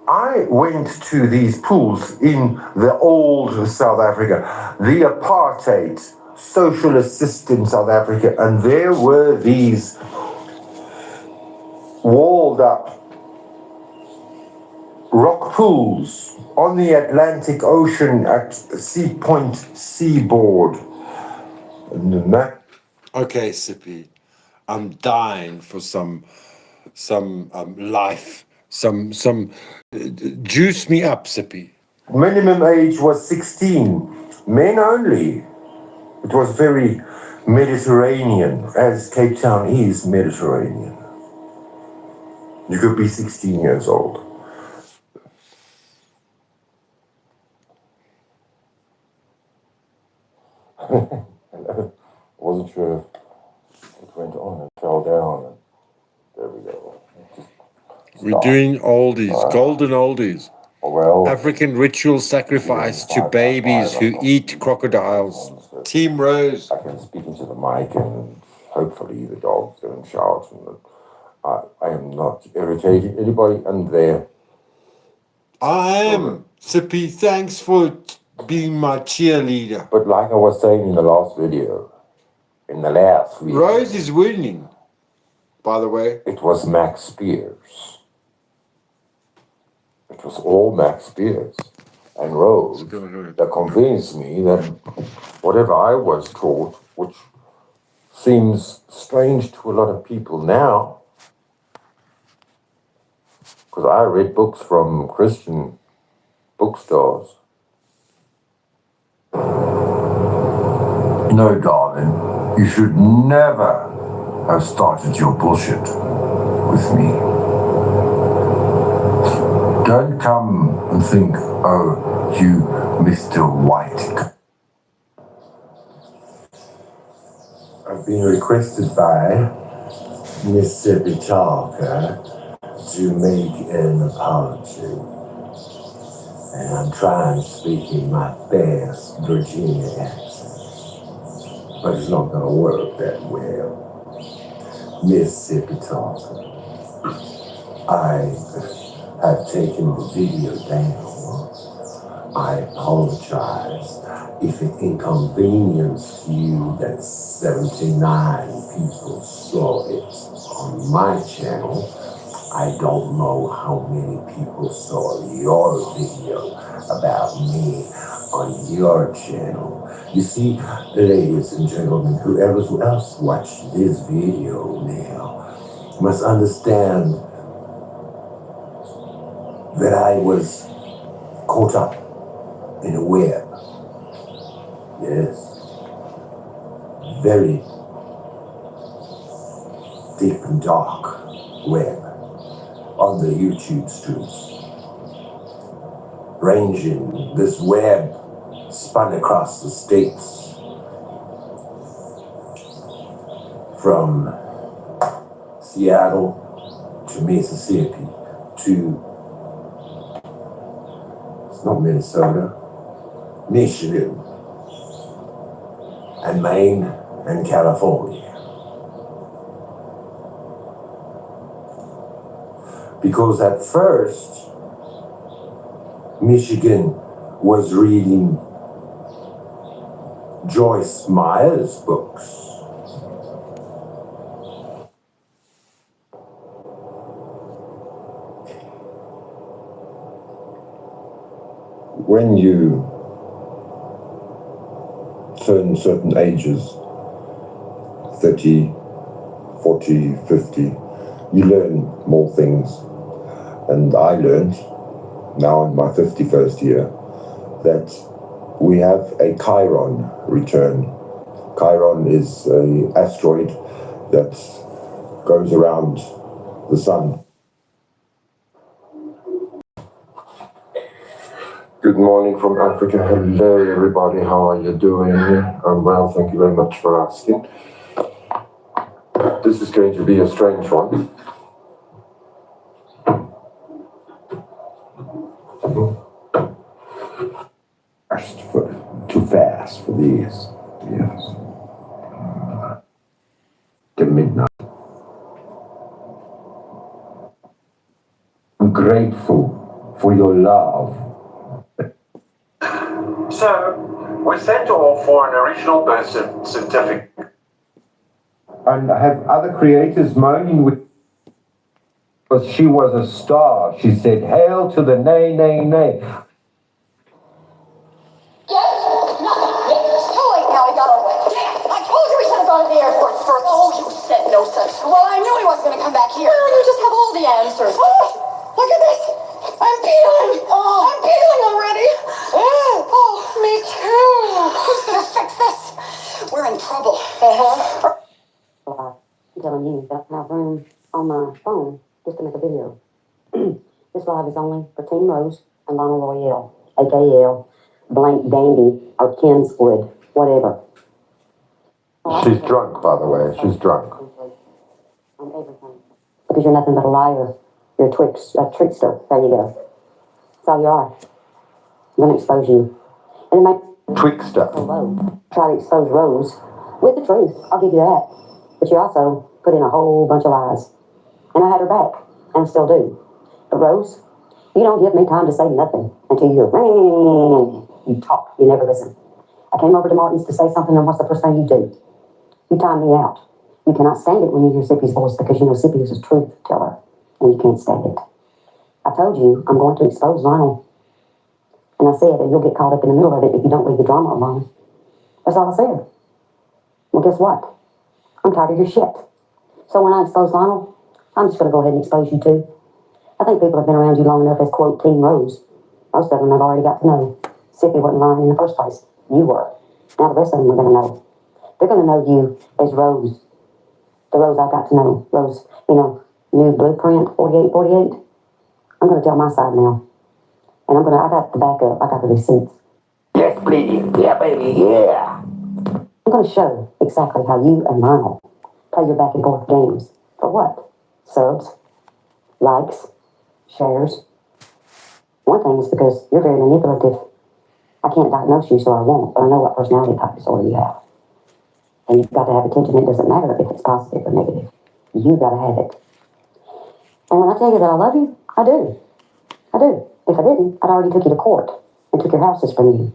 I went to these pools in the old South Africa, the apartheid socialist system in South Africa, and there were these walled up rock pools on the Atlantic Ocean at Sea Point Seaboard. And that. Okay, Sippy, I'm dying for some life, some juice me up, Sippy. Minimum age was 16, men only. It was very Mediterranean, as Cape Town is Mediterranean. You could be 16 years old. Wasn't sure if it went on and fell down. And there we go. We're doing oldies, golden oldies. Well, African ritual sacrifice to babies who eat crocodiles. Team Rose. I can speak into the mic and hopefully the dogs don't shout. And I am not irritating anybody, and there. I am. Sippy, thanks for being my cheerleader. But like I was saying in the last video, Rose is winning, by the way. It was Max Spears. It was all Max Spears. And Rose that convinced me that whatever I was taught, which seems strange to a lot of people now, because I read books from Christian bookstores. No, darling, you should never have started your bullshit with me. Don't come and think, oh, you Mr. White. I've been requested by Mississippi Talker to make an apology. And I'm trying to speak in my best Virginia accent. But it's not gonna work that well. Mississippi Talker, I have taken the video down. I apologize if it inconvenienced you that 79 people saw it on my channel. I don't know how many people saw your video about me on your channel. You see, ladies and gentlemen, whoever else watched this video now must understand that I was caught up in a web. Yes. Very deep and dark web on the YouTube streets. Ranging, this web spun across the states from Seattle to Mississippi to, it's not Minnesota, Michigan and Maine and California. Because at first, Michigan was reading Joyce Meyer's books. When you turn certain ages, 30, 40, 50, you learn more things. And I learned, now in my 51st year, that we have a Chiron return. Chiron is an asteroid that goes around the sun. Good morning from Africa. Hello everybody, how are you doing? I'm well, thank you very much for asking. This is going to be a strange one. Too fast for these. Yes. The midnight. I'm grateful for your love. So, we sent off for an original birth certificate. And I have other creators moaning with. Because she was a star. She said, "Hail to the nay, nay, nay." It's too late now. He got away. I told you we should have gone to the airport first. Oh, you said no such. Well, I knew he wasn't going to come back here. Well, you just have all the answers. Oh, look at this. I'm peeling. Oh, I'm peeling already. Oh, me too. Who's going to fix this? We're in trouble. I'm telling you, I don't have room on my phone just to make a video. This live is only for Team Rose and Lionel Royale, AKL, Blank Dandy, or Kinswood, whatever. She's drunk, by the way. She's drunk. On everything. Because you're nothing but a liar. You're a trickster. There you go. That's all you are. I'm going to expose you. And it might Trickster. try to expose Rose with the truth. I'll give you that. But you also put in a whole bunch of lies. And I had her back. And I still do. But Rose, you don't give me time to say nothing until you talk. You never listen. I came over to Martin's to say something, and what's the first thing you do? You time me out. You cannot stand it when you hear Sippy's voice because you know Sippy is a truth teller, and you can't stand it. I told you I'm going to expose Lionel. And I said that you'll get caught up in the middle of it if you don't leave the drama alone. That's all I said. Well, guess what? I'm tired of your shit. So when I expose Lionel, I'm just going to go ahead and expose you too. I think people have been around you long enough as, quote, Team Rose. Most of them have already got to know. Sippy wasn't lying in the first place. You were. Now the rest of them are going to know. They're going to know you as Rose. The Rose I got to know. Rose, new blueprint, 4848. I'm going to tell my side now. And I got the backup. I got the receipts. Yes, please. Yeah, baby, yeah. I'm going to show exactly how you and Lionel play your back and forth games. For what? Subs, likes, shares. One thing is because you're very manipulative. I can't diagnose you, so I won't, but I know what personality type disorder you have. And you've got to have attention. It doesn't matter if it's positive or negative. You've got to have it. And when I tell you that I love you, I do. I do. If I didn't, I'd already took you to court and took your houses from you.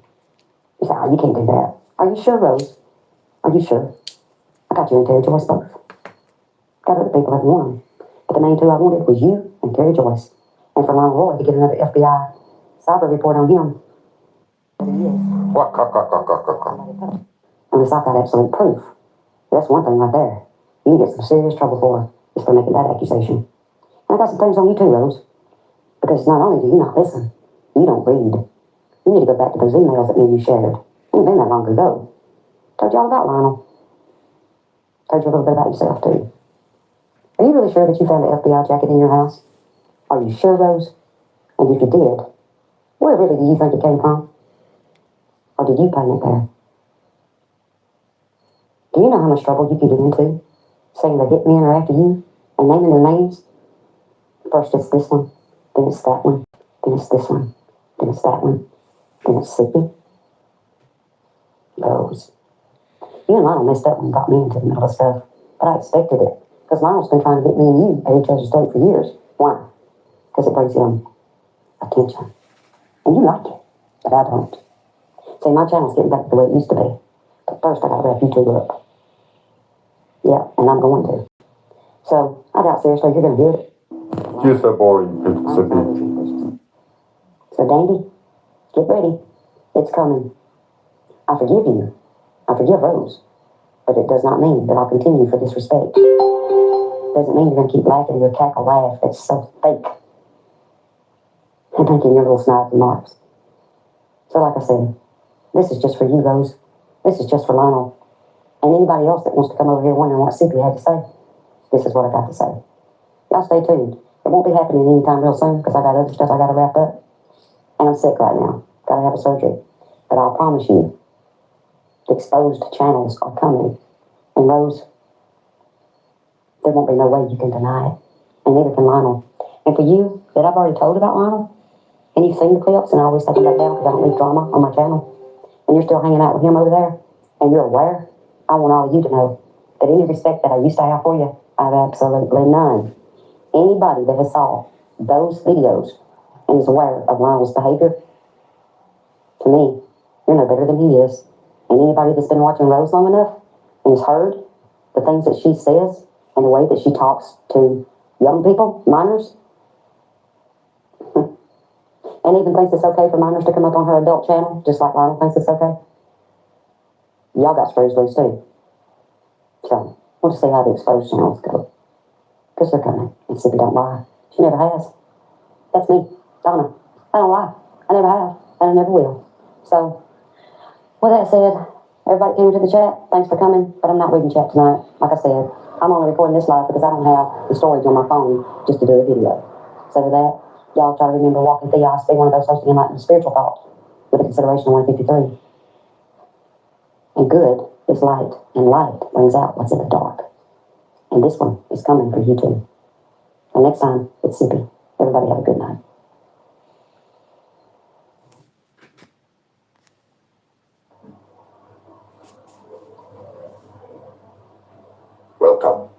You say, you can't do that. Are you sure, Rose? Are you sure? I got you and Terry Joyce both. Got other people that won. But the main two I wanted was you and Terry Joyce. And for Lionel Roy to get another FBI cyber report on him. What? Unless I've got absolute proof. That's one thing right there. You can get some serious trouble for just for making that accusation. And I got some things on you too, Rose. Because not only do you not listen, you don't read. You need to go back to those emails that me and you shared. It ain't been that long ago. Told you all about Lionel. Told you a little bit about yourself too. Are you really sure that you found the FBI jacket in your house? Are you sure, Rose? And if you did, where really do you think it came from? Or did you paint it there? Do you know how much trouble you can get into saying they hit men or after you and naming their names? First it's this one, then it's that one, then it's this one, then it's that one, then it's Sippy. Rose. You and Lionel messed up when you got me into the middle of stuff, but I expected it because Lionel's been trying to get me and you at each other's throat for years. Why? Because it brings him attention. And you like it, but I don't. See, my channel's getting back to the way it used to be. But first I gotta wrap you two up. Yeah, and I'm going to. So, I doubt seriously you're gonna hear it. You're so boring, Sippy. So, Dandy, get ready. It's coming. I forgive you. I forgive Rose. But it does not mean that I'll continue for disrespect. It doesn't mean you're gonna keep laughing your cackle laugh. It's so fake. And thinking your little snide remarks. So, like I said, this is just for you, Rose. This is just for Lionel. And anybody else that wants to come over here wondering what Sippy had to say, this is what I got to say. Y'all stay tuned. It won't be happening anytime real soon because I got other stuff I got to wrap up. And I'm sick right now. Got to have a surgery. But I'll promise you, the exposed channels are coming. And Rose, There won't be no way you can deny it. And neither can Lionel. And for you that I've already told about Lionel, and you've seen the clips, and I always take them back down because I don't leave drama on my channel, and you're still hanging out with him over there, and you're aware, I want all of you to know that any respect that I used to have for you, I have absolutely none. Anybody that has saw those videos and is aware of Lionel's behavior, to me, you're no better than he is. And anybody that's been watching Rose long enough and has heard the things that she says and the way that she talks to young people, minors, and even thinks it's okay for minors to come up on her adult channel, just like Lionel thinks it's okay. Y'all got screws loose too. So, we'll just see how the exposed channels go. Because they're coming. And Sippy don't lie. She never has. That's me, Donna. I don't lie. I never have. And I never will. So, with that said, everybody came to the chat. Thanks for coming. But I'm not reading chat tonight. Like I said, I'm only recording this live because I don't have the storage on my phone just to do a video. So with that, y'all try to remember walking theos, be one of those hosting enlightened spiritual thought with a consideration of 153. And good is light, and light brings out what's in the dark. And this one is coming for you too. And next time, it's Sippy. Everybody have a good night. Welcome.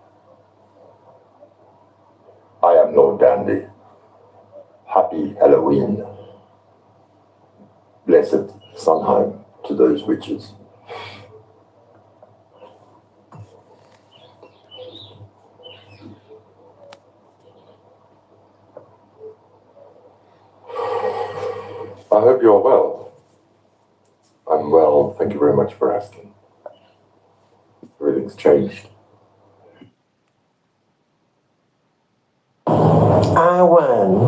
I am Lord Dandy. Happy Halloween. Blessed Sondheim to those witches. I hope you're well. I'm well, thank you very much for asking. Everything's changed. I won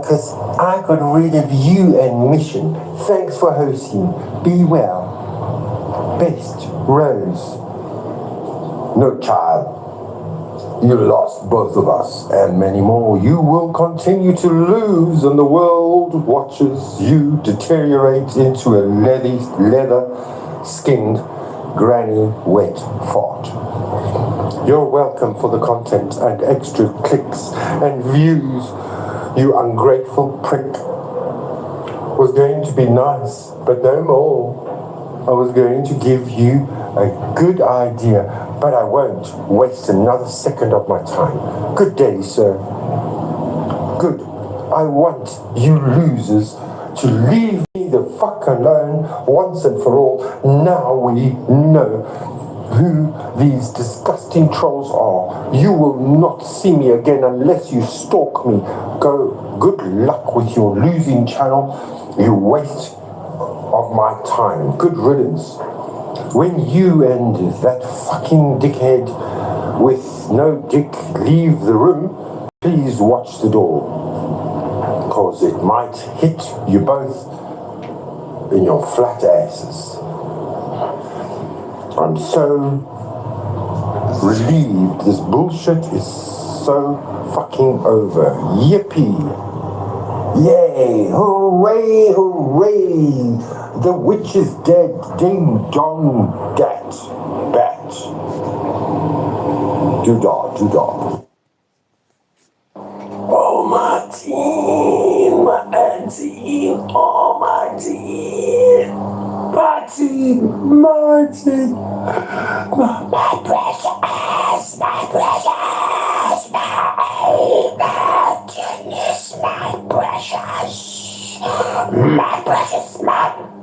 because I got rid of you and Mission. Thanks for hosting. Be well. Best, Rose. No, child. You lost both of us and many more. You will continue to lose, and the world watches you deteriorate into a leather-skinned granny wet fart. You're welcome for the content and extra clicks and views, you ungrateful prick. Was going to be nice, but no more. I was going to give you a good idea, but I won't waste another second of my time. Good day, sir. Good. I want you losers to leave me the fuck alone once and for all. Now we know who these disgusting trolls are. You will not see me again unless you stalk me. Good luck with your losing channel, you waste of my time. Good riddance. When you and that fucking dickhead with no dick leave the room, please watch the door. Cause it might hit you both in your flat asses. I'm so relieved this bullshit is so fucking over. Yippee! Yay! Hooray! Hooray! The witch is dead. Ding dong dat. Bat. Doodah, doodah. Oh my team, my team, oh my team. Martin, Martin, my precious, my precious, my goodness, my precious,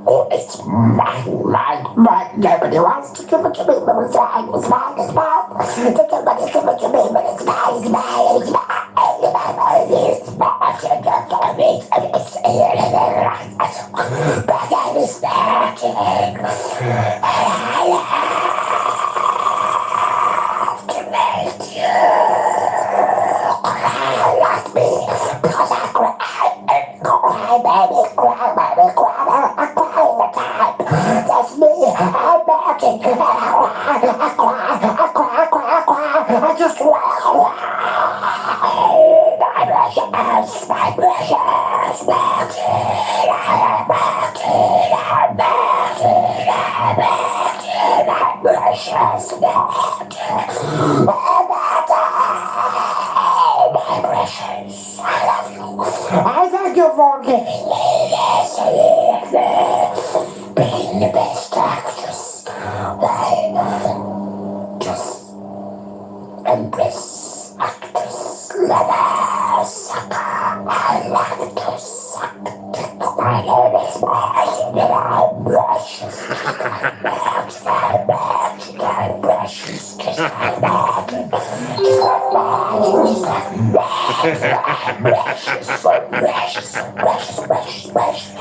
oh, it's mine, nobody wants to give it to me, but it's mine, it's mine, it's mine, nobody give it to me, but it's mine, it's mine, it's mine, it's mine, but I was Martin, and I love to make you cry like me, because I cry, baby, cry all the time. That's me, I'm Martin, and I just cry. My precious, Martin, I'm Martin, my precious, I love you. I thank you for giving me being the best actress. Well, just embrace actress, lover, sucker. I like to suck dick. My name is Martin and I'm precious. I'm precious. Just like Martin. Just like Martin. Just like Martin. I'm precious. So precious. So precious. Precious. Precious.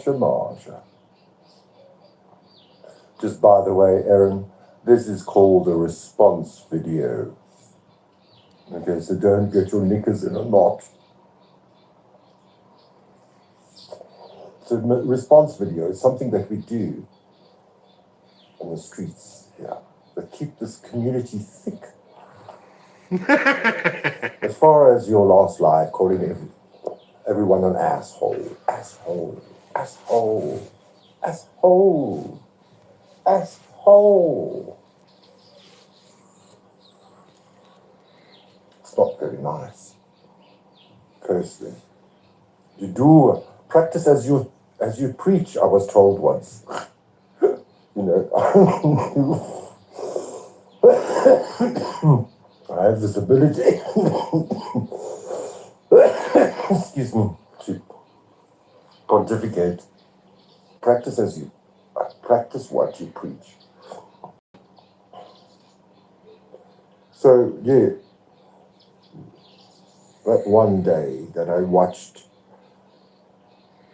Marsha. Just by the way, Erin, this is called a response video. Okay, so don't get your knickers in a knot. So response video is something that we do on the streets here that keep this community thick. As far as your last live, calling everyone an asshole. It's not very nice. Firstly, you do practice as you preach, I was told once. You know, I have this ability, excuse me, to pontificate. Practice what you preach. So, yeah, that one day that I watched,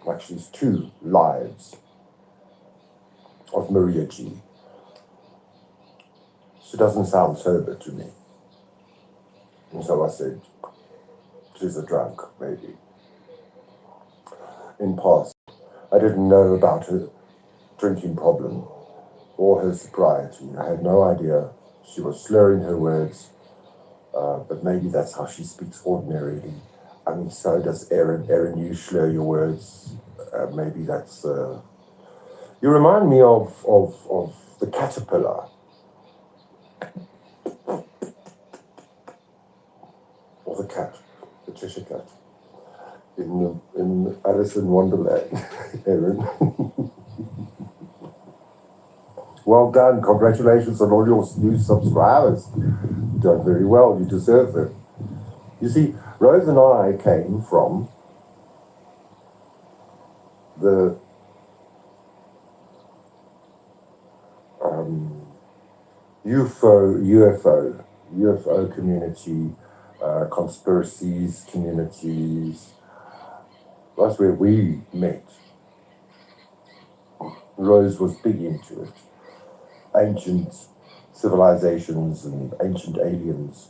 actually it's 2 lives of Maria G. She doesn't sound sober to me. And so I said, she's a drunk, maybe. In past, I didn't know about her drinking problem or her sobriety. I had no idea. She was slurring her words, but maybe that's how she speaks ordinarily. I mean, so does Erin. Erin, you slur your words. Maybe that's... You remind me of the caterpillar. Or the cat, the Cheshire Cat. In Alice in Wonderland, Erin. Well done. Congratulations on all your new subscribers. You've done very well. You deserve them. You see, Rose and I came from the UFO community, conspiracies communities. That's where we met. Rose was big into it. Ancient civilizations and ancient aliens.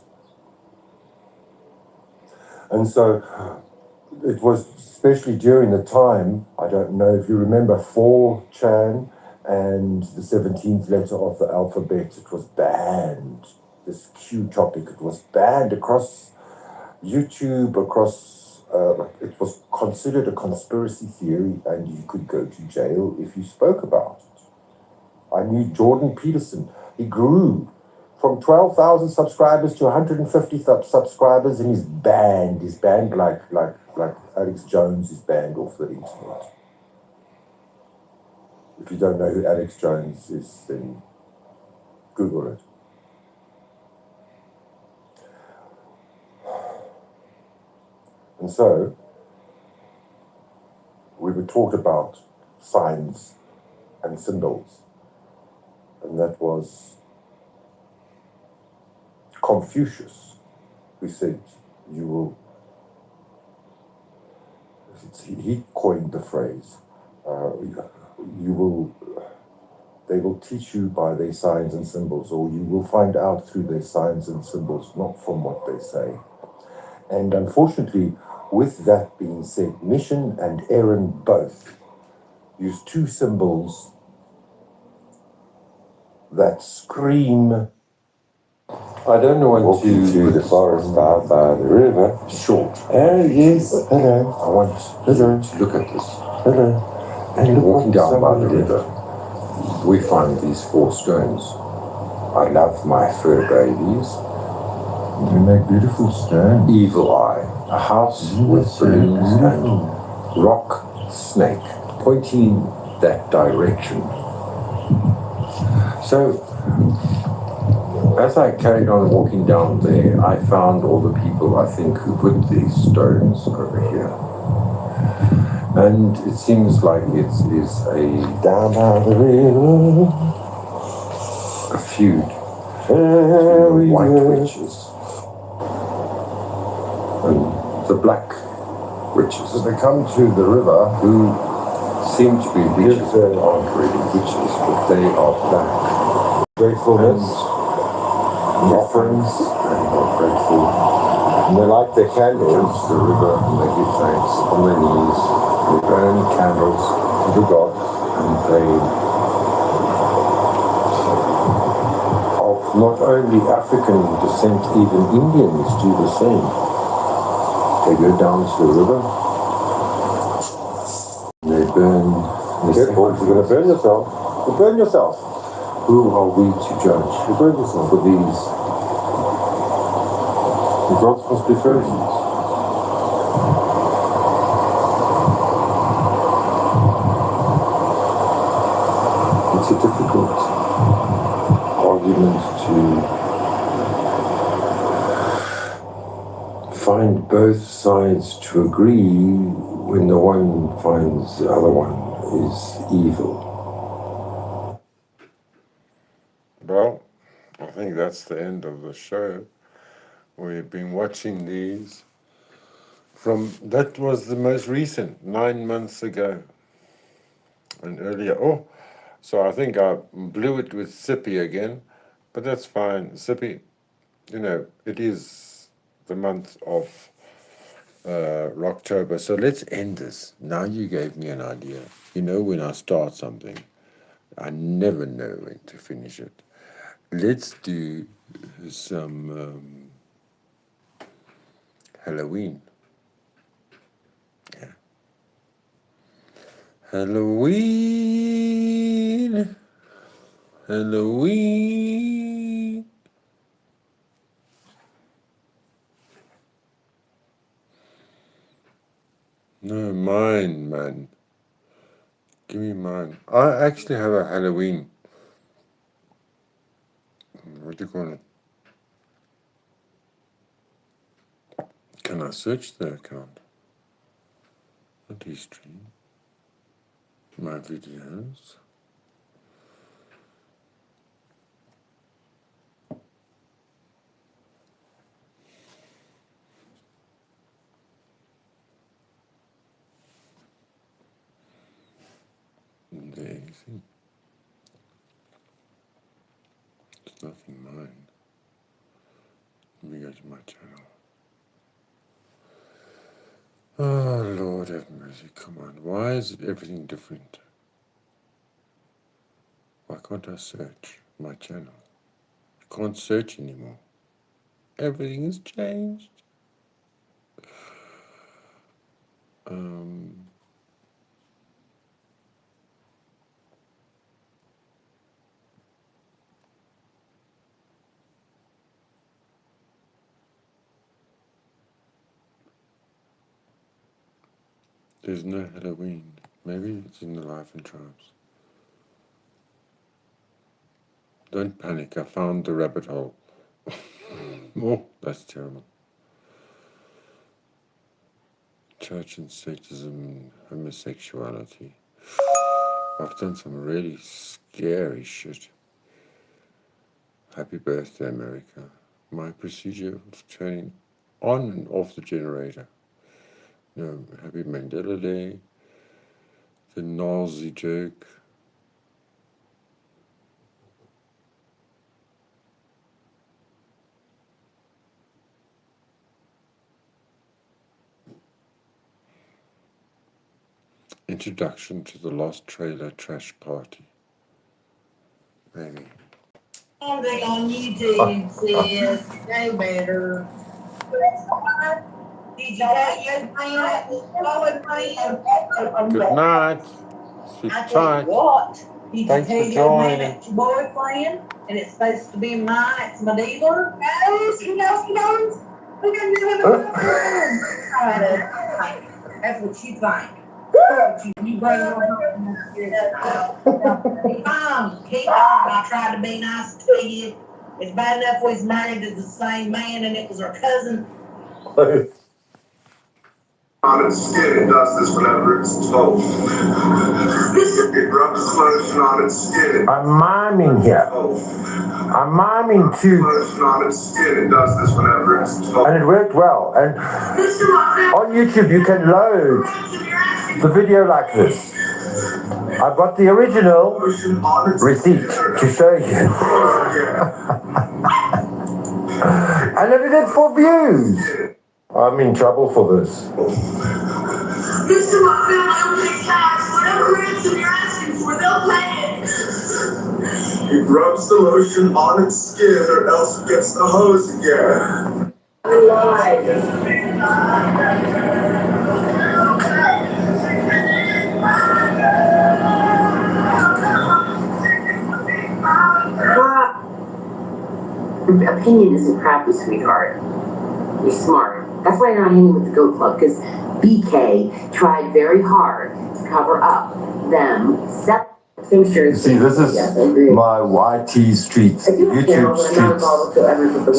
And so it was, especially during the time, I don't know if you remember 4chan and the 17th letter of the alphabet, it was banned. This Q topic, it was banned across YouTube, it was considered a conspiracy theory and you could go to jail if you spoke about it. I knew Jordan Peterson. He grew from 12,000 subscribers to 150 subscribers, and he's banned. He's banned like Alex Jones is banned off the internet. If you don't know who Alex Jones is, then Google it. And so, we were taught about signs and symbols. And that was Confucius, who said, he coined the phrase, they will teach you by their signs and symbols, or you will find out through their signs and symbols, not from what they say. And unfortunately, with that being said, Mission and Erin both use 2 symbols that scream I don't want Walking to through the forest out by the river. short. Oh, yes. Hello. I want Hello. to look at this. Hello. And look Walking what down by the somebody did. river, we find these 4 stones. I love my fur babies. They make beautiful stones. Evil Eye, a house with balloons and rock snake pointing that direction. So, as I carried on walking down there, I found all the people, I think, who put these stones over here. And it seems like it is Down by the river. a feud There we between the white were. witches and the black witches, So they come to the river. who seem to be witches, Yes, but aren't really witches, but they are black. Gratefulness. And Offerings. and are grateful. And they light their They come candles to the river and they give thanks on their knees. They burn candles to the gods. and they of not only African descent, even Indians do the same. They go down to the river and they burn. Careful, you're going to burn yourself. You burn yourself. Who are we to judge You burn yourself. for these? The gods must be virgins. It's a difficult argument to find both sides to agree when the one finds the other one is evil. Well, I think that's the end of the show. We've been watching these that was the most recent, 9 months ago. And earlier, so I think I blew it with Sippy again, but that's fine. Sippy, it is the month of October, so let's end this. Now you gave me an idea. When I start something, I never know when to finish it. Let's do some Halloween. Yeah. Halloween. Halloween. No, mine, man. Give me mine. I actually have a Halloween. What do you call it? Can I search the account? Not history. My videos. There you see. It's nothing mine. Let me go to my channel. Oh, Lord have mercy. Come on. Why is everything different? Why can't I search my channel? I can't search anymore. Everything has changed. There's no Halloween. Maybe it's in the Life and Tribes. Don't panic. I found the rabbit hole. Oh, that's terrible. Church and sexism, homosexuality. I've done some really scary shit. Happy birthday, America. My procedure of turning on and off the generator. Happy Mandela Day. The Nazi joke. Introduction to the Lost Trailer Trash Party. Maybe. Something on YouTube says no better. Did you get your plan? Good night. Sleep I tell you tight. what, did Thanks you for tell your man joining. it's your boyfriend and it's supposed to be mine, it's my dealer? No, she knows. We can do it. That's what you think. You bring her keep on. I tried to be nice to you. It's bad enough we was married to the same man and it was our cousin. On its skin, it does this whenever it's told. It rubs lotion on its skin. I'm miming here. I'm miming too. Lotion on its skin, it does this whenever it's told. And it worked well. And on YouTube, you can load the video like this. I've got the original receipt to show you. And I did it for views. I'm in trouble for this. It rubs the lotion on its skin or else it gets the hose again. Opinion isn't crappy, sweetheart. You're smart. That's why you're not hanging with the Goat Club, because BK tried very hard to cover up them pictures. See, this is my YT Streets, YouTube Streets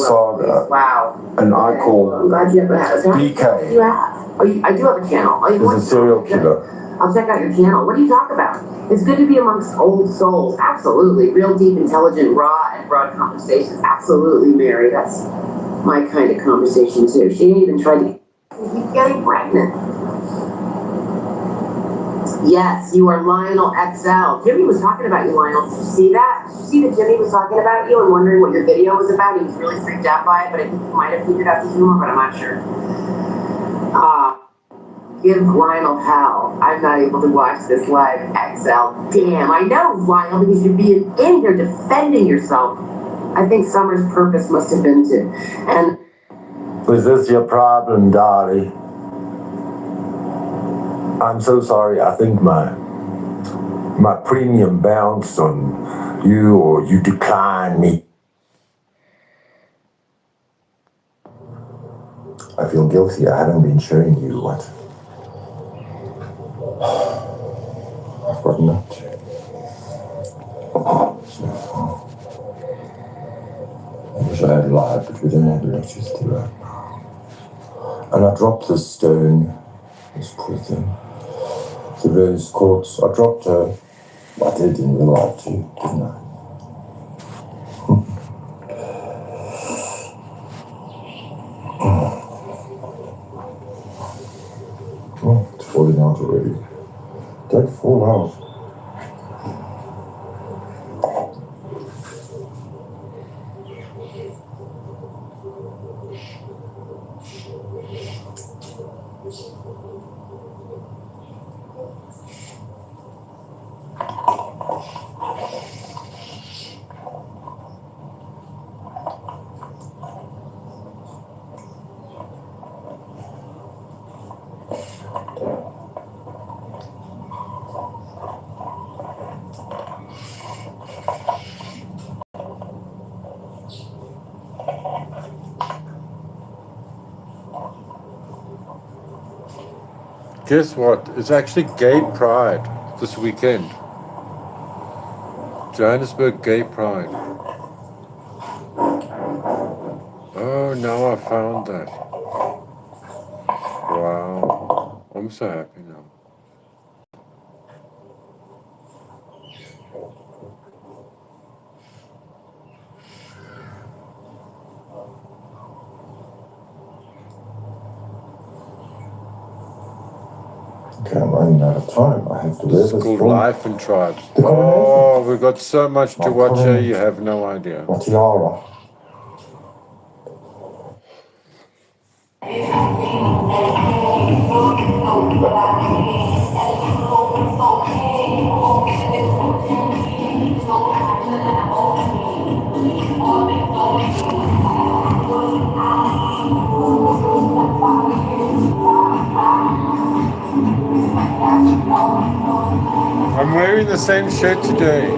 saga. Wow. And I call I'm glad you have that. BK. You have. I do have a channel. He's a serial killer. I'll check out your channel. What do you talk about? It's good to be amongst old souls. Absolutely. Real deep, intelligent, raw, and broad conversations. Absolutely, Mary. That's my kind of conversation, too. She ain't even tried to keep getting pregnant. Yes, you are Lionel XL. Jimmy was talking about you, Lionel. Did you see that? Did you see that Jimmy was talking about you and wondering what your video was about? He was really freaked out by it, but I think he might have figured out the humor, but I'm not sure. Give Lionel hell. I'm not able to watch this live, XL. Damn, I know, Lionel, because you're being in here defending yourself. I think Summer's purpose must have been to. And is this your problem, darling? I'm so sorry. I think my premium bounced on you, or you declined me. I feel guilty. I haven't been showing you what I've gotten up to. I wish I had lied, but we don't have electricity right now. And I dropped this stone, this poor thing, the rose quartz. I dropped her. I did in real life too, didn't I? Oh, it's falling out already. Don't fall out. Guess what? It's actually Gay Pride this weekend. Johannesburg Gay Pride. Oh, now I found that. Wow. I'm so happy now. Okay, I'm running out of time. I have to wear This this is called full Life and Tribes. The Oh, we've got so much to watch here, you have no idea. tiara. same shirt today.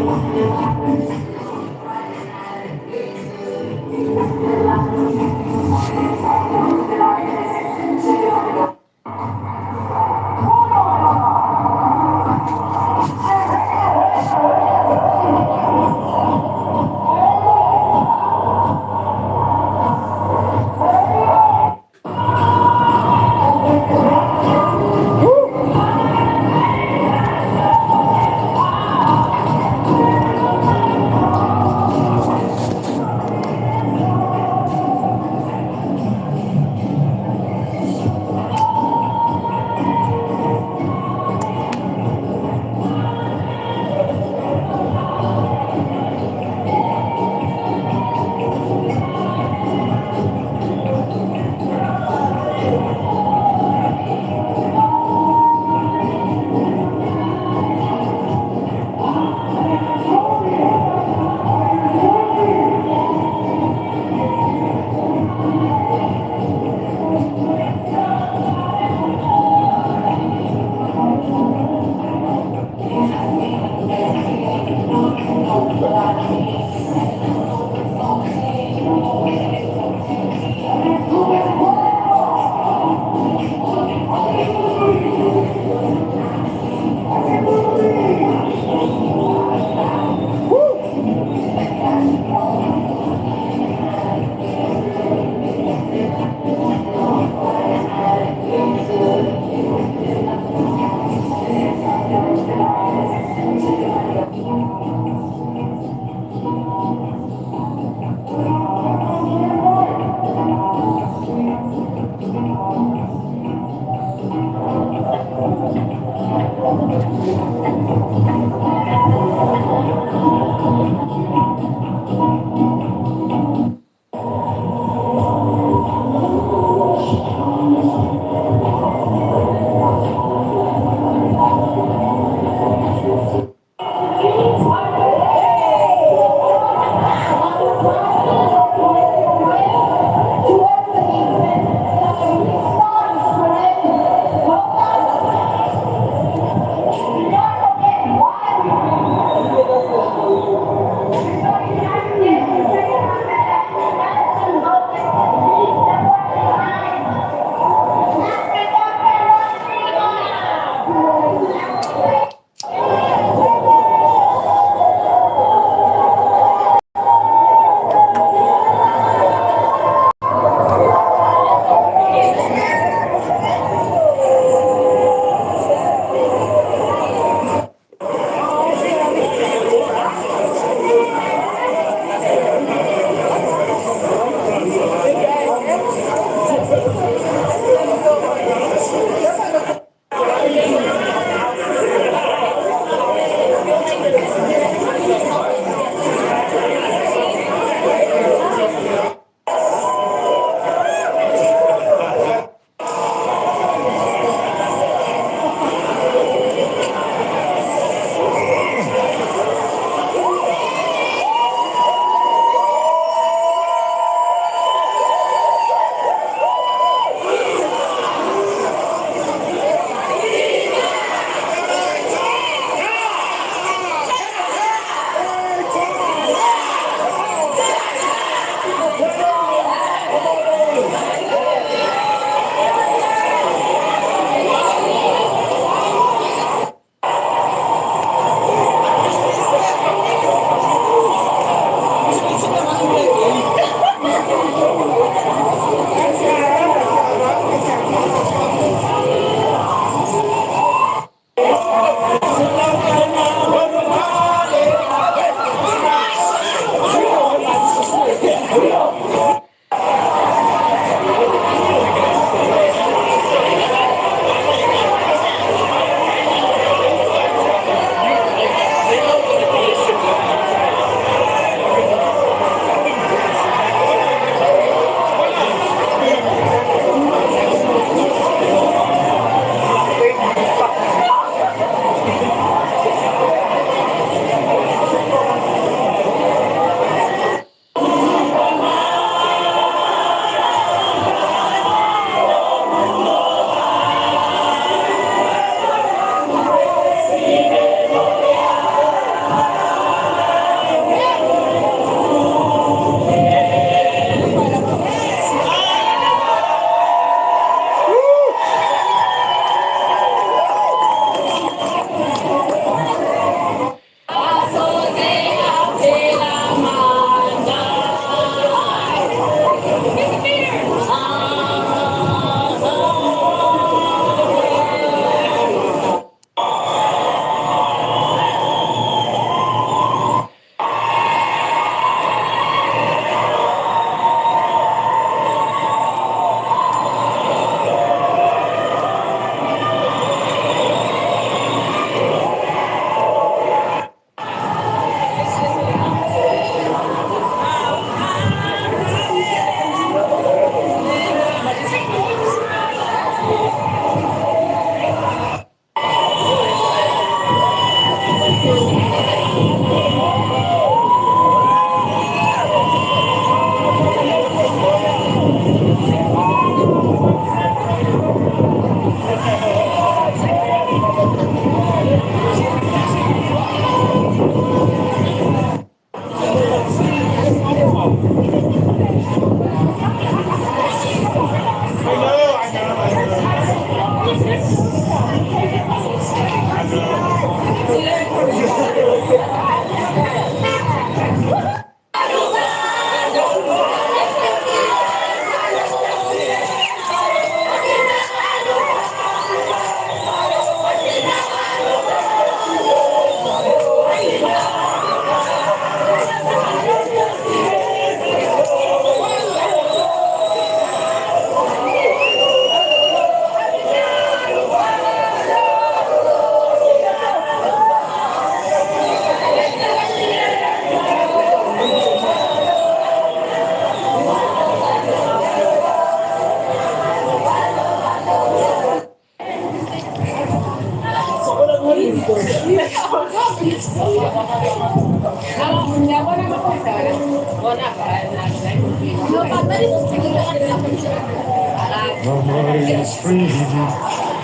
Nobody is free,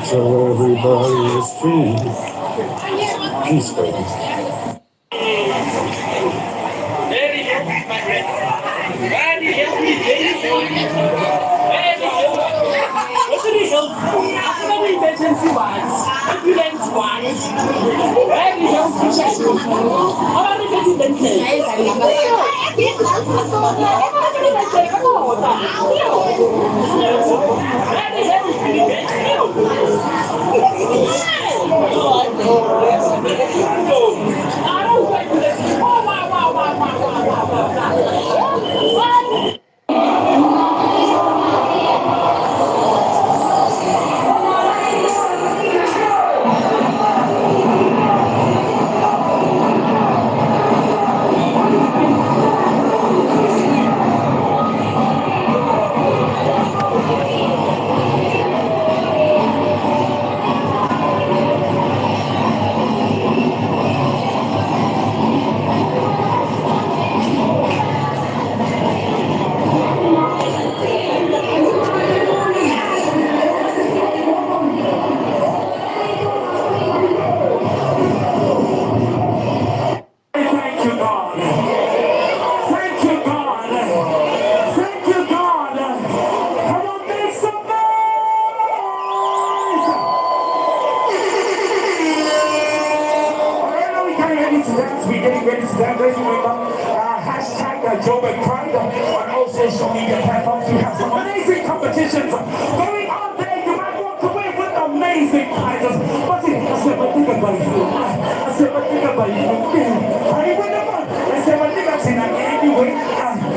so everybody is free. Peace, baby. Social media platforms, we have some amazing competitions going on there. You might walk away with amazing prizes. But see, I said, what think about you? I said, what think about you? I ain't with the money. I said, what think about you? I can't do it.